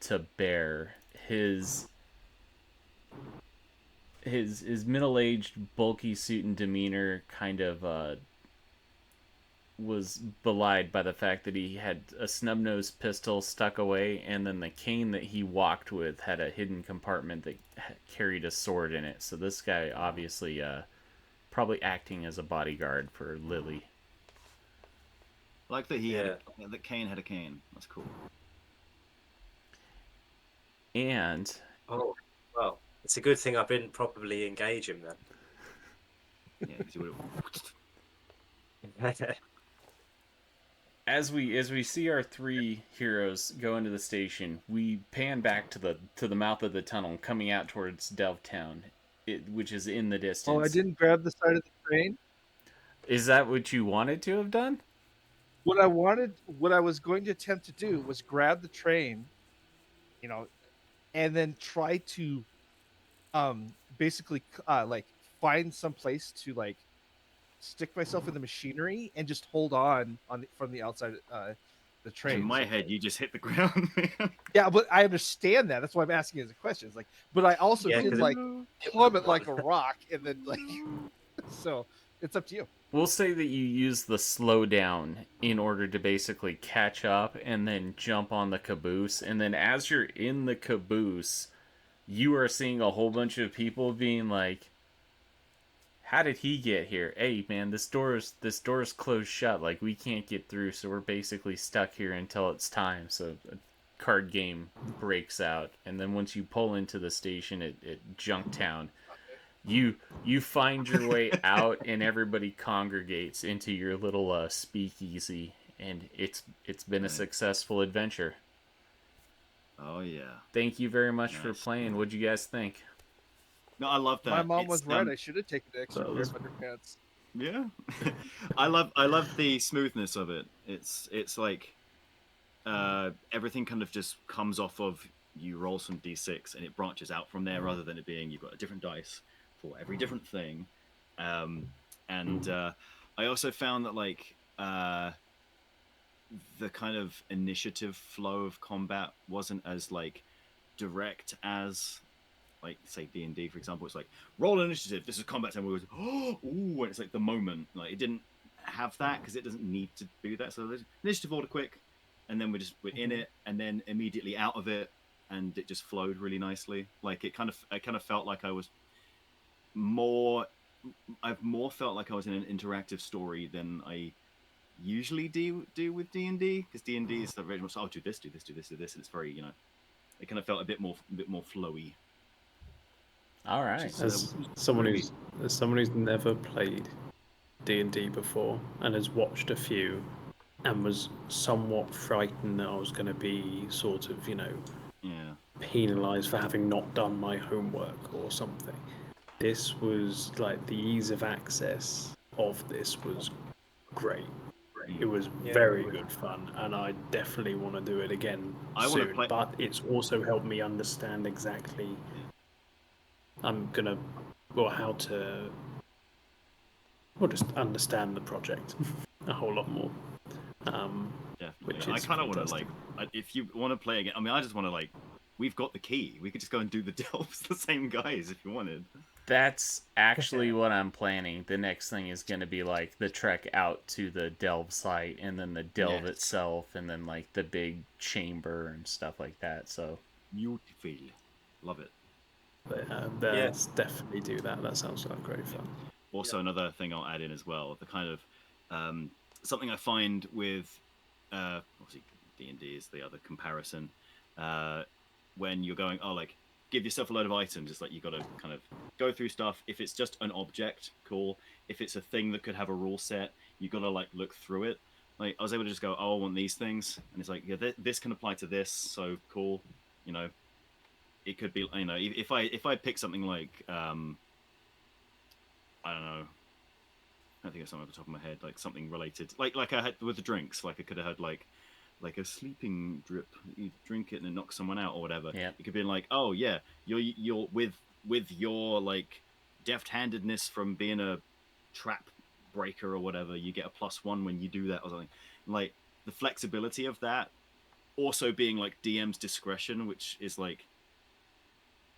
to bear. His middle-aged, bulky suit and demeanor kind of was belied by the fact that he had a snub-nosed pistol stuck away, and then the cane that he walked with had a hidden compartment that carried a sword in it. So this guy obviously probably acting as a bodyguard for Lily. I like that that Kane had a cane. That's cool. And Oh, well, it's a good thing I didn't probably engage him then. Yeah, because you would as we see our three heroes go into the station, we pan back to the mouth of the tunnel, coming out towards Delvetown, which is in the Oh, I distance. didn't grab the side of the train. Is that what you wanted to have done? What I was going to attempt to do was grab the train, you know, and then try to basically like find some place to like stick myself in the machinery and just hold on from the outside the in train. my So, head, you just hit the ground. Man. yeah, but I understand that. That's why I'm asking as a question. It's like, but I also Yeah, did 'cause like plummet like a rock, and then like, so it's up to you. We'll say that you use the slowdown in order to basically catch up and then jump on the caboose. And then as you're in the caboose, you are seeing a whole bunch of people being like, how did he get here? Hey man, this door's closed shut. Like we can't get through, so we're basically stuck here until it's time. So a card game breaks out, and then once you pull into the station at Junktown, you find your way out, and everybody congregates into your little speakeasy, and it's been a Nice. successful adventure. Oh yeah. Thank you very much for Nice. playing. What'd you guys think? No, I love that. My mom It's, was right. I should have taken an extra that pair was- of underpants. Yeah, I love the smoothness of it. It's like everything kind of just comes off of you roll some d6 and it branches out from there rather than it being you've got a different dice for every different thing. And I also found that like the kind of initiative flow of combat wasn't as like direct as like say D&D for example. It's like roll initiative, this is combat time, we oh ooh, and it's like the moment like it didn't have that because it doesn't need to do that. So there's initiative order quick, and then we're in it and then immediately out of it, and it just flowed really nicely. Like I kind of felt like I've more felt like I was in an interactive story than I usually do with D&D, because D&D is very much, oh, do this, do this, do this, do this, and it's very, it kind of felt a bit more flowy. All right. As someone who's never played D&D before and has watched a few and was somewhat frightened that I was going to be sort of, Yeah. penalised for having not done my homework or something. This was like the ease of access of this was great. It was very good fun, and I definitely want to do it again soon. But it's also helped me understand exactly how to just understand the project a whole lot more. Definitely. I kind of want to like, if you want to play again, I mean, I just want to like, we've got the key. We could just go and do the delves, the same guys, if you wanted. That's actually what I'm planning. The next thing is going to be like the trek out to the delve site, and then the delve itself, and then like the big chamber and stuff like that. So beautiful, love it. Let's definitely do that. That sounds like great fun. Also, another thing I'll add in as well, the kind of something I find with obviously D&D is the other comparison. When you're going, give yourself a load of items. It's like you got to kind of go through stuff. If it's just an object, cool. If it's a thing that could have a rule set, you got to like look through it. Like I was able to just go, I want these things, and it's like, yeah, this can apply to this, so cool. It could be, if I pick something like, I don't know, I think of something off the top of my head, like something related, like I had with the drinks, like I could have had like a sleeping drip. You drink it and it knocks someone out or whatever. Yeah. It could be like, oh yeah, you're with your like deft-handedness from being a trap breaker or whatever, you get a +1 when you do that or something. Like the flexibility of that, also being like DM's discretion, which is like,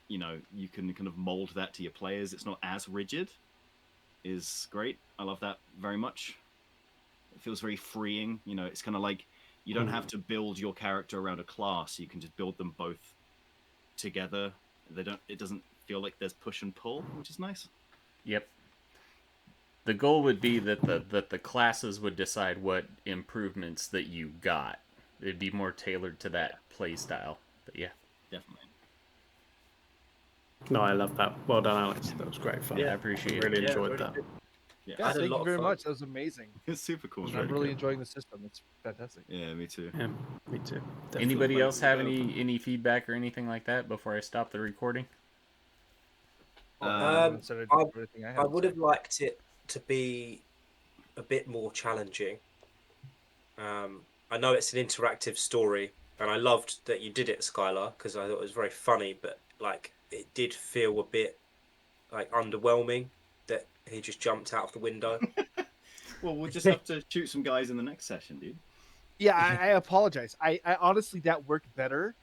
you can kind of mold that to your players. It's not as rigid. Is great. I love that very much. It feels very freeing. It's kind of like you don't have to build your character around a class. You can just build them both together. It doesn't feel like there's push and pull, which is nice. Yep. The goal would be that the classes would decide what improvements that you got. It'd be more tailored to that play style. But yeah. Definitely. No, I love that. Well done, Alex. That was great fun. Yeah, I appreciate it. Really Yeah, enjoyed really that. good. Yeah, Yeah, I had a thank lot you of very fun. much. That was amazing. it's super cool. I'm Very really good. enjoying the system. It's fantastic. Yeah, me too. Yeah, me too. Definitely. Anybody Like, else have developing. any feedback or anything like that before I stop the recording? I haven't said everything I I have to would say. have liked it to be a bit more challenging. I know it's an interactive story, and I loved that you did it, Skylar, because I thought it was very funny. But like, it did feel a bit like underwhelming that he just jumped out of the window. Well, we'll just have to shoot some guys in the next session, dude. Yeah, I apologize. I honestly, that worked better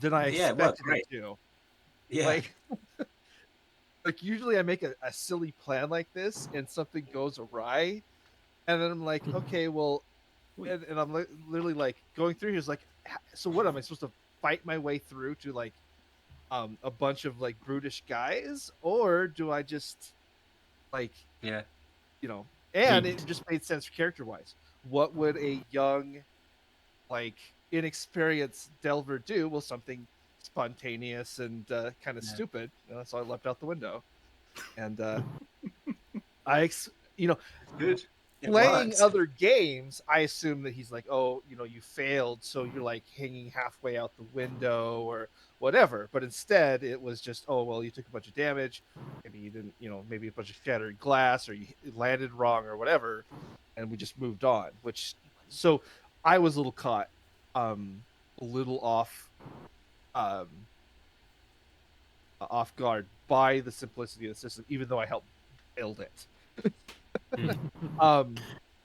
than I Yeah, it worked expected it to. Yeah, Like, like usually I make a silly plan like this and something goes awry, and then I'm like, okay, well, and I'm literally like going through here is like, so what am I supposed to fight my way through to like a bunch of like brutish guys, or do I just like yeah, you know? And Did- it just made sense character wise. What would a young, like inexperienced Delver do? Well, something spontaneous and kind of stupid. So I leapt out the window, and you know, good. It playing worked. other games, I assume that he's like, oh, you failed, so you're like hanging halfway out the window or whatever. But instead, it was just, oh, well, you took a bunch of damage. Maybe you didn't, maybe a bunch of shattered glass, or you landed wrong, or whatever, and we just moved on. So I was a little caught, a little um, off guard by the simplicity of the system, even though I helped build it.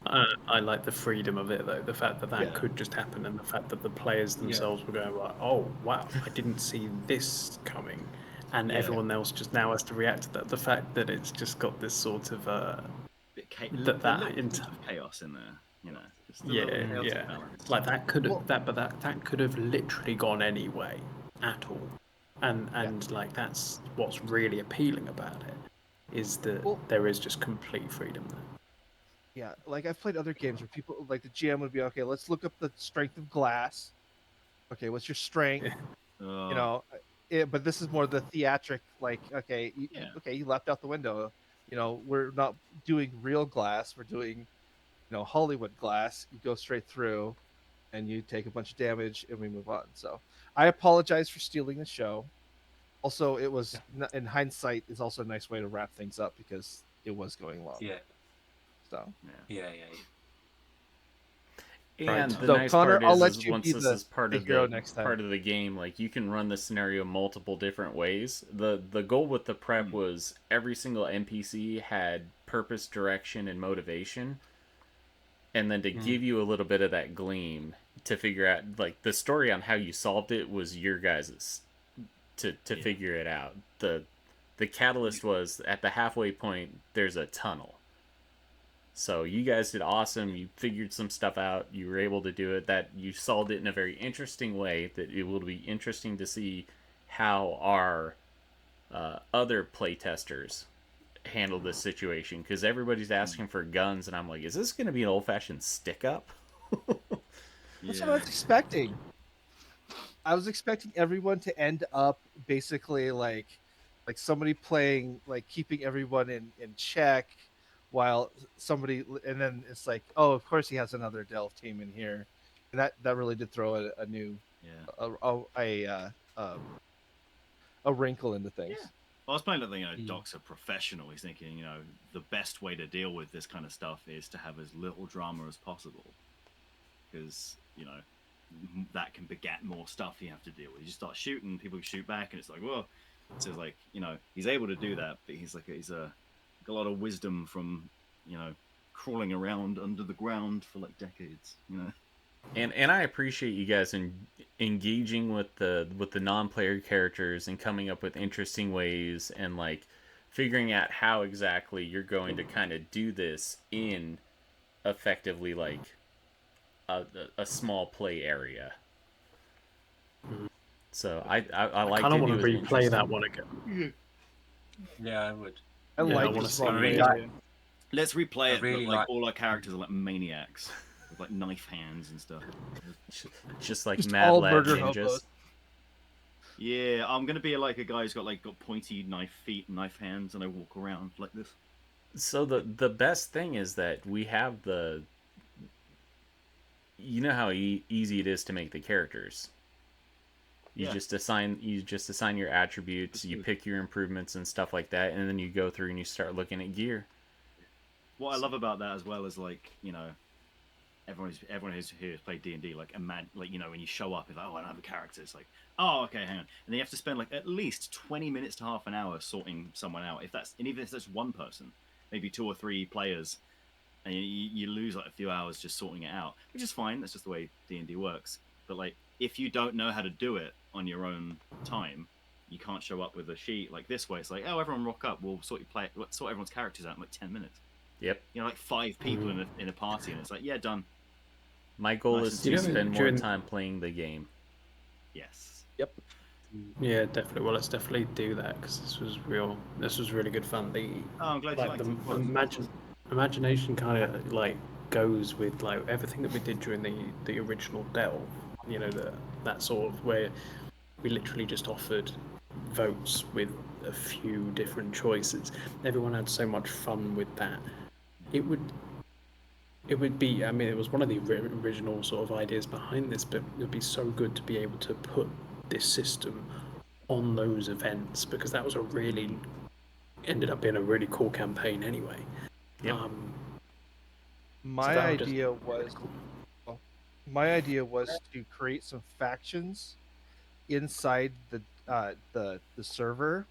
I like the freedom of it, though. The fact that Yeah. could just happen, and the fact that the players themselves were going like, "Oh, wow, I didn't see this coming," and Yeah. everyone else just now has to react to that. The fact that it's just got this sort of Bit that hint of chaos in there, just a yeah, little chaotic yeah, balance. like that could have Well- that could have literally gone any way at all, and like that's what's really appealing about it, is that there is just complete freedom there. Yeah, like I've played other games where people like the GM would be okay. Let's look up the strength of glass. Okay, what's your strength? But this is more the theatric. Like, okay, you leapt out the window. We're not doing real glass. We're doing, Hollywood glass. You go straight through, and you take a bunch of damage, and we move on. So I apologize for stealing the show. Also, it was in hindsight is also a nice way to wrap things up because it was going long. Yeah, So yeah. And Right. the So, nice Connor, part I'll is, let you once be this the- is part the of hero the next time. part of the game, like you can run the scenario multiple different ways. The goal with the prep was every single NPC had purpose, direction, and motivation, and then to give you a little bit of that gleam to figure out, like the story on how you solved it was your guys's to figure it out. The catalyst was at the halfway point. There's a tunnel. So you guys did awesome. You figured some stuff out. You were able to do it. That you solved it in a very interesting way. That it will be interesting to see how our other playtesters handle this situation, because everybody's asking for guns, and I'm like, is this going to be an old-fashioned stick-up? That's what I was expecting. I was expecting everyone to end up basically like somebody playing, like keeping everyone in check, while somebody, and then it's like, oh, of course he has another Delve team in here, and that really did throw a new a wrinkle into things. Yeah. I was playing that, Doc's a professional. He's thinking, the best way to deal with this kind of stuff is to have as little drama as possible, because that can beget more stuff you have to deal with. You just start shooting, people shoot back, and it's like, whoa. So it's like, he's able to do that, but he's a lot of wisdom from, crawling around under the ground for like decades, And I appreciate you guys engaging with the non-player characters and coming up with interesting ways and like figuring out how exactly you're going to kind of do this in effectively like a small play area. So I like. I kind of want to replay that one again. Yeah, I would. I like wanna this see one. it. Really Let's replay it, really but like like- all our characters are like maniacs with like knife hands and stuff. just like Just Mad all Lab murder ninjas. hobos. Yeah, I'm gonna be like a guy who's got pointy knife feet, knife hands, and I walk around like this. So the best thing is that we have the, you know how easy it is to make the characters. Yeah. You just assign your attributes, you pick your improvements and stuff like that, and then you go through and you start looking at gear. What I love about that as well is everyone who's played D&D, like when you show up, it's like, oh, I don't have a character. It's like, oh, okay, hang on, and then you have to spend like at least 20 minutes to half an hour sorting someone out. Even if that's one person, maybe 2 or 3 players, and you lose like a few hours just sorting it out, which is fine. That's just the way D&D works. But like, if you don't know how to do it on your own time, you can't show up with a sheet like this way. It's like, oh, everyone rock up. We'll sort everyone's characters out in like 10 minutes. Yep. Like 5 people in a party, and it's like, yeah, done. My goal is to You know, spend more during- time playing the game. Yes. Yep. Yeah, definitely. Well, let's definitely do that because this was really good fun. I'm glad you Like liked it. imagination kind of like goes with like everything that we did during the original delve. You know, that sort of where we literally just offered votes with a few different choices. Everyone had so much fun with that. It would be, I mean, it was one of the original sort of ideas behind this, but it would be so good to be able to put this system on those events, because that was ended up being a really cool campaign anyway. Yep. My idea was to create some factions inside the server,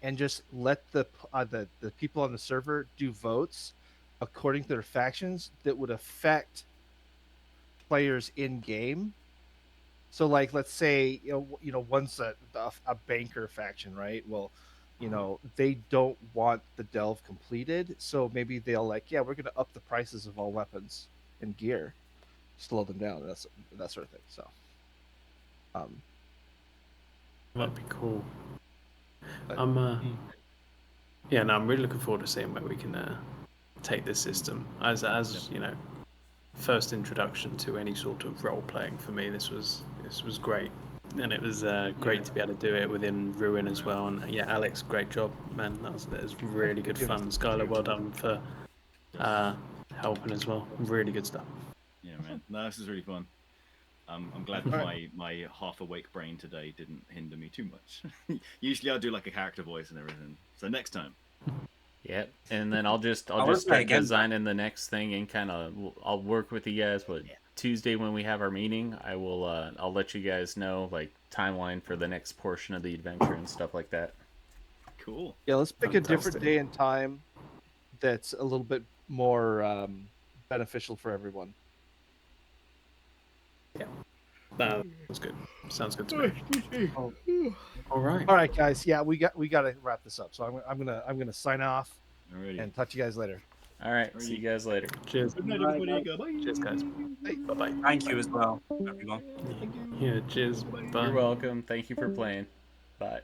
and just let the people on the server do votes according to their factions that would affect players in game. So, like, let's say one's a banker faction, right? Well, they don't want the delve completed, so maybe they'll we're going to up the prices of all weapons and gear, slow them down, that sort of thing. So, That'd be cool. But- Yeah, no, I'm really looking forward to seeing where we can take this system as first introduction to any sort of role playing for me. This was great, and it was great to be able to do it within Ruin as well. And yeah, Alex, great job, man. That was really good fun. Skylar, well done for helping as well. Really good stuff. Yeah, man. No, this is really fun. I'm glad that my half awake brain today didn't hinder me too much. Usually I do like a character voice and everything. So next time. Yep. And then I'll just play start again. designing the next thing, and I'll work with you guys. But Tuesday when we have our meeting, I'll let you guys know like timeline for the next portion of the adventure and stuff like that. Cool. Yeah, let's pick a different Fantastic. day and time that's a little bit more beneficial for everyone. Yeah, that's good. Sounds good to me. All right. All right, guys. Yeah, we got to wrap this up. So I'm gonna sign off Alrighty. and talk to you guys later. All right. See you guys later. Cheers. Good night, everybody. Goodbye. Cheers, guys. Bye bye. Thank you as well, everyone. Yeah. Cheers. Bye. You're welcome. Thank you for playing. Bye.